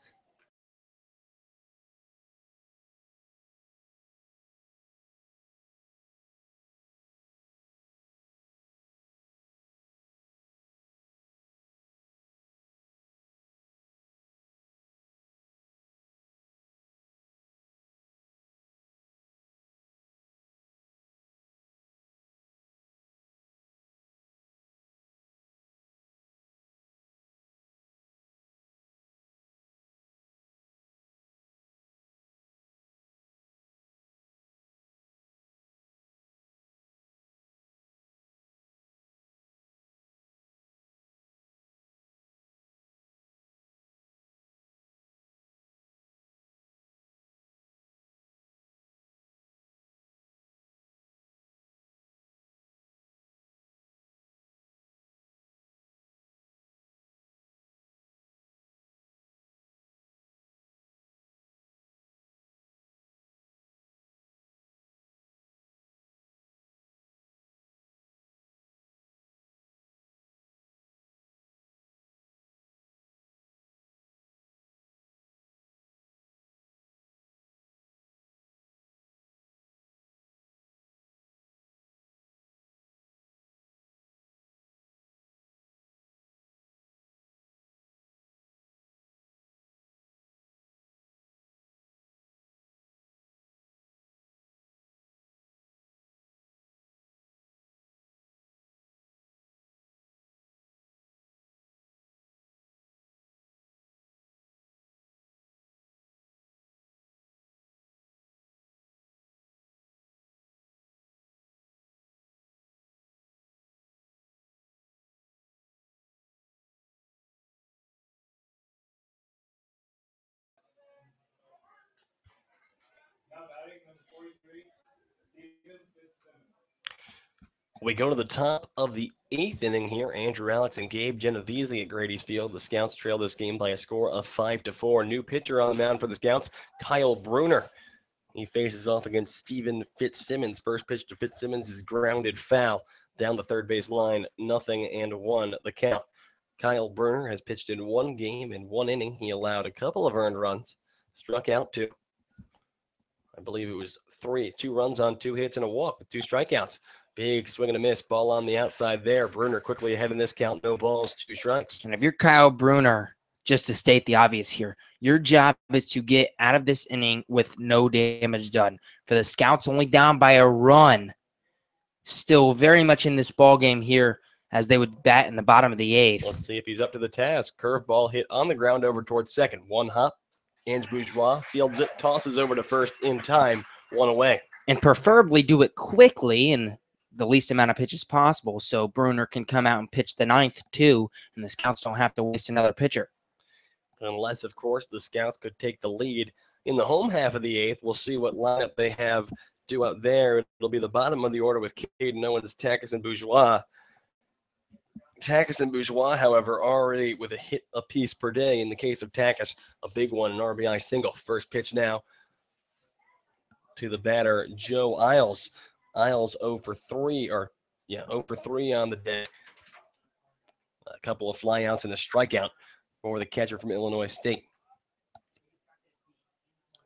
We go to the top of the 8th inning here. Andrew Alex and Gabe Genovese at Grady's Field. The Scouts trail this game by a score of 5-4. New pitcher on the mound for the Scouts, Kyle Bruner. He faces off against Steven Fitzsimmons. First pitch to Fitzsimmons is grounded foul down the third base line. 0-1 the count. Kyle Bruner has pitched in one game in one inning. He allowed a couple of earned runs, struck out 2. I believe it was 2 runs on 2 hits and a walk with 2 strikeouts. Big swing and a miss. Ball on the outside there. Bruner quickly ahead in this count. No balls, 2 strikes. And if you're Kyle Bruner, just to state the obvious here, your job is to get out of this inning with no damage done. For the Scouts, only down by a run, still very much in this ball game here as they would bat in the bottom of the 8th. Let's see if he's up to the task. Curveball hit on the ground over towards second. 1 hop. Ange Bourgeois fields it, tosses over to first in time. 1 away. And preferably do it quickly and the least amount of pitches possible so Bruner can come out and pitch the 9th too, and the Scouts don't have to waste another pitcher. Unless, of course, the Scouts could take the lead in the home half of the 8th. We'll see what lineup they have due out there. It'll be the bottom of the order with Caden Owens, Takis, and Bourgeois. Takis and Bourgeois, however, already with a hit apiece per day. In the case of Takis, a big one, an RBI single. First pitch now to the batter, Joe Isles. Isles 0 for 3 on the day. A couple of flyouts and a strikeout for the catcher from Illinois State.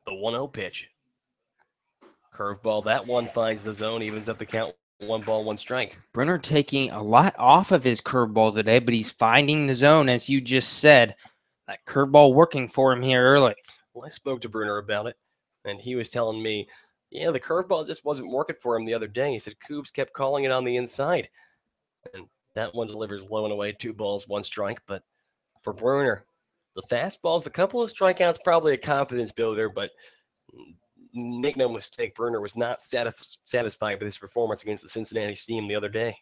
The 1-0 pitch. Curveball, that one finds the zone, evens up the count. 1 ball, 1 strike. Bruner taking a lot off of his curveball today, but he's finding the zone, as you just said. That curveball working for him here early. Well, I spoke to Bruner about it, and he was telling me, yeah, the curveball just wasn't working for him the other day. He said Coobs kept calling it on the inside. And that one delivers low and away, 2 balls, 1 strike. But for Bruner, the fastballs, the couple of strikeouts, probably a confidence builder, but make no mistake, Bruner was not satisfied with his performance against the Cincinnati Steam the other day.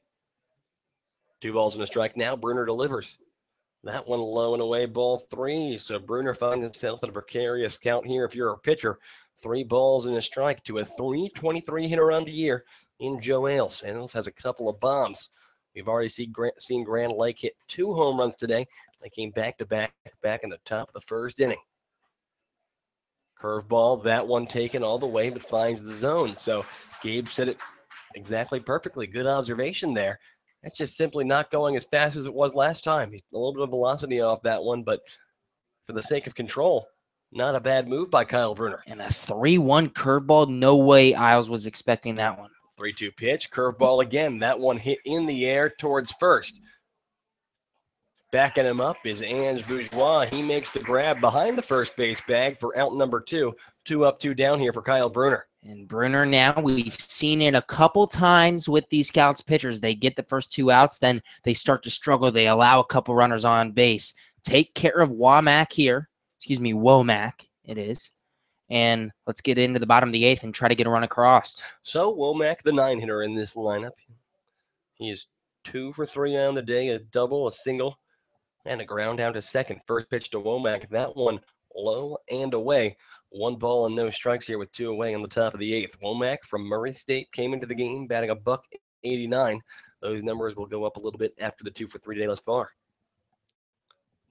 2 balls and a strike now. Bruner delivers. That one low and away, ball 3. So Bruner finds himself in a precarious count here if you're a pitcher. 3 balls and a strike to a .323 hitter on the year in Joe Ailes. Ailes has a couple of bombs. We've already seen Grand Lake hit 2 home runs today. They came back-to-back in the top of the first inning. Curveball, that one taken all the way, but finds the zone. So Gabe said it exactly perfectly. Good observation there. That's just simply not going as fast as it was last time. He's a little bit of velocity off that one, but for the sake of control, not a bad move by Kyle Bruner. And a 3-1 curveball. No way Isles was expecting that one. 3-2 pitch, curveball again. That one hit in the air towards first. Backing him up is Ange Bourgeois. He makes the grab behind the first base bag for out number 2. 2 up, 2 down here for Kyle Bruner. And Bruner now, we've seen it a couple times with these Scouts pitchers. They get the first 2 outs, then they start to struggle. They allow a couple runners on base. Take care of Womack here. Womack it is. And let's get into the bottom of the 8th and try to get a run across. So Womack, the 9-hitter in this lineup. He is 2 for 3 on the day, a double, a single, and a ground down to second. First pitch to Womack. That one low and away. 1 ball and no strikes here with 2 away on the top of the 8th. Womack from Murray State came into the game batting a .189. Those numbers will go up a little bit after the 2 for 3 day thus far.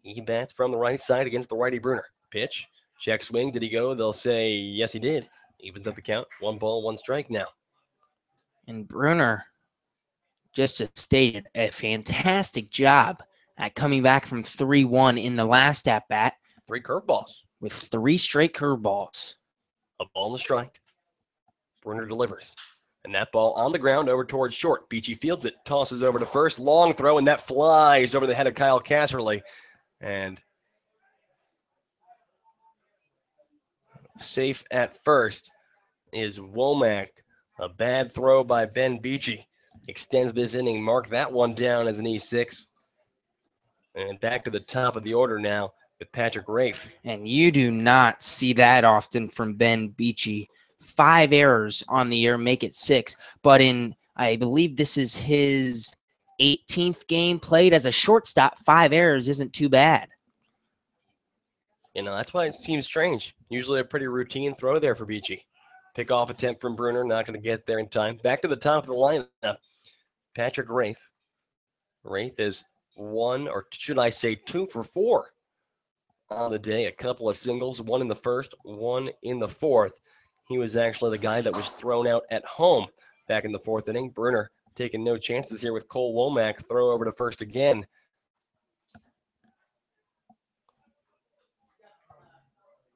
He bats from the right side against the righty Bruner. Pitch, check swing. Did he go? They'll say, yes, he did. Evens up the count. 1 ball, 1 strike now. And Bruner just stated a fantastic job at coming back from 3-1 in the last at-bat. 3 curveballs. With 3 straight curveballs. A ball and a strike. Bruner delivers. And that ball on the ground over towards short. Beachy fields it, tosses over to first. Long throw, and that flies over the head of Kyle Casserly. And safe at first is Womack. A bad throw by Ben Beachy. Extends this inning. Mark that one down as an E6. And back to the top of the order now with Patrick Rafe. And you do not see that often from Ben Beachy. 5 errors on the year, make it 6. But I believe this is his 18th game played as a shortstop. 5 errors isn't too bad. That's why it seems strange. Usually a pretty routine throw there for Beachy. Pick-off attempt from Bruner, not going to get there in time. Back to the top of the lineup, Patrick Rafe. Rafe is 1, or should I say 2 for 4 on the day. A couple of singles, 1 in the first, 1 in the fourth. He was actually the guy that was thrown out at home back in the fourth inning. Bruner taking no chances here with Cole Womack. Throw over to first again.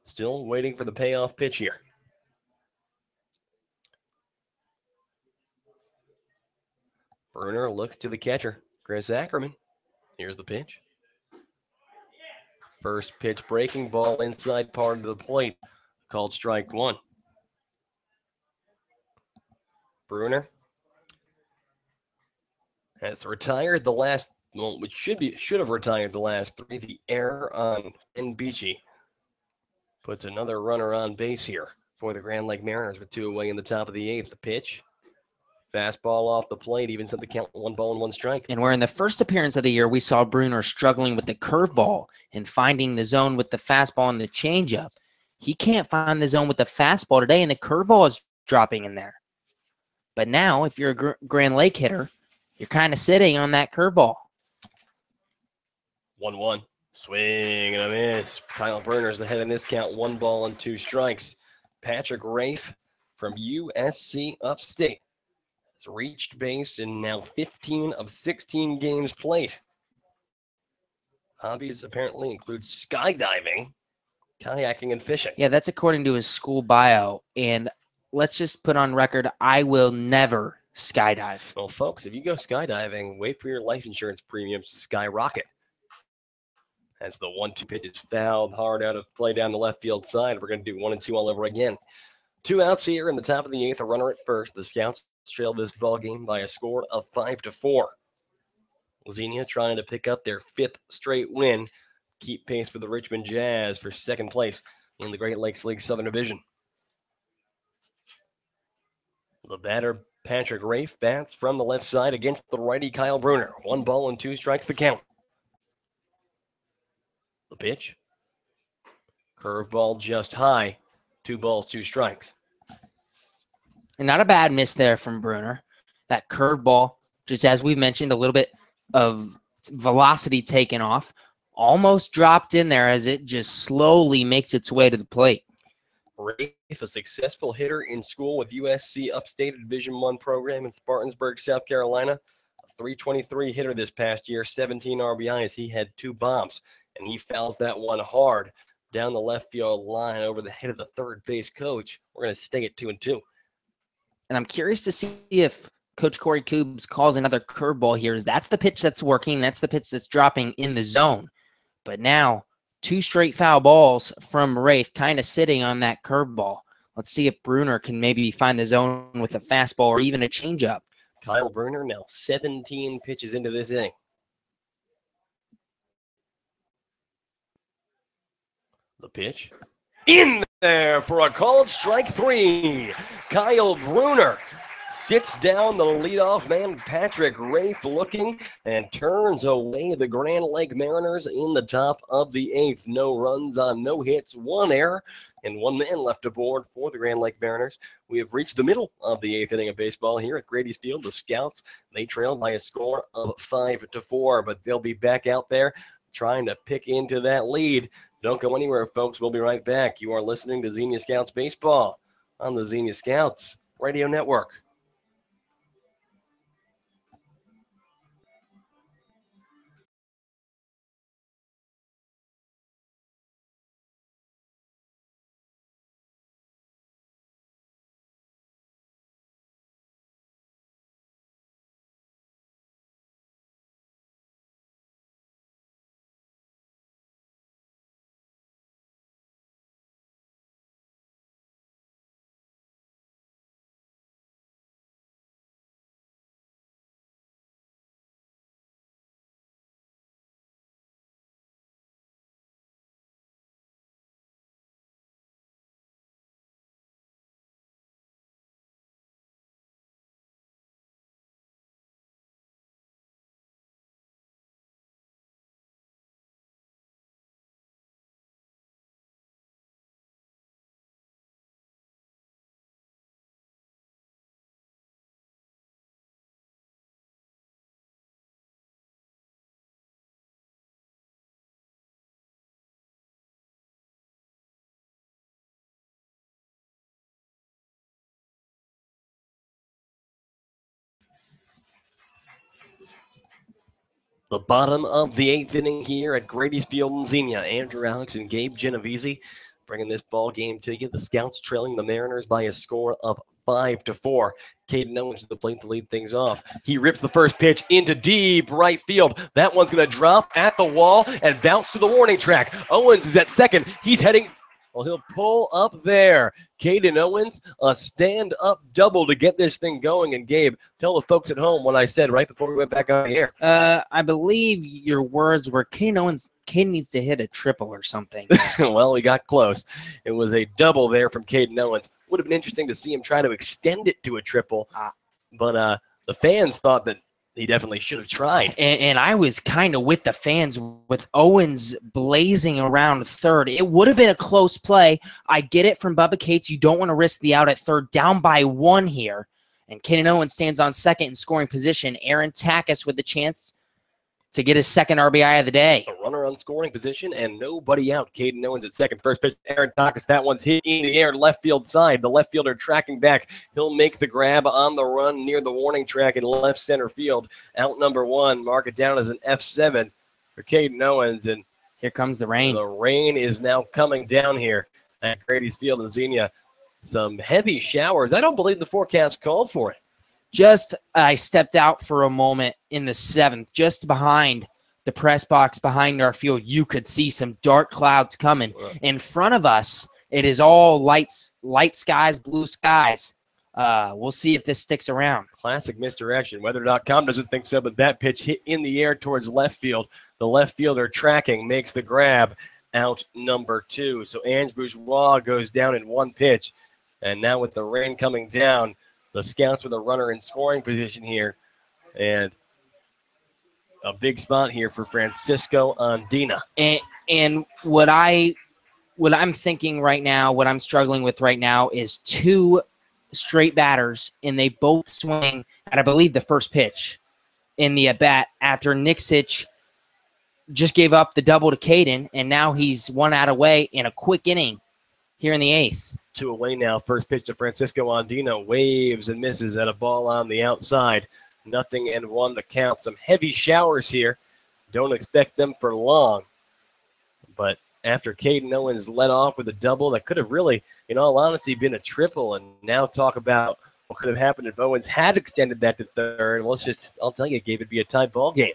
Still waiting for the payoff pitch here. Bruner looks to the catcher, Chris Ackerman. Here's the pitch. First pitch breaking ball inside part of the plate. Called strike 1. Bruner has retired the last, well, which should have retired the last 3. The error on Beachy puts another runner on base here for the Grand Lake Mariners with 2 away in the top of the 8th. The pitch, fastball off the plate, even set the count 1 ball and 1 strike. And where in the first appearance of the year, we saw Bruner struggling with the curveball and finding the zone with the fastball and the changeup. He can't find the zone with the fastball today, and the curveball is dropping in there. But now, if you're a Grand Lake hitter, you're kind of sitting on that curveball. 1-1. Swing and a miss. Kyle Bruner's ahead in this count. 1 ball and 2 strikes. Patrick Rafe from USC Upstate has reached base in now 15 of 16 games played. Hobbies apparently include skydiving, kayaking, and fishing. Yeah, that's according to his school bio. And let's just put on record, I will never skydive. Well, folks, if you go skydiving, wait for your life insurance premiums to skyrocket. As the 1-2 pitch is fouled hard out of play down the left field side. We're going to do 1 and 2 all over again. 2 outs here in the top of the 8th. A runner at first. The Scouts trail this ball game by a score of 5-4. Xenia trying to pick up their 5th straight win. Keep pace with the Richmond Jazz for 2nd place in the Great Lakes League Southern Division. The batter, Patrick Rafe, bats from the left side against the righty Kyle Bruner. 1 ball and 2 strikes the count. The pitch. Curveball just high. 2 balls, 2 strikes. And not a bad miss there from Bruner. That curveball, just as we mentioned, a little bit of velocity taken off, almost dropped in there as it just slowly makes its way to the plate. Rafe, a successful hitter in school with USC Upstate Division I program in Spartansburg, South Carolina. A .323 hitter this past year, 17 RBIs. He had 2 bombs, and he fouls that one hard down the left field line over the head of the third base coach. We're going to stay at 2 and 2. And I'm curious to see if Coach Corey Coobs calls another curveball here. That's the pitch that's working. That's the pitch that's dropping in the zone. But now, 2 straight foul balls from Rafe, kind of sitting on that curveball. Let's see if Bruner can maybe find the zone with a fastball or even a changeup. Kyle Bruner now 17 pitches into this inning. The pitch. In there for a called strike 3. Kyle Bruner sits down the leadoff man, Patrick Rafe, looking and turns away the Grand Lake Mariners in the top of the 8th. No runs on no hits, 1 error, and 1 man left aboard for the Grand Lake Mariners. We have reached the middle of the 8th inning of baseball here at Grady's Field. The Scouts, they trail by a score of 5-4, but they'll be back out there trying to pick into that lead. Don't go anywhere, folks. We'll be right back. You are listening to Xenia Scouts Baseball on the Xenia Scouts Radio Network. The bottom of the 8th inning here at Grady's Field in Xenia. Andrew Alex and Gabe Genovese bringing this ball game to you. The Scouts trailing the Mariners by a score of 5-4. Caden Owens to the plate to lead things off. He rips the first pitch into deep right field. That one's going to drop at the wall and bounce to the warning track. Owens is at second. He's heading. Well, he'll pull up there. Caden Owens, a stand-up double to get this thing going. And Gabe, tell the folks at home what I said right before we went back on the air. I believe your words were Caden needs to hit a triple or something. Well, we got close. It was a double there from Caden Owens. Would have been interesting to see him try to extend it to a triple, but the fans thought that he definitely should have tried. And I was kind of with the fans with Owens blazing around third. It would have been a close play. I get it from Bubba Cates. You don't want to risk the out at third, down by 1 here. And Caden Owens stands on second in scoring position. Aaron Takis with the chance to get his second RBI of the day. A runner on scoring position and nobody out. Caden Owens at second. First pitch, Aaron Takis. That one's hit in the air, left field side. The left fielder tracking back. He'll make the grab on the run near the warning track in left center field. Out number 1. Mark it down as an F7 for Caden Owens. And here comes the rain. The rain is now coming down here at Grady's Field in Xenia. Some heavy showers. I don't believe the forecast called for it. I stepped out for a moment in the 7th, just behind the press box, behind our field. You could see some dark clouds coming. In front of us, it is all light skies, blue skies. We'll see if this sticks around. Classic misdirection. Weather.com doesn't think so, but that pitch hit in the air towards left field. The left fielder tracking makes the grab. Out number 2. So Ange Bourgeois goes down in 1 pitch. And now with the rain coming down, the Scouts with a runner in scoring position here. And a big spot here for Francisco Andina. And what I'm thinking right now, what I'm struggling with right now is 2 straight batters, and they both swing at, I believe, the first pitch in the at-bat after Nixic just gave up the double to Caden, and now he's 1 out away in a quick inning here in the 8th. 2 away now. First pitch to Francisco Andino. Waves and misses at a ball on the outside. 0-1 to count. Some heavy showers here. Don't expect them for long. But after Caden Owens led off with a double, that could have really, in all honesty, been a triple. And now talk about what could have happened if Owens had extended that to third. Well, I'll tell you, Gabe, it'd be a tight ball game.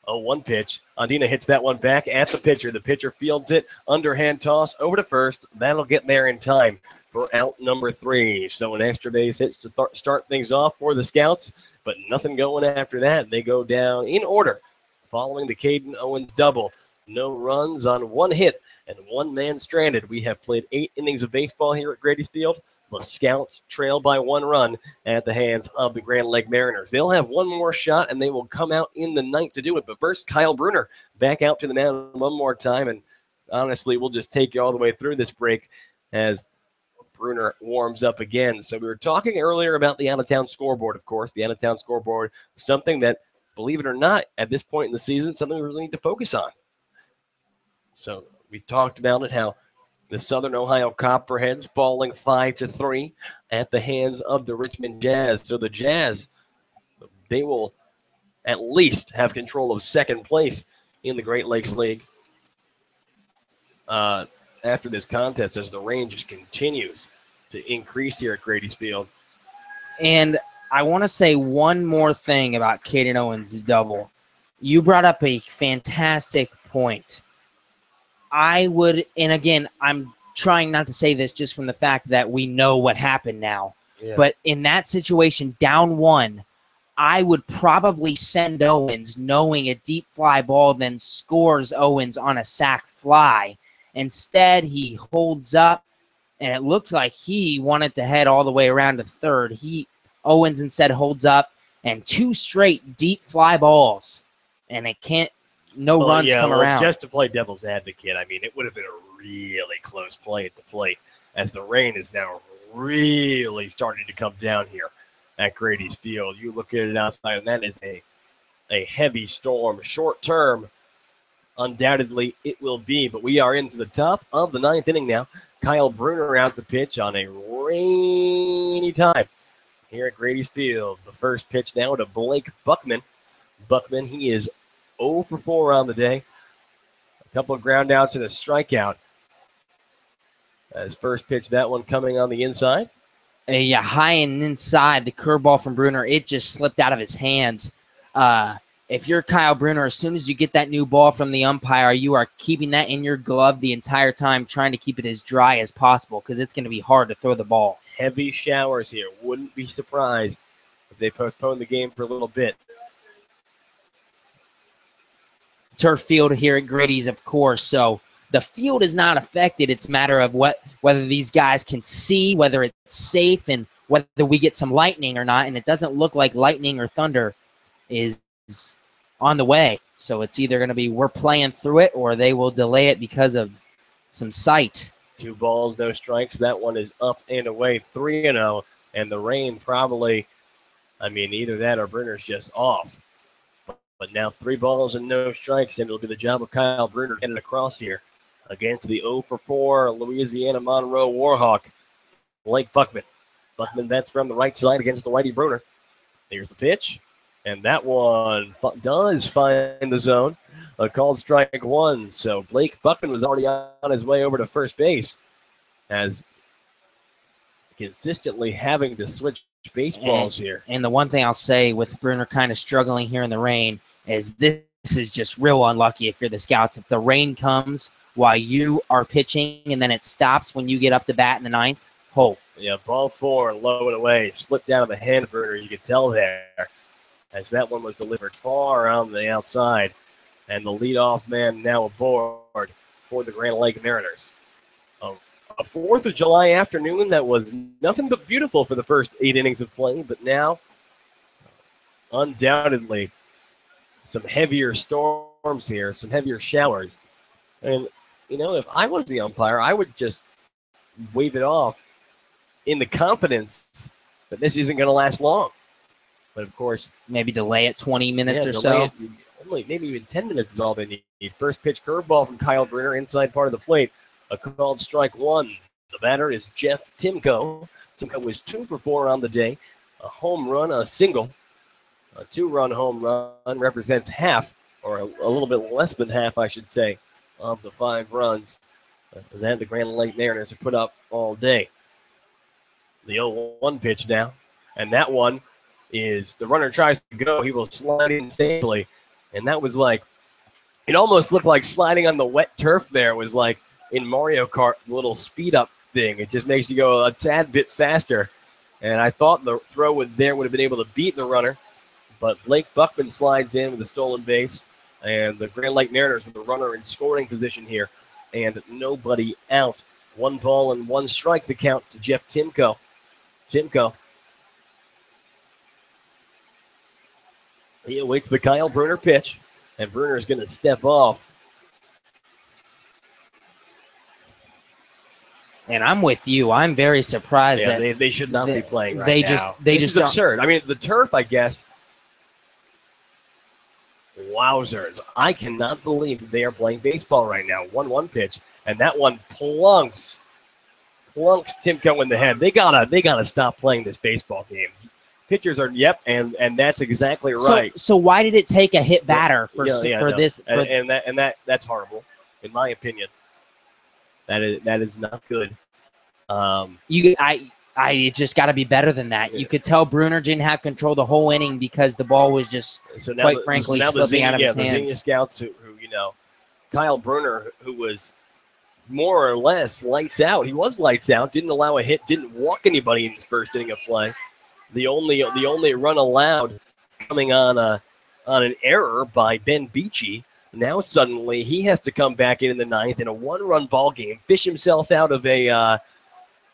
0-1 pitch. Andina hits that one back at the pitcher. The pitcher fields it. Underhand toss over to first. That'll get there in time for out number 3. So an extra base hit to start things off for the Scouts, but nothing going after that. They go down in order following the Caden Owens double. No runs on 1 hit and 1 man stranded. We have played 8 innings of baseball here at Grady's Field. The Scouts trail by 1 run at the hands of the Grand Lake Mariners. They'll have 1 more shot, and they will come out in the 9th to do it. But first, Kyle Bruner back out to the mound 1 more time. And honestly, we'll just take you all the way through this break as Bruner warms up again. So we were talking earlier about the out-of-town scoreboard, of course. The out-of-town scoreboard, something that, believe it or not, at this point in the season, something we really need to focus on. So we talked about it, how the Southern Ohio Copperheads falling 5-3 at the hands of the Richmond Jazz. So the Jazz, they will at least have control of 2nd place in the Great Lakes League after this contest as the rain just continues to increase here at Grady's Field. And I want to say one more thing about Caden Owens' double. You brought up a fantastic point. And again, I'm trying not to say this just from the fact that we know what happened now. Yeah. But in that situation, down 1, I would probably send Owens knowing a deep fly ball then scores Owens on a sac fly. Instead, he holds up, and it looked like he wanted to head all the way around to third. Owens instead holds up, and 2 straight deep fly balls, and it can't. No runs come around. Just to play devil's advocate, I mean, it would have been a really close play at the plate as the rain is now really starting to come down here at Grady's Field. You look at it outside, and that is a heavy storm. Short term, undoubtedly it will be, but we are into the top of the 9th inning now. Kyle Bruner out the pitch on a rainy time here at Grady's Field. The first pitch now to Blake Buckman. Buckman, he is 0 for 4 on the day. A couple of ground outs and a strikeout. As first pitch, that one coming on the inside. A high and inside, the curveball from Bruner, it just slipped out of his hands. If you're Kyle Bruner, as soon as you get that new ball from the umpire, you are keeping that in your glove the entire time, trying to keep it as dry as possible because it's going to be hard to throw the ball. Heavy showers here. Wouldn't be surprised if they postpone the game for a little bit. Turf field here at Grady's, of course, so the field is not affected. It's a matter of whether these guys can see, whether it's safe, and whether we get some lightning or not, and it doesn't look like lightning or thunder is on the way. So it's either going to be we're playing through it or they will delay it because of some sight. 2 balls, no strikes. That one is up and away, 3-0. And the rain probably, either that or Bruner's just off. But now 3 balls and no strikes, and it'll be the job of Kyle Bruner getting across here against the 0 for 4 Louisiana Monroe Warhawk, Blake Buckman. Buckman, that's from the right side against the righty Bruner. Here's the pitch. And that one does find the zone. A called strike 1. So Blake Buckman was already on his way over to first base, as consistently having to switch baseballs here. And the one thing I'll say with Bruner kind of struggling here in the rain is this is just real unlucky if you're the Scouts. If the rain comes while you are pitching and then it stops when you get up to bat in the 9th, Yeah, ball 4, low and away. Slipped out of the hand of Bruner, you could tell there, as that one was delivered far on the outside. And the leadoff man now aboard for the Grand Lake Mariners. A 4th of July afternoon that was nothing but beautiful for the first 8 innings of play, but now, undoubtedly, some heavier storms here, some heavier showers. And, if I was the umpire, I would just wave it off in the confidence that this isn't going to last long. But, of course, maybe delay it 20 minutes or so. Maybe even 10 minutes is all they need. First pitch curveball from Kyle Bruner, inside part of the plate. A called strike 1. The batter is Jeff Timko. Timko was 2 for 4 on the day. A home run, a single. A 2-run home run represents half, or a little bit less than half, I should say, of the 5 runs that the Grand Lake Mariners have put up all day. The 0-1 pitch now. And that one is the runner tries to go. He will slide in safely. And that was like, it almost looked like sliding on the wet turf there. It was like in Mario Kart, little speed up thing. It just makes you go a tad bit faster. And I thought the throw would have been able to beat the runner. But Blake Buckman slides in with a stolen base. And the Grand Lake Mariners with the runner in scoring position here. And nobody out. 1 ball and 1 strike to count to Jeff Timko. He awaits the Kyle Bruner pitch, and Bruner is going to step off. And I'm with you. I'm very surprised that they should not be playing right now. They just absurd. The turf, I guess. Wowzers! I cannot believe that they are playing baseball right now. 1-1 pitch, and that one plunks Timko in the head. They gotta stop playing this baseball game. Pitchers are and that's exactly right. So why did it take a hit batter this? That's horrible, in my opinion. That is not good. I just got to be better than that. You could tell Bruner didn't have control the whole inning because the ball was just frankly slipping out of his hands. The Xenia Scouts who Kyle Bruner, who was more or less lights out. He was lights out. Didn't allow a hit. Didn't walk anybody in his first inning of play. The only run allowed coming on an error by Ben Beachy. Now suddenly he has to come back in the 9th in a 1-run ball game, fish himself out of a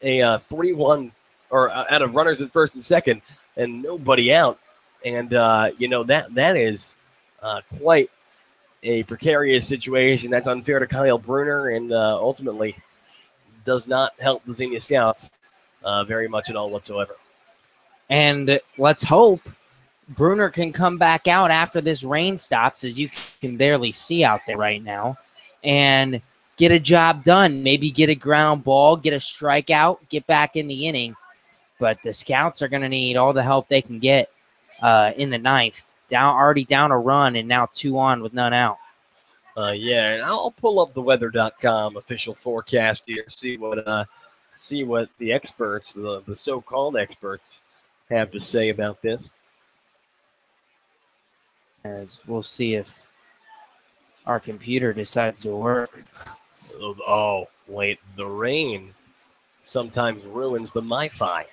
3-1 or out of runners at first and second, and nobody out. And that is quite a precarious situation. That's unfair to Kyle Bruner, and ultimately does not help the Xenia Scouts very much at all whatsoever. And let's hope Bruner can come back out after this rain stops, as you can barely see out there right now, and get a job done. Maybe get a ground ball, get a strikeout, get back in the inning. But the Scouts are going to need all the help they can get in the 9th already down a run, and now 2 on with none out. Yeah, and I'll pull up the weather.com official forecast here, see what the experts, the so-called experts, have to say about this. As we'll see if our computer decides to work. Oh, wait, the rain sometimes ruins the MiFi.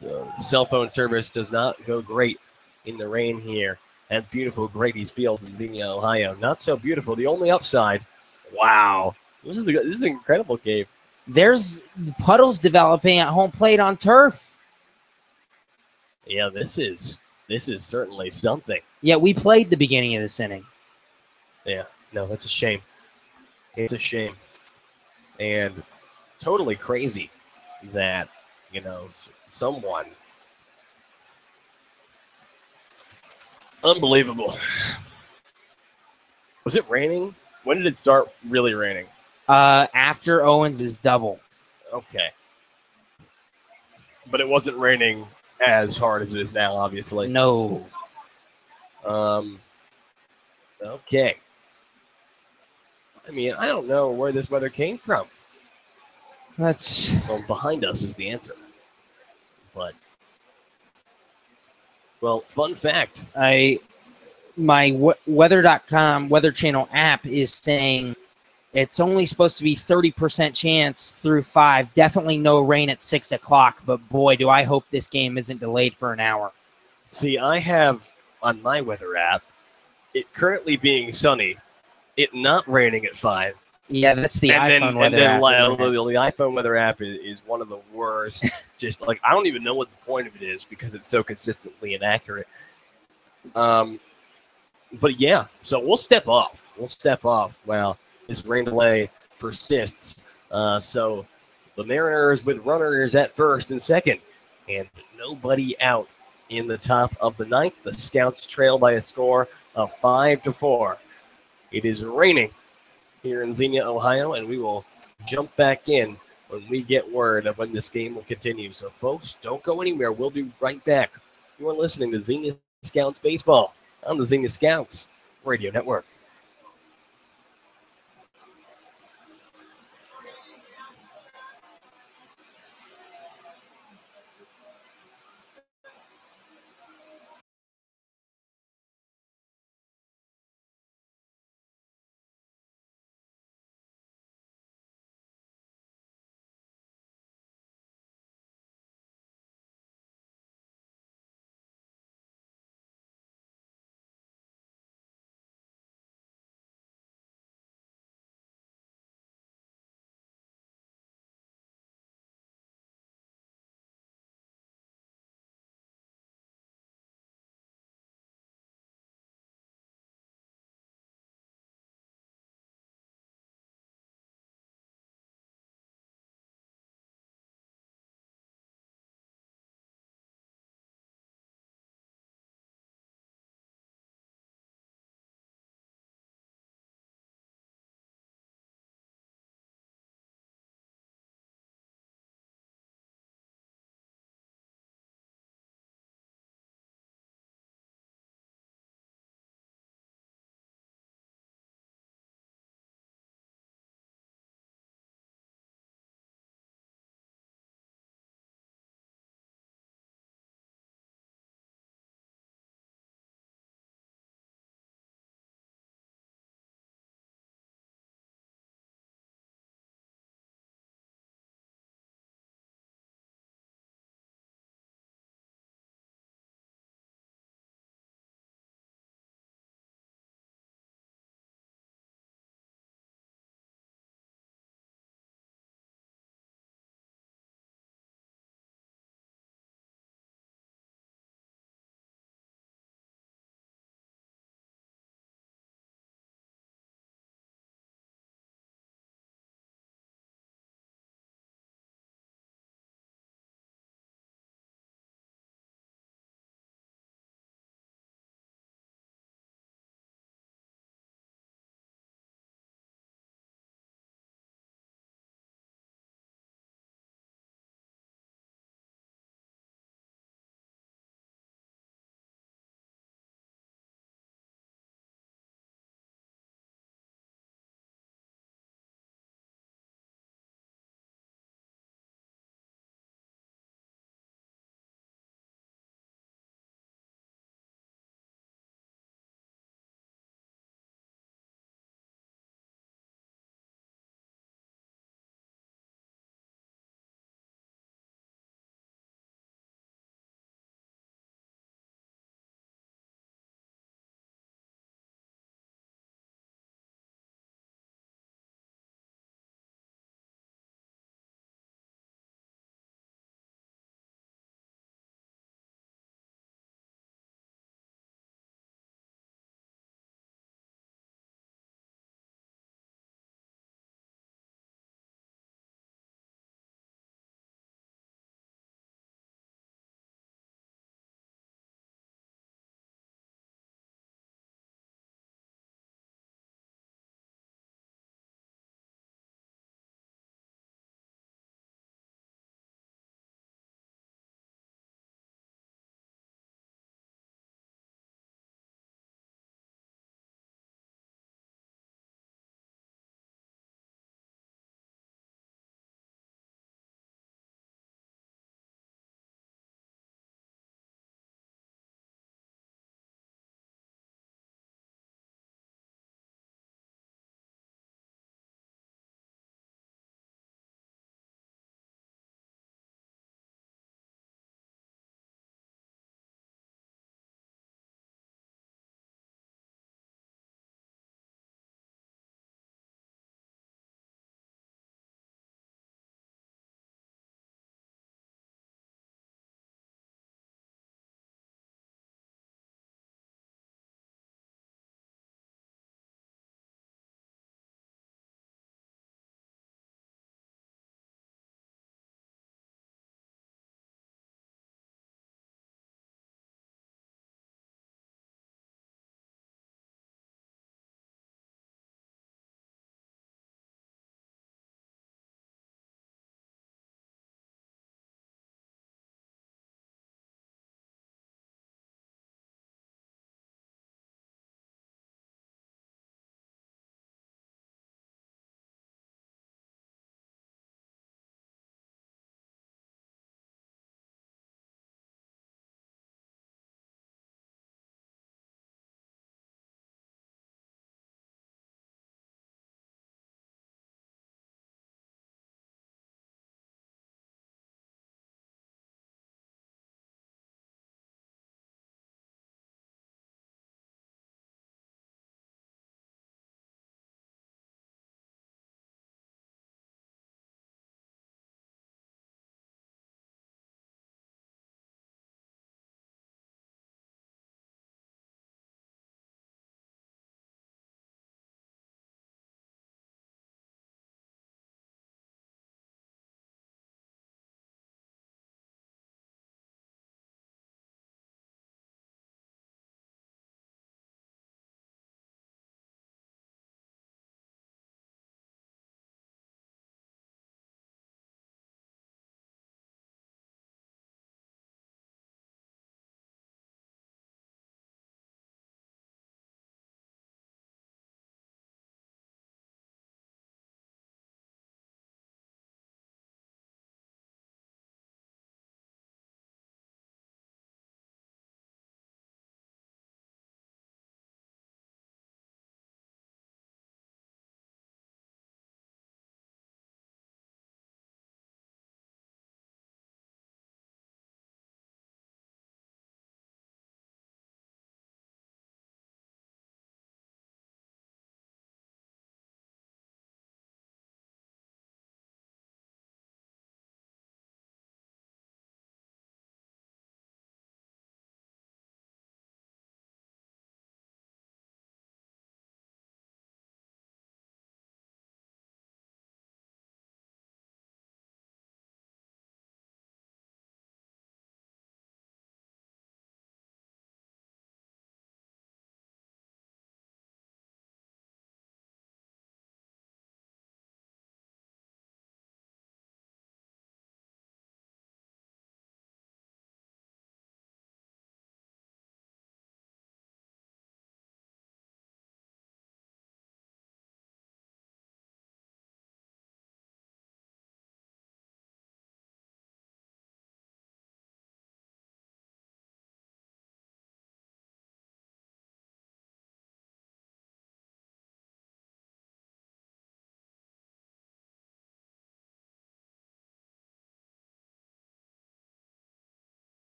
The cell phone service does not go great in the rain here at beautiful Grady's Field in Xenia, Ohio. Not so beautiful. The only upside, wow, this is an incredible game. There's puddles developing at home plate on turf. Yeah, this is certainly something. Yeah, we played the beginning of this inning. Yeah, no, that's a shame. It's a shame, and totally crazy that someone unbelievable. Was it raining? When did it start really raining? After Owens' double. Okay. But it wasn't raining as hard as it is now, obviously. No. Okay. I mean, I don't know where this weather came from. Well, behind us is the answer. But, well, fun fact. My weather.com Weather Channel app is saying it's only supposed to be 30% chance through 5. Definitely no rain at 6 o'clock. But boy, do I hope this game isn't delayed for an hour. See, I have on my weather app, it currently being sunny, it not raining at 5. Yeah, that's the iPhone weather app. The iPhone weather app is one of the worst. Just like, I don't even know what the point of it is because it's so consistently inaccurate. But yeah, so we'll step off. While this rain delay persists. So the Mariners with runners at first and second, and nobody out in the top of the ninth. The Scouts trail by a score of 5-4. It is raining here in Xenia, Ohio, and we will jump back in when we get word of when this game will continue. So, folks, don't go anywhere. We'll be right back. You are listening to Xenia Scouts Baseball on the Xenia Scouts Radio Network.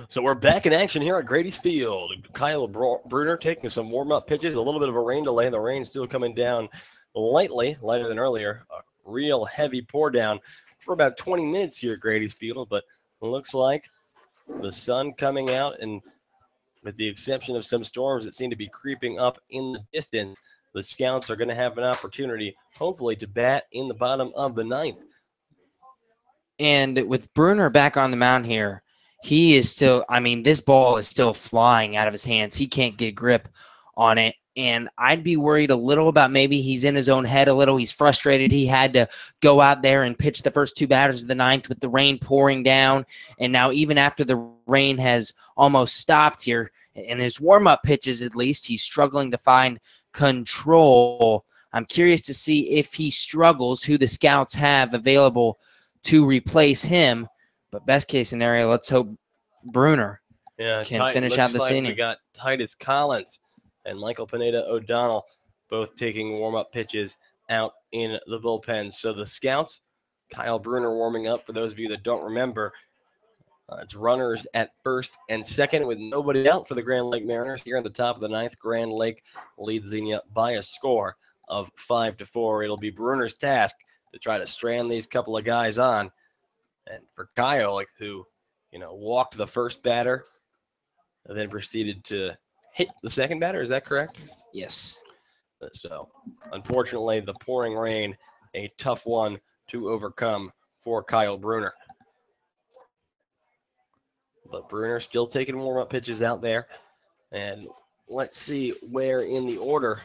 So we're back in action here at Grady's Field. Kyle Bruner taking some warm-up pitches. A little bit of a rain delay. The rain still coming down lightly, lighter than earlier. A real heavy pour down for about 20 minutes here at Grady's Field, but it looks like the sun coming out, and with the exception of some storms that seem to be creeping up in the distance, the Scouts are going to have an opportunity, hopefully, to bat in the bottom of the ninth. And with Bruner back on the mound here, he is still, I mean, this ball is still flying out of his hands. He can't get grip on it. And I'd be worried a little about maybe he's in his own head a little. He's frustrated. He had to go out there and pitch the first two batters of the ninth with the rain pouring down. And now even after the rain has almost stopped here, in his warm-up pitches at least, he's struggling to find control. I'm curious to see if he struggles, who the Scouts have available to replace him. But best case scenario, let's hope Bruner can finish out the season. inning. We got Titus Collins and Michael Pineda O'Donnell both taking warm-up pitches out in the bullpen. So the Scouts, Kyle Bruner warming up. For those of you that don't remember, it's runners at first and second with nobody out for the Grand Lake Mariners. Here at the top of the ninth, Grand Lake leads Xenia by a score of 5-4. It'll be Bruner's task to try to strand these couple of guys on. And for Kyle, who, walked the first batter and then proceeded to hit the second batter, is that correct? Yes. So, unfortunately, the pouring rain, a tough one to overcome for Kyle Bruner. But Bruner still taking warm-up pitches out there. And let's see where in the order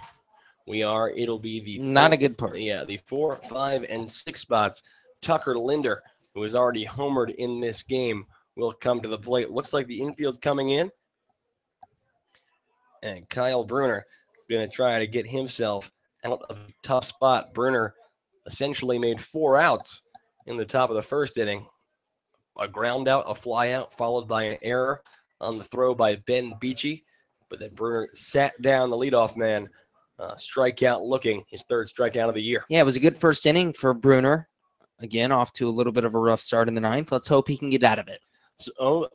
we are. It'll be the not a good part. Yeah, the 4, 5, and 6 spots. Tucker Linder, who has already homered in this game, will come to the plate. Looks like the infield's coming in. And Kyle Bruner going to try to get himself out of a tough spot. Bruner essentially made 4 outs in the top of the first inning. A ground out, a fly out, followed by an error on the throw by Ben Beachy. But then Bruner sat down the leadoff man, strikeout looking, his third strikeout of the year. Yeah, it was a good first inning for Bruner. Again, off to a little bit of a rough start in the ninth. Let's hope he can get out of it. So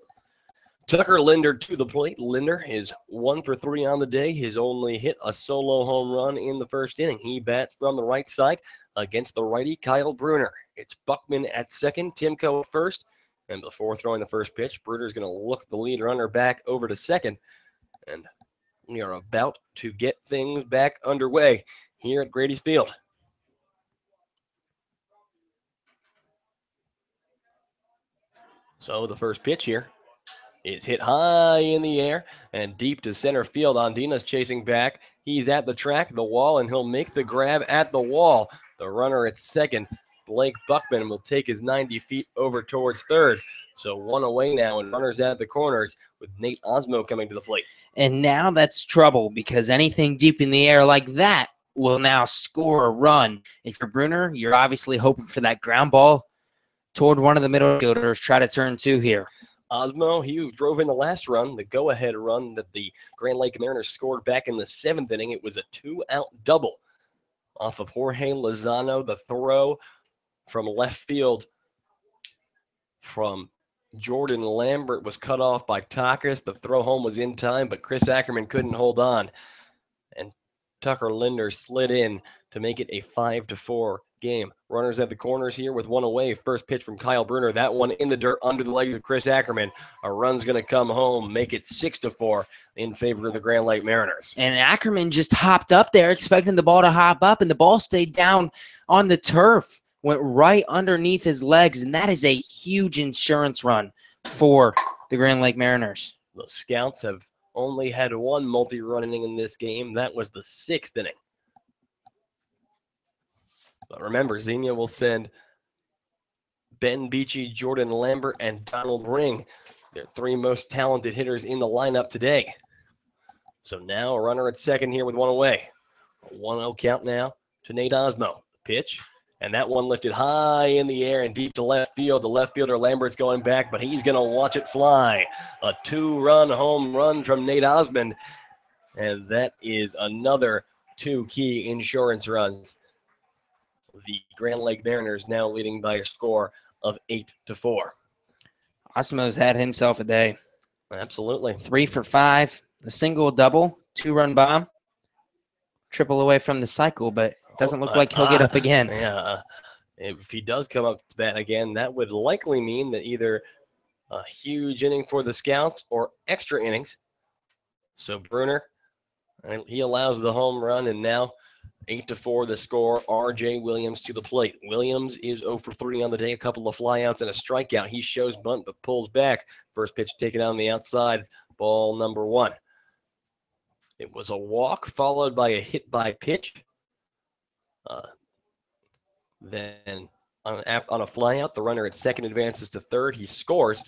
Tucker Linder to the plate. Linder is 1 for 3 on the day. He's only hit a solo home run in the first inning. He bats from the right side against the righty Kyle Bruner. It's Buckman at second, Timko at first. And before throwing the first pitch, Bruner's going to look the lead runner back over to second. And we are about to get things back underway here at Grady's Field. So the first pitch here is hit high in the air and deep to center field. Ondina's chasing back. He's at the track, the wall, and he'll make the grab at the wall. The runner at second, Blake Buckman, will take his 90 feet over towards third. So 1 away now, and runners at the corners with Nate Osmo coming to the plate. And now that's trouble, because anything deep in the air like that will now score a run. If you're Bruner, you're obviously hoping for that ground ball toward one of the middle fielders. Try to turn 2 here. Osmo, he drove in the last run, the go-ahead run that the Grand Lake Mariners scored back in the 7th inning. It was a 2-out double off of Jorge Lozano. The throw from left field from Jordan Lambert was cut off by Takas. The throw home was in time, but Chris Ackerman couldn't hold on. And Tucker Linder slid in to make it a 5-4 game. Runners at the corners here with 1 away. First pitch from Kyle Bruner. That one in the dirt under the legs of Chris Ackerman. A run's going to come home, make it 6-4 in favor of the Grand Lake Mariners. And Ackerman just hopped up there, expecting the ball to hop up, and the ball stayed down on the turf. Went right underneath his legs, and that is a huge insurance run for the Grand Lake Mariners. The Scouts have only had 1 multi-run inning in this game. That was the 6th inning. But remember, Xenia will send Ben Beachy, Jordan Lambert, and Donald Ring. They're 3 most talented hitters in the lineup today. So now a runner at second here with 1 away. A 1-0 count now to Nate Osmo. Pitch. And that one lifted high in the air and deep to left field. The left fielder Lambert's going back, but he's going to watch it fly. A 2-run home run from Nate Osmond. And that is another 2 key insurance runs. The Grand Lake Mariners now leading by a score of 8-4. Osmo's had himself a day. Absolutely. 3 for 5, a single, double, 2-run bomb, triple away from the cycle, but it doesn't look like he'll get up again. Yeah. If he does come up to bat again, that would likely mean that either a huge inning for the Scouts or extra innings. So Bruner, he allows the home run, and now 8-4 the score. R.J. Williams to the plate. Williams is 0 for 3 on the day, a couple of flyouts and a strikeout. He shows bunt but pulls back. First pitch taken on the outside, ball number 1. It was a walk followed by a hit by pitch. Then on a flyout, the runner at second advances to third. He scores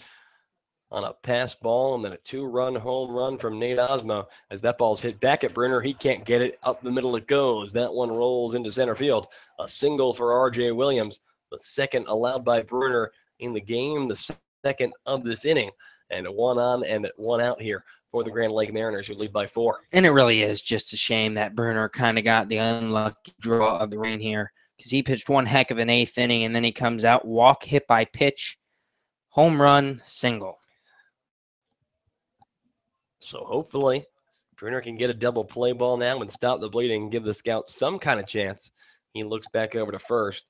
on a pass ball, and then a 2-run home run from Nate Osmo. As that ball's hit back at Bruner, he can't get it. Up the middle it goes. That one rolls into center field. A single for R.J. Williams, the second allowed by Bruner in the game, the second of this inning. And a 1 on and 1 out here for the Grand Lake Mariners, who lead by 4. And it really is just a shame that Bruner kind of got the unlucky draw of the rain here, because he pitched one heck of an 8th inning, and then he comes out, walk, hit by pitch, home run, single. So hopefully Bruner can get a double play ball now and stop the bleeding and give the Scouts some kind of chance. He looks back over to first.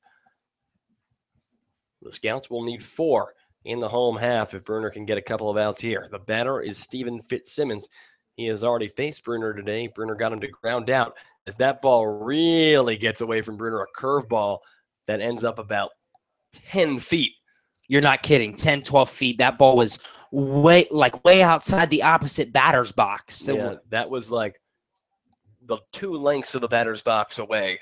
The Scouts will need 4 in the home half if Bruner can get a couple of outs here. The batter is Stephen Fitzsimmons. He has already faced Bruner today. Bruner got him to ground out as that ball really gets away from Bruner, a curveball that ends up about 10 feet. You're not kidding. 10, 12 feet. That ball was way outside the opposite batter's box. Yeah, that was like the 2 lengths of the batter's box away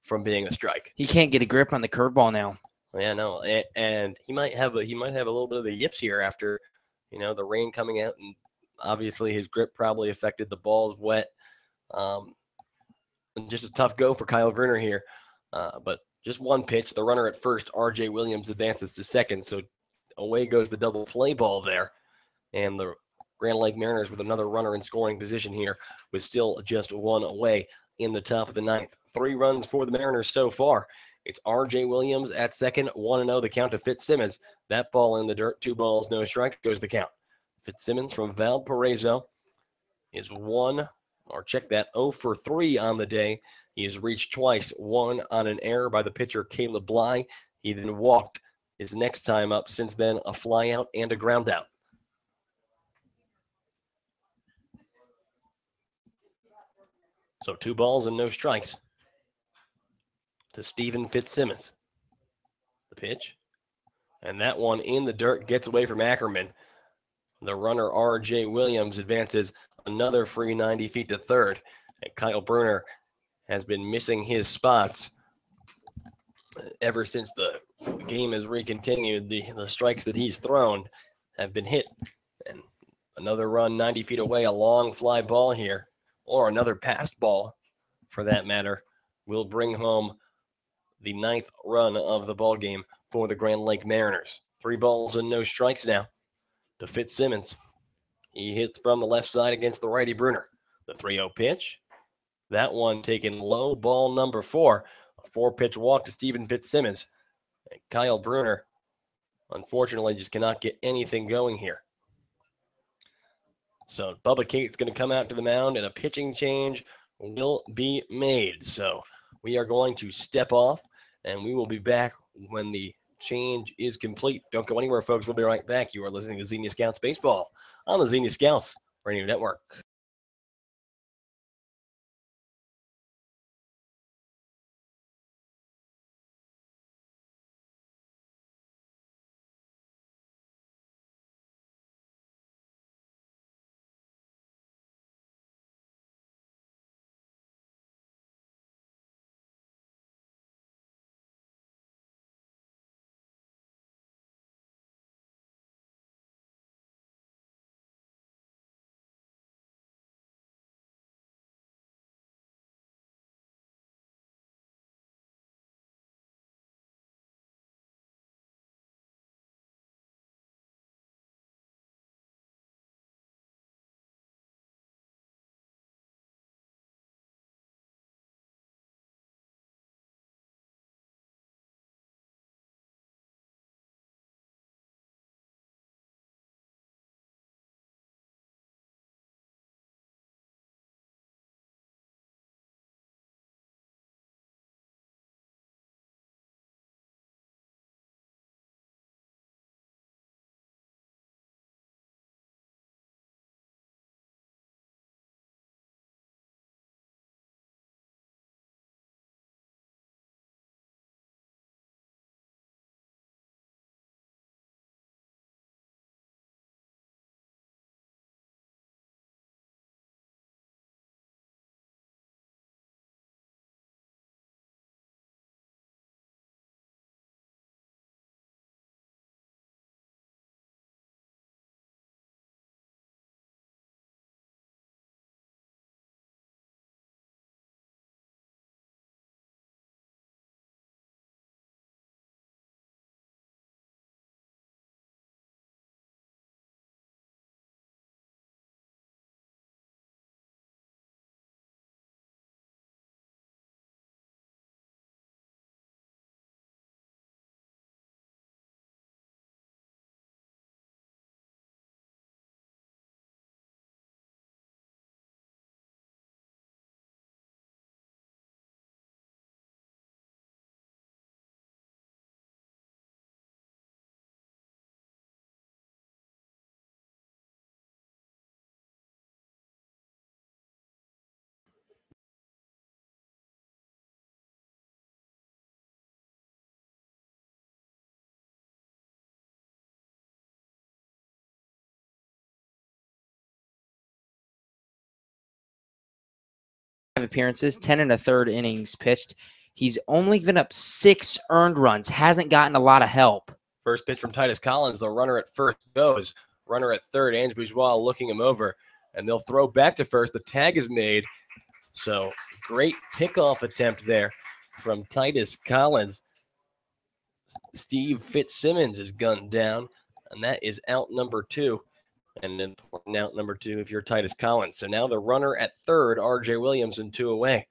from being a strike. He can't get a grip on the curveball now. Yeah, no, and he might have a little bit of the yips here after, the rain coming out, and obviously his grip probably affected. The ball's wet. Just a tough go for Kyle Bruner here, but just one pitch. The runner at first, R.J. Williams, advances to second, so away goes the double play ball there, and the Grand Lake Mariners with another runner in scoring position here with still just 1 away in the top of the 9th. 3 runs for the Mariners so far. It's R.J. Williams at second, 1-0 the count to Fitzsimmons. That ball in the dirt, 2 balls, no strike, goes the count. Fitzsimmons from Valparaiso is 0 for 3 on the day. He has reached twice, 1 on an error by the pitcher Caleb Bly. He then walked his next time up. Since then, a fly out and a ground out. So 2 balls and no strikes to Stephen Fitzsimmons. The pitch. And that one in the dirt gets away from Ackerman. The runner, R.J. Williams, advances another free 90 feet to third. And Kyle Bruner has been missing his spots ever since the game has recontinued. The strikes that he's thrown have been hit. And another run 90 feet away, a long fly ball here, or another passed ball for that matter, will bring home the 9th run of the ball game for the Grand Lake Mariners. 3 balls and no strikes now to Fitzsimmons. He hits from the left side against the righty Bruner. The 3-0 pitch. That one taken low, ball number 4. A 4-pitch walk to Stephen Fitzsimmons. And Kyle Bruner, unfortunately, just cannot get anything going here. So Bubba Cate's going to come out to the mound, and a pitching change will be made. So we are going to step off, and we will be back when the change is complete. Don't go anywhere, folks. We'll be right back. You are listening to Xenia Scouts Baseball on the Xenia Scouts Radio Network. appearances, 10 and a third innings pitched. He's only given up 6 earned runs, hasn't gotten a lot of help. First pitch from Titus Collins. The runner at first goes. Runner at third, Ange Bourgeois looking him over. And they'll throw back to first. The tag is made. So great pickoff attempt there from Titus Collins. Steve Fitzsimmons is gunned down, and that is out number 2. And an important out number 2 if you're Titus Collins. So now the runner at third, R.J. Williams, and 2 away.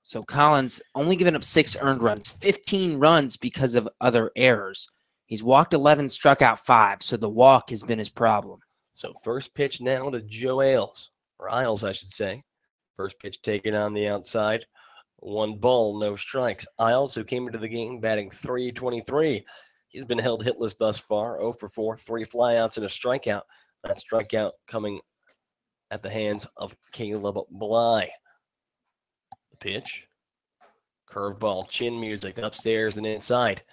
So Collins only given up 6 earned runs, 15 runs because of other errors. He's walked 11, struck out 5, so the walk has been his problem. So first pitch now to Joe Ailes, or Isles, I should say. First pitch taken on the outside. 1 ball, no strikes. Isles, who came into the game batting .323. He's been held hitless thus far, 0 for 4, 3 flyouts and a strikeout. That strikeout coming at the hands of Caleb Bly. The pitch. Curveball, chin music, upstairs and inside.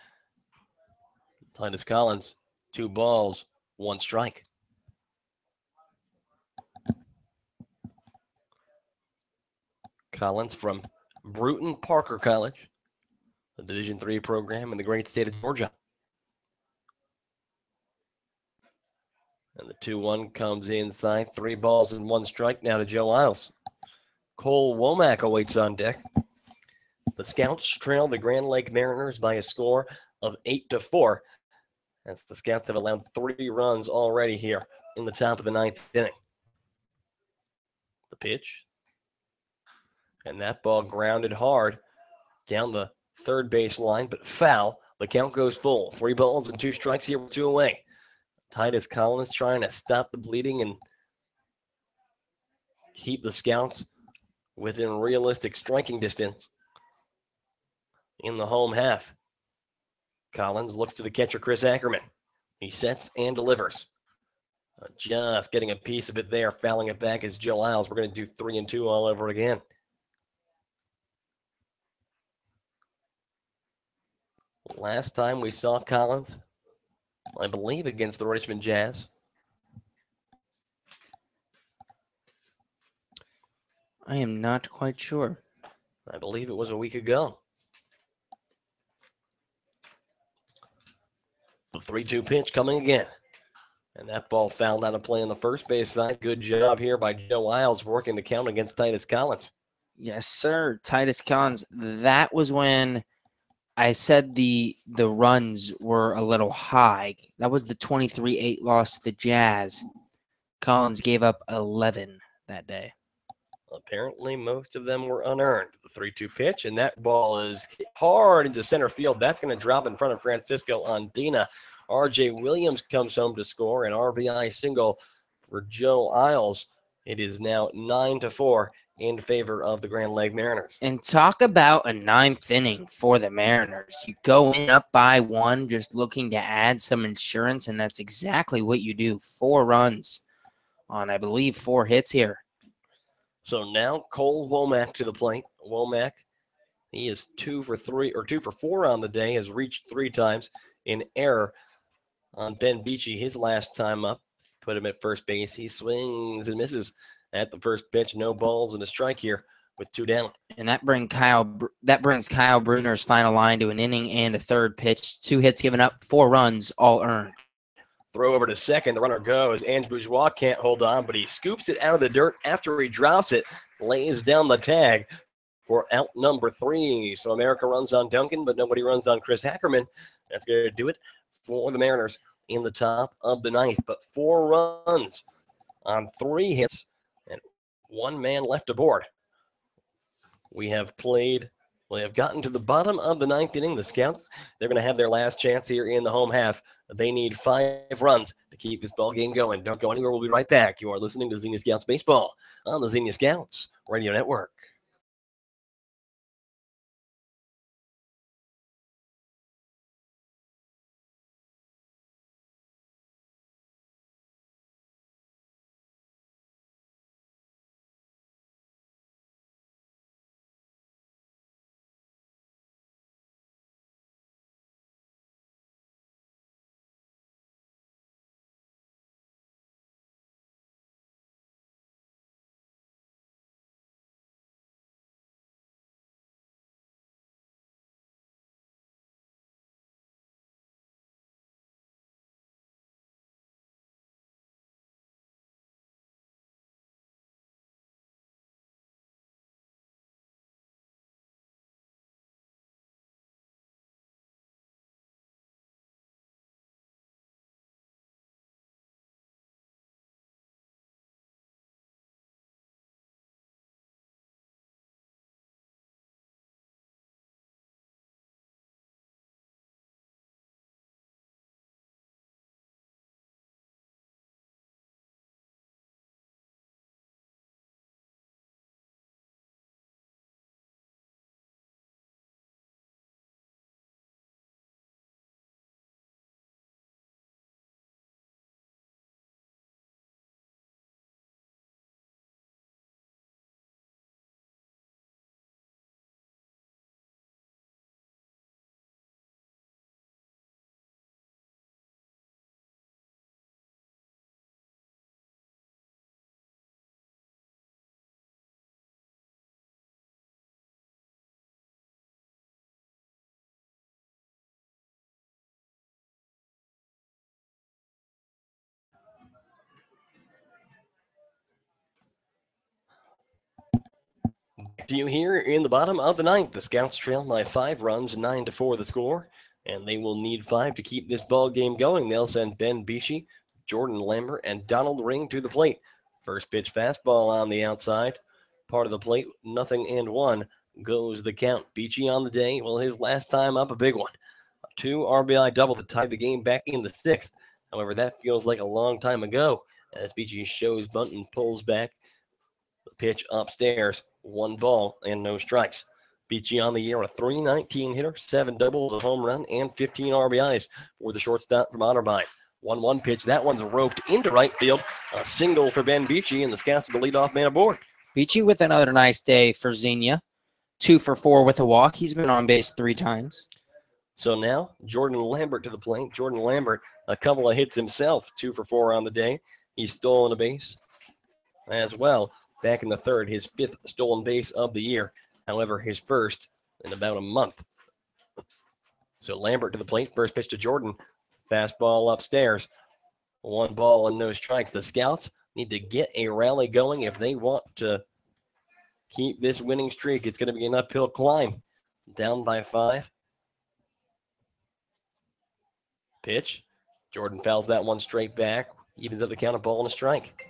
Titus Collins, 2 balls, 1 strike. Collins from Bruton Parker College, a Division III program in the great state of Georgia. And the 2-1 comes inside. 3 balls and 1 strike now to Joe Isles. Cole Womack awaits on deck. The Scouts trail the Grand Lake Mariners by a score of 8-4. As the Scouts have allowed 3 runs already here in the top of the 9th inning. The pitch. And that ball grounded hard down the third base line, but foul. The count goes full. 3 balls and 2 strikes here with 2 away. Titus Collins trying to stop the bleeding and keep the Scouts within realistic striking distance in the home half. Collins looks to the catcher, Chris Ackerman. He sets and delivers. Just getting a piece of it there, fouling it back is Joe Isles. We're going to do 3-2 all over again. Last time we saw Collins, I believe, against the Richmond Jazz. I am not quite sure. I believe it was a week ago. The 3-2 pitch coming again. And that ball fouled out of play on the first base side. Good job here by Joe Isles working the count against Titus Collins. Yes, sir. Titus Collins. That was when I said the runs were a little high. That was the 23-8 loss to the Jazz. Collins gave up 11 that day. Apparently, most of them were unearned. The 3-2 pitch, and that ball is hit hard into center field. That's going to drop in front of Francisco Andina. R.J. Williams comes home to score an RBI single for Joe Isles. It is now 9-4 in favor of the Grand Lake Mariners. And talk about a 9th inning for the Mariners. You go in up by 1, just looking to add some insurance, and that's exactly what you do. 4 runs on, I believe, 4 hits here. So now Cole Womack to the plate. Womack, he is 2 for 4 on the day, has reached 3 times in error on Ben Beachy his last time up. Put him at first base. He swings and misses at the first pitch. No balls and a strike here with 2 down. And that brings Kyle Bruner's final line to an inning and a third pitch. 2 hits given up, 4 runs, all earned. Throw over to second. The runner goes. Ange Bourgeois can't hold on, but he scoops it out of the dirt after he drops it, lays down the tag for out number 3. So America runs on Duncan, but nobody runs on Chris Ackerman. That's going to do it for the Mariners in the top of the 9th. But 4 runs on 3 hits and 1 man left aboard. We have gotten to the bottom of the 9th inning. The Scouts, they're going to have their last chance here in the home half. They need 5 runs to keep this ball game going. Don't go anywhere. We'll be right back. You are listening to Xenia Scouts Baseball on the Xenia Scouts Radio Network. to you here in the bottom of the ninth. The Scouts trail by 5 runs, 9-4 the score, and they will need 5 to keep this ball game going. They'll send Ben Bishi, Jordan Lambert, and Donald Ring to the plate. First pitch fastball on the outside. Part of the plate, 0-1 goes the count. Beachy on the day, well, his last time up, a big one. A 2 RBI double that tied the game back in the 6th. However, that feels like a long time ago as Beachy shows bunt and pulls back. The pitch upstairs, 1 ball and no strikes. Beachy on the year, a .319 hitter, 7 doubles, a home run, and 15 RBIs for the shortstop from Otterbein. 1-1 pitch. That one's roped into right field. A single for Ben Beachy, and the Scouts are the leadoff man aboard. Beachy with another nice day for Xenia. 2 for 4 with a walk. He's been on base 3 times. So now, Jordan Lambert to the plate. Jordan Lambert, a couple of hits himself, 2 for 4 on the day. He's stolen a base as well. Back in the 3rd, his 5th stolen base of the year. However, his first in about a month. So Lambert to the plate. First pitch to Jordan. Fastball upstairs. 1 ball and no strikes. The Scouts need to get a rally going if they want to keep this winning streak. It's going to be an uphill climb. Down by 5. Pitch. Jordan fouls that one straight back. Evens up the count, a ball and a strike.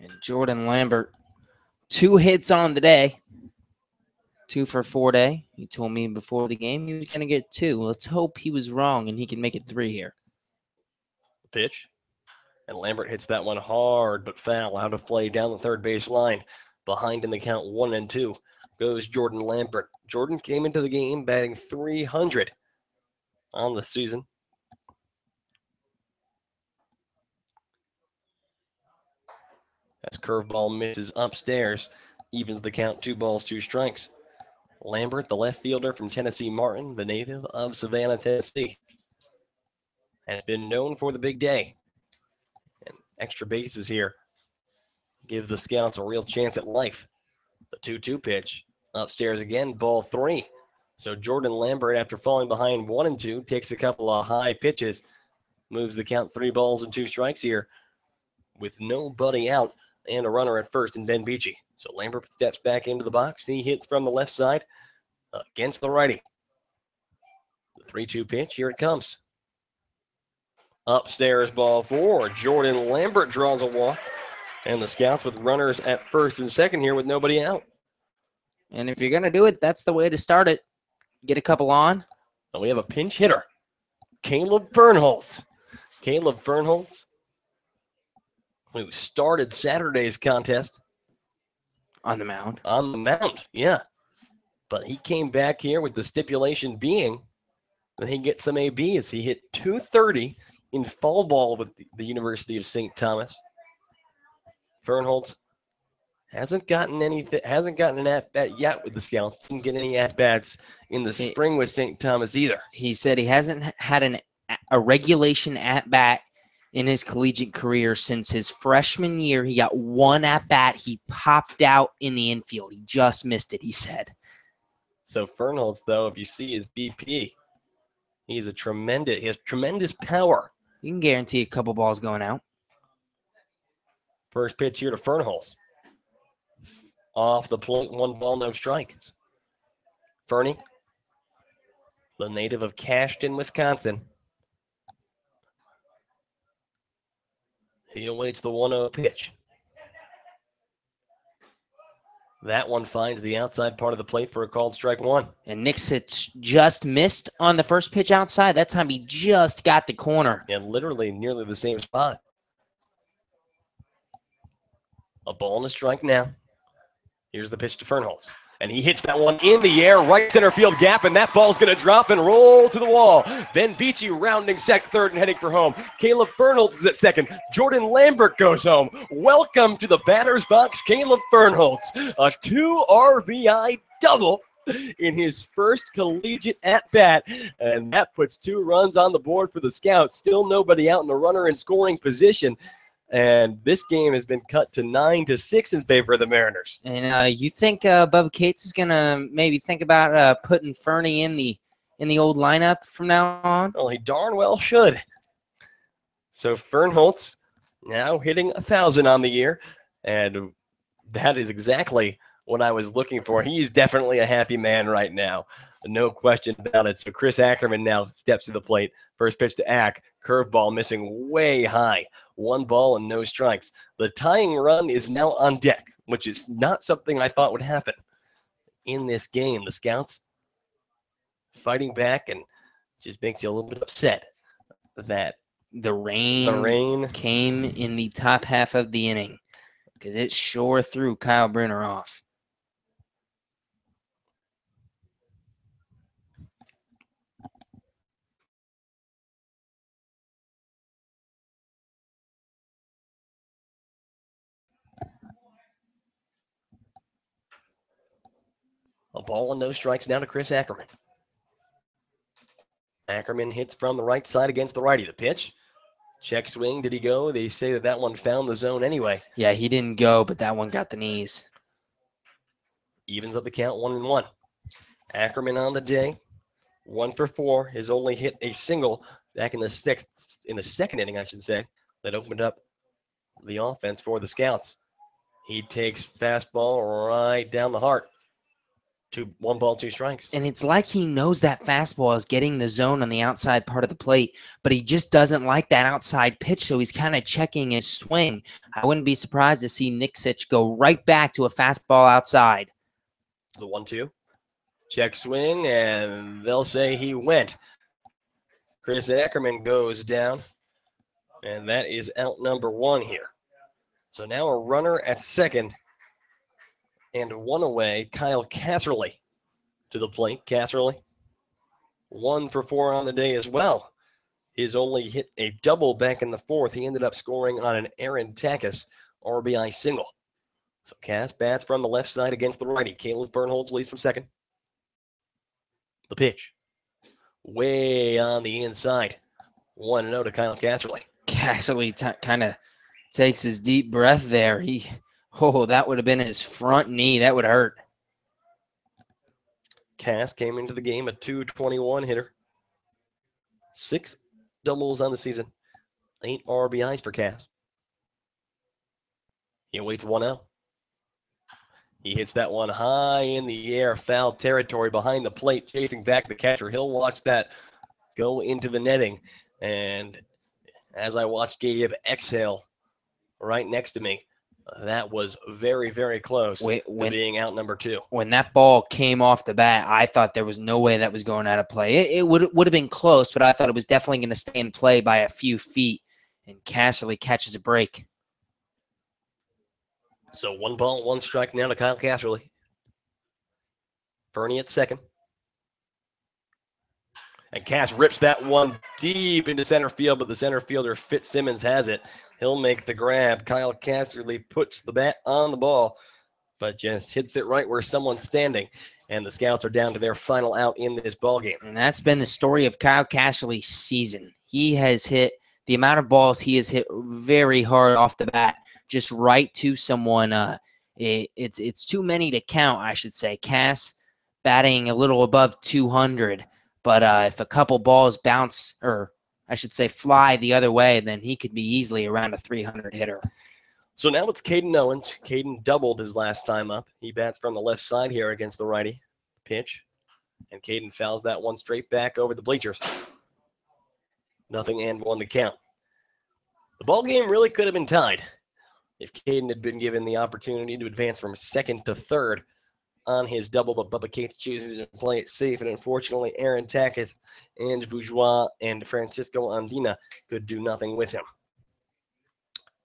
And Jordan Lambert, 2 hits on the day. 2 for 4 day. He told me before the game he was going to get 2. Let's hope he was wrong and he can make it 3 here. Pitch. And Lambert hits that one hard but foul out of play down the third base line. Behind in the count, 1-2 goes Jordan Lambert. Jordan came into the game batting .300 on the season. As curveball misses upstairs, evens the count, 2 balls, 2 strikes. Lambert, the left fielder from Tennessee Martin, the native of Savannah, Tennessee, has been known for the big day. And extra bases here give the Scouts a real chance at life. The 2-2 pitch, upstairs again, ball 3. So Jordan Lambert, after falling behind 1-2, takes a couple of high pitches, moves the count 3 balls and 2 strikes here with nobody out and a runner at first in Ben Beachy. So Lambert steps back into the box. He hits from the left side against the righty. The 3-2 pitch, here it comes. Upstairs, ball 4. Jordan Lambert draws a walk. And the Scouts with runners at first and second here with nobody out. And if you're going to do it, that's the way to start it. Get a couple on. And we have a pinch hitter, Caleb Fernholz. Caleb Fernholz, who started Saturday's contest. On the mound. On the mound, yeah. But he came back here with the stipulation being that he gets some ABs. He hit .230 in fall ball with the University of St. Thomas. Fernholz hasn't gotten an at-bat yet with the Scouts. Didn't get any at-bats in the spring with St. Thomas either. He said he hasn't had a regulation at-bat in his collegiate career since his freshman year. He got 1 at-bat. He popped out in the infield. He just missed it, he said. So Fernholz, though, if you see his BP, he has tremendous power. You can guarantee a couple balls going out. First pitch here to Fernholz. Off the plate, 1 ball, no strikes. Fernie, the native of Cashton, Wisconsin. He awaits the 1-0 pitch. That one finds the outside part of the plate for a called strike 1. And Nixich just missed on the first pitch outside. That time he just got the corner. And literally nearly the same spot. A ball and a strike now. Here's the pitch to Fernholz. And he hits that one in the air, right center field gap, and that ball's going to drop and roll to the wall. Ben Beachy rounding third and heading for home. Caleb Fernholz is at second. Jordan Lambert goes home. Welcome to the batter's box, Caleb Fernholz. A 2 RBI double in his first collegiate at-bat, and that puts 2 runs on the board for the Scouts. Still nobody out in the runner in scoring position. And this game has been cut to 9-6 in favor of the Mariners. And you think Bubba Cates is gonna maybe think about putting Fernie in the old lineup from now on? Well, he darn well should. So Fernholz now hitting 1,000 on the year, and That is exactly what I was looking for. He's definitely a happy man right now. No question about it. So Chris Ackerman now steps to the plate. First pitch to Ack. Curveball missing way high. 1 ball and no strikes. The tying run is now on deck, which is not something I thought would happen in this game. The Scouts fighting back and just makes you a little bit upset that The rain, the rain came in the top half of the inning because it sure threw Kyle Brunner off. A ball and no strikes now to Chris Ackerman. Ackerman hits from the right side against the righty. The pitch. Check swing. Did he go? They say that one found the zone anyway. Yeah, he didn't go, but that one got the knees. Evens up the count 1-1. Ackerman on the day. 1 for 4. Has only hit a single back in the second inning, I should say, that opened up the offense for the Scouts. He takes fastball right down the heart. 1 ball, 2 strikes. And it's like he knows that fastball is getting the zone on the outside part of the plate, but he just doesn't like that outside pitch, so he's kind of checking his swing. I wouldn't be surprised to see Nixic go right back to a fastball outside. The 1-2. Check swing, and they'll say he went. Chris Ackerman goes down, and that is out number 1 here. So now a runner at second and 1 away. Kyle Casserly to the plate. Casserly, 1 for 4 on the day as well. He's only hit a double back in the 4th. He ended up scoring on an Aaron Takis RBI single. So Cass bats from the left side against the righty. Caleb Bernholz leads from second. The pitch. Way on the inside. 1-0 to Kyle Casserly. Casserly kind of takes his deep breath there. That would have been his front knee. That would hurt. Cass came into the game a .221 hitter. 6 doubles on the season. 8 RBIs for Cass. He awaits 1-0. He hits that one high in the air, foul territory behind the plate, chasing back the catcher. He'll watch that go into the netting. And as I watch Gabe exhale right next to me, that was very, very close to being out number 2. When that ball came off the bat, I thought there was no way that was going out of play. It would have been close, but I thought it was definitely going to stay in play by a few feet. And Casserly catches a break. So 1 ball, 1 strike now to Kyle Casserly. Fernie at second. And Cass rips that one deep into center field, but the center fielder Fitzsimmons has it. He'll make the grab. Kyle Casserly puts the bat on the ball, but just hits it right where someone's standing. And the Scouts are down to their final out in this ballgame. And that's been the story of Kyle Casserly's season. He has hit the amount of balls he has hit very hard off the bat, just right to someone. It's too many to count, I should say. Cass batting a little above 200. But if a couple balls bounce, or I should say fly the other way, then he could be easily around a 300 hitter. So now it's Caden Owens. Caden doubled his last time up. He bats from the left side here against the righty. Pitch. And Caden fouls that one straight back over the bleachers. 0-1 to count. The ball game really could have been tied if Caden had been given the opportunity to advance from second to third on his double, but Bubba Cates chooses to play it safe, and unfortunately, Aaron Takis, Ange Bourgeois, and Francisco Andina could do nothing with him.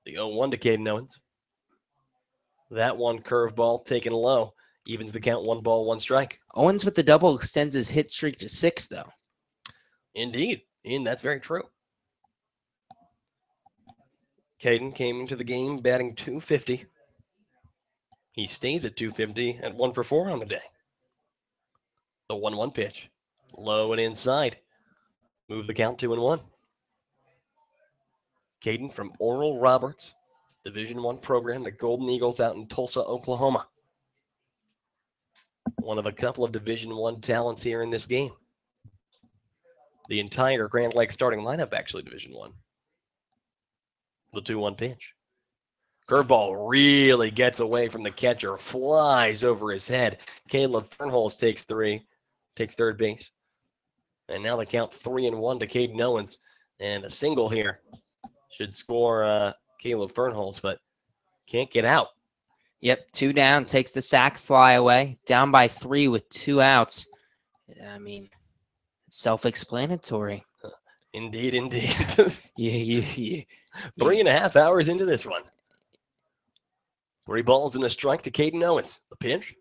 The 0-1 to Caden Owens. That one curveball taken low, evens the count. 1 ball, 1 strike. Owens with the double extends his hit streak to 6, though. Indeed, and that's very true. Caden came into the game batting .250. He stays at .250 at 1 for 4 on the day. The 1-1 pitch. Low and inside. Move the count 2-1. Caden from Oral Roberts, Division I program, the Golden Eagles out in Tulsa, Oklahoma. One of a couple of Division I talents here in this game. The entire Grand Lake starting lineup, actually, Division I. The 2-1 pitch. Curveball really gets away from the catcher, flies over his head. Caleb Fernholz takes third base. And now they count 3-1 to Caden Owens. And a single here should score Caleb Fernholz, but can't get out. Yep, 2 down, takes the sac fly away, down by 3 with 2 outs. I mean, self-explanatory. Indeed, indeed. Yeah. 3.5 hours into this one. 3 balls and a strike to Caden Owens. The pitch.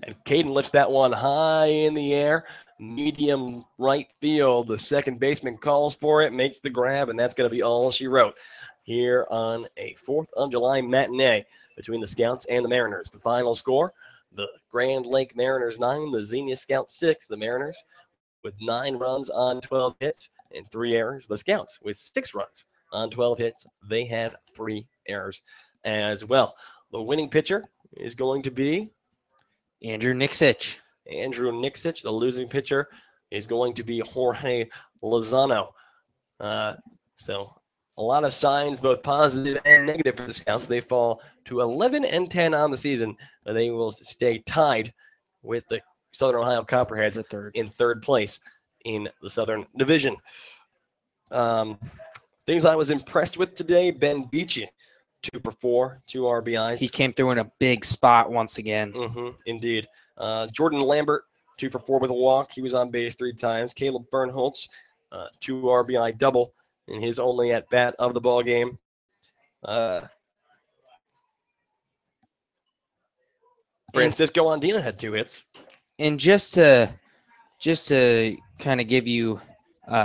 And Caden lifts that one high in the air. Medium right field. The second baseman calls for it, makes the grab, and that's going to be all she wrote here on a 4th of July matinee between the Scouts and the Mariners. The final score, the Grand Lake Mariners 9, the Xenia Scouts 6. The Mariners with 9 runs on 12 hits and 3 errors. The Scouts with 6 runs on 12 hits. They had 3 errors as well. The winning pitcher is going to be Andrew Nixich. The losing pitcher is going to be Jorge Lozano. So a lot of signs, both positive and negative for the Scouts. They fall to 11-10 on the season. They will stay tied with the Southern Ohio Copperheads in 3rd place in the Southern Division. Things I was impressed with today, Ben Beachy, 2 for 4, 2 RBIs. He came through in a big spot once again. Indeed. Jordan Lambert, 2 for 4 with a walk. He was on base 3 times. Caleb Fernholz, 2 RBI double in his only at bat of the ball game. Francisco Andina had 2 hits. And just to kind of give you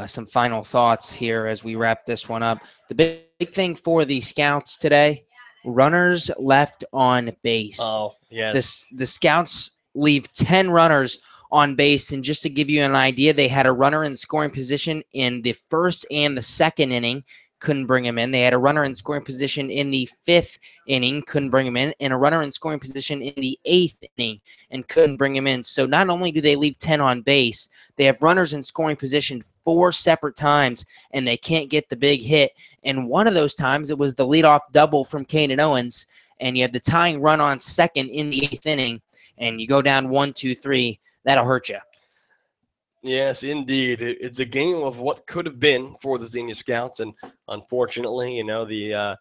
some final thoughts here as we wrap this one up, the big thing for the Scouts today, runners left on base. Oh, yes. The Scouts leave 10 runners on base, and just to give you an idea, they had a runner in scoring position in the 1st and the 2nd inning, couldn't bring him in. They had a runner in scoring position in the 5th inning, couldn't bring him in, and a runner in scoring position in the 8th inning and couldn't bring him in. So not only do they leave 10 on base, they have runners in scoring position 4 separate times, and they can't get the big hit. And one of those times, it was the leadoff double from Caden Owens, and you have the tying run on second in the 8th inning, and you go down 1, 2, 3. That'll hurt you. Yes, indeed. It's a game of what could have been for the Xenia Scouts, and unfortunately, the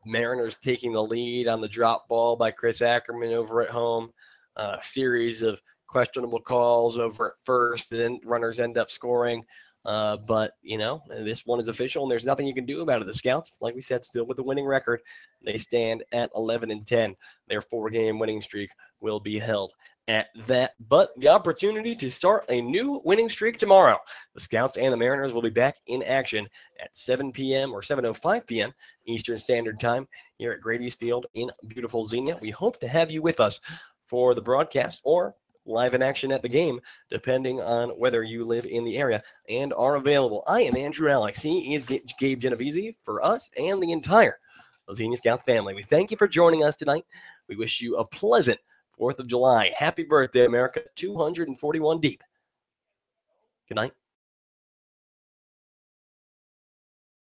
Mariners taking the lead on the drop ball by Chris Ackerman over at home. A series of questionable calls over at first, and then runners end up scoring. But this one is official, and there's nothing you can do about it. The Scouts, like we said, still with the winning record. They stand at 11-10. Their 4-game winning streak will be held at that. But the opportunity to start a new winning streak tomorrow. The Scouts and the Mariners will be back in action at 7 p.m. or 7:05 p.m. Eastern Standard Time here at Grady's Field in beautiful Xenia. We hope to have you with us for the broadcast or live in action at the game, depending on whether you live in the area and are available. I am Andrew Alex. He is Gabe Genovese for us and the entire Xenia Scouts family. We thank you for joining us tonight. We wish you a pleasant 4th of July. Happy birthday, America. 241 deep. Good night.